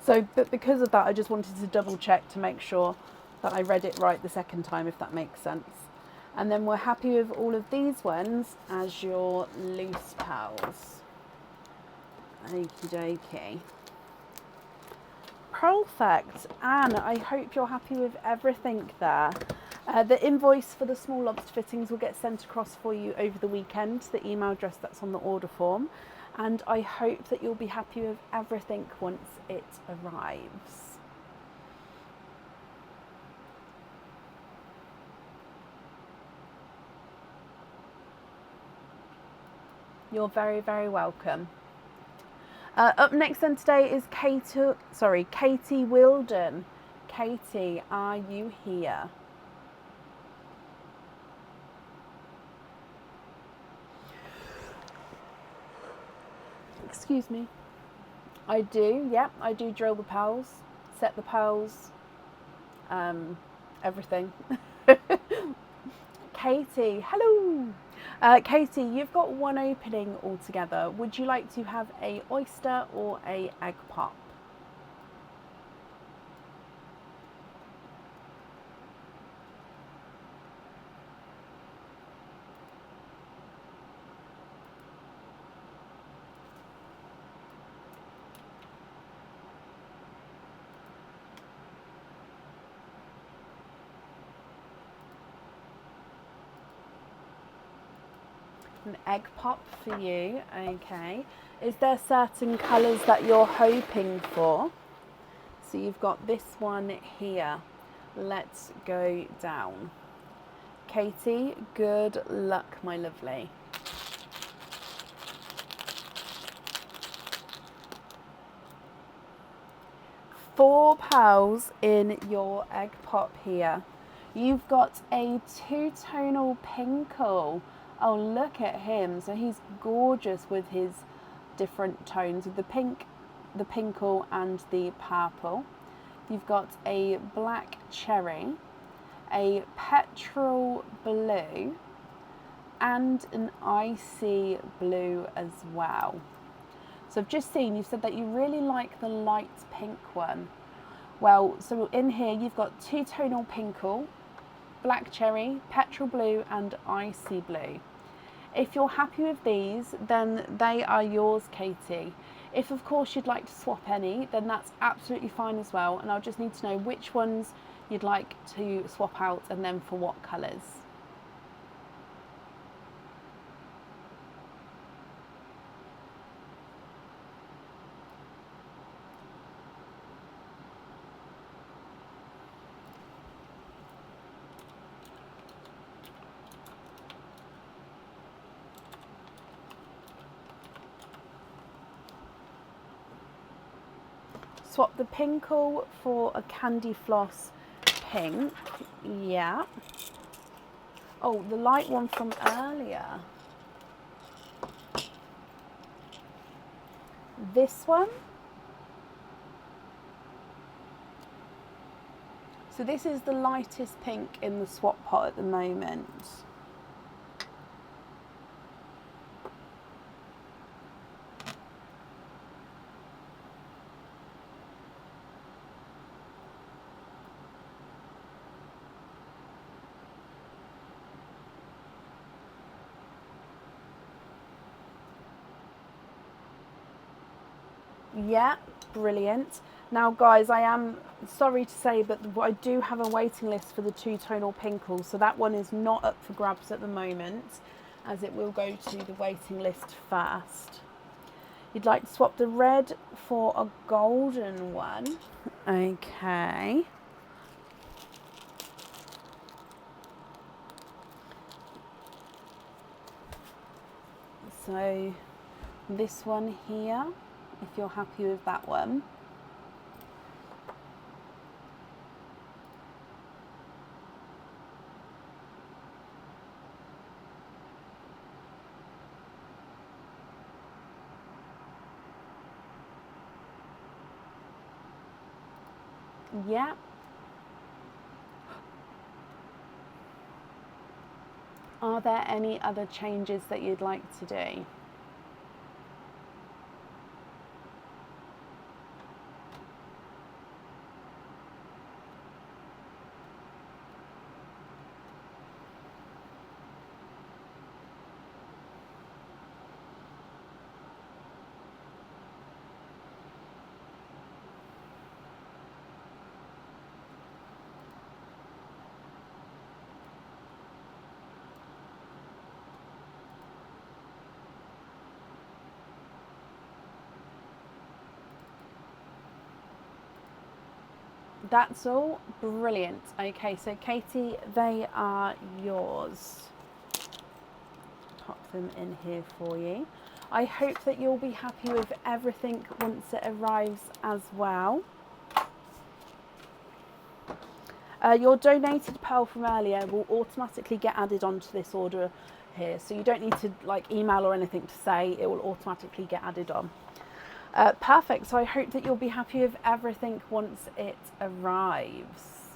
So, but because of that, I just wanted to double check to make sure that I read it right the second time, if that makes sense. And then we're happy with all of these ones as your loose pearls. Okie dokie. Perfect. Anne, I hope you're happy with everything there. The invoice for the small lobster fittings will get sent across for you over the weekend to the email address that's on the order form. And I hope that you'll be happy with everything once it arrives. You're very, very welcome. Up next then today is Katie Wilden. Katie, are you here? Excuse me. I do, yeah, I do drill the pearls, set the pearls, everything. Katie, hello. Katie, you've got 1 opening altogether. Would you like to have a oyster or a egg pop? An egg pop for you, okay. Is there certain colours that you're hoping for? So you've got this one here. Let's go down. Katie, good luck, my lovely. Four pearls in your egg pop here. You've got a two-tonal pinkle. Oh, look at him. So he's gorgeous with his different tones, with the pink, the pinkle and the purple. You've got a black cherry, a petrol blue, and an icy blue as well. So I've just seen, you said that you really like the light pink one. Well, so in here you've got two-tonal pinkle, black cherry, petrol blue and icy blue. If you're happy with these, then they are yours, Katie. If of course you'd like to swap any, then that's absolutely fine as well, and I'll just need to know which ones you'd like to swap out and then for what colours. Swap the pinkle for a candy floss pink. Yeah. Oh, the light one from earlier. This one. So this is the lightest pink in the swap pot at the moment. Yeah, brilliant. Now guys, I am sorry to say, but I do have a waiting list for the two-tonal pinkle, so that one is not up for grabs at the moment, as it will go to the waiting list first. You'd like to swap the red for a golden one. Okay. So this one here, if you're happy with that one. Yeah. Are there any other changes that you'd like to do? That's all. Brilliant. Okay, so Katie, they are yours. Pop them in here for you. I hope that you'll be happy with everything once it arrives as well. Your donated pearl from earlier will automatically get added onto this order here, so you don't need to like email or anything to say, it will automatically get added on. Perfect, so I hope that you'll be happy with everything once it arrives.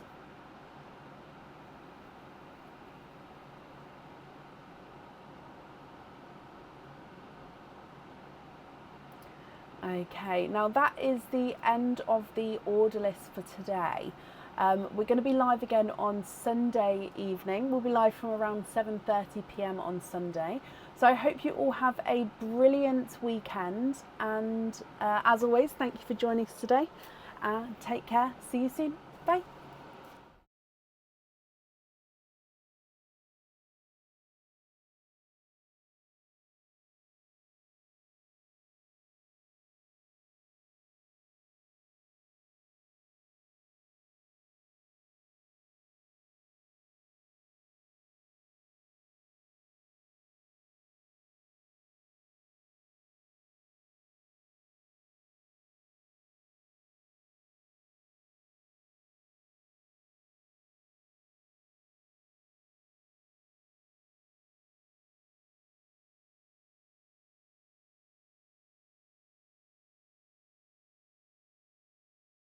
Okay, now that is the end of the order list for today. We're going to be live again on Sunday evening. We'll be live from around 7:30 p.m. on Sunday. So I hope you all have a brilliant weekend. And as always, thank you for joining us today. Take care. See you soon. Bye.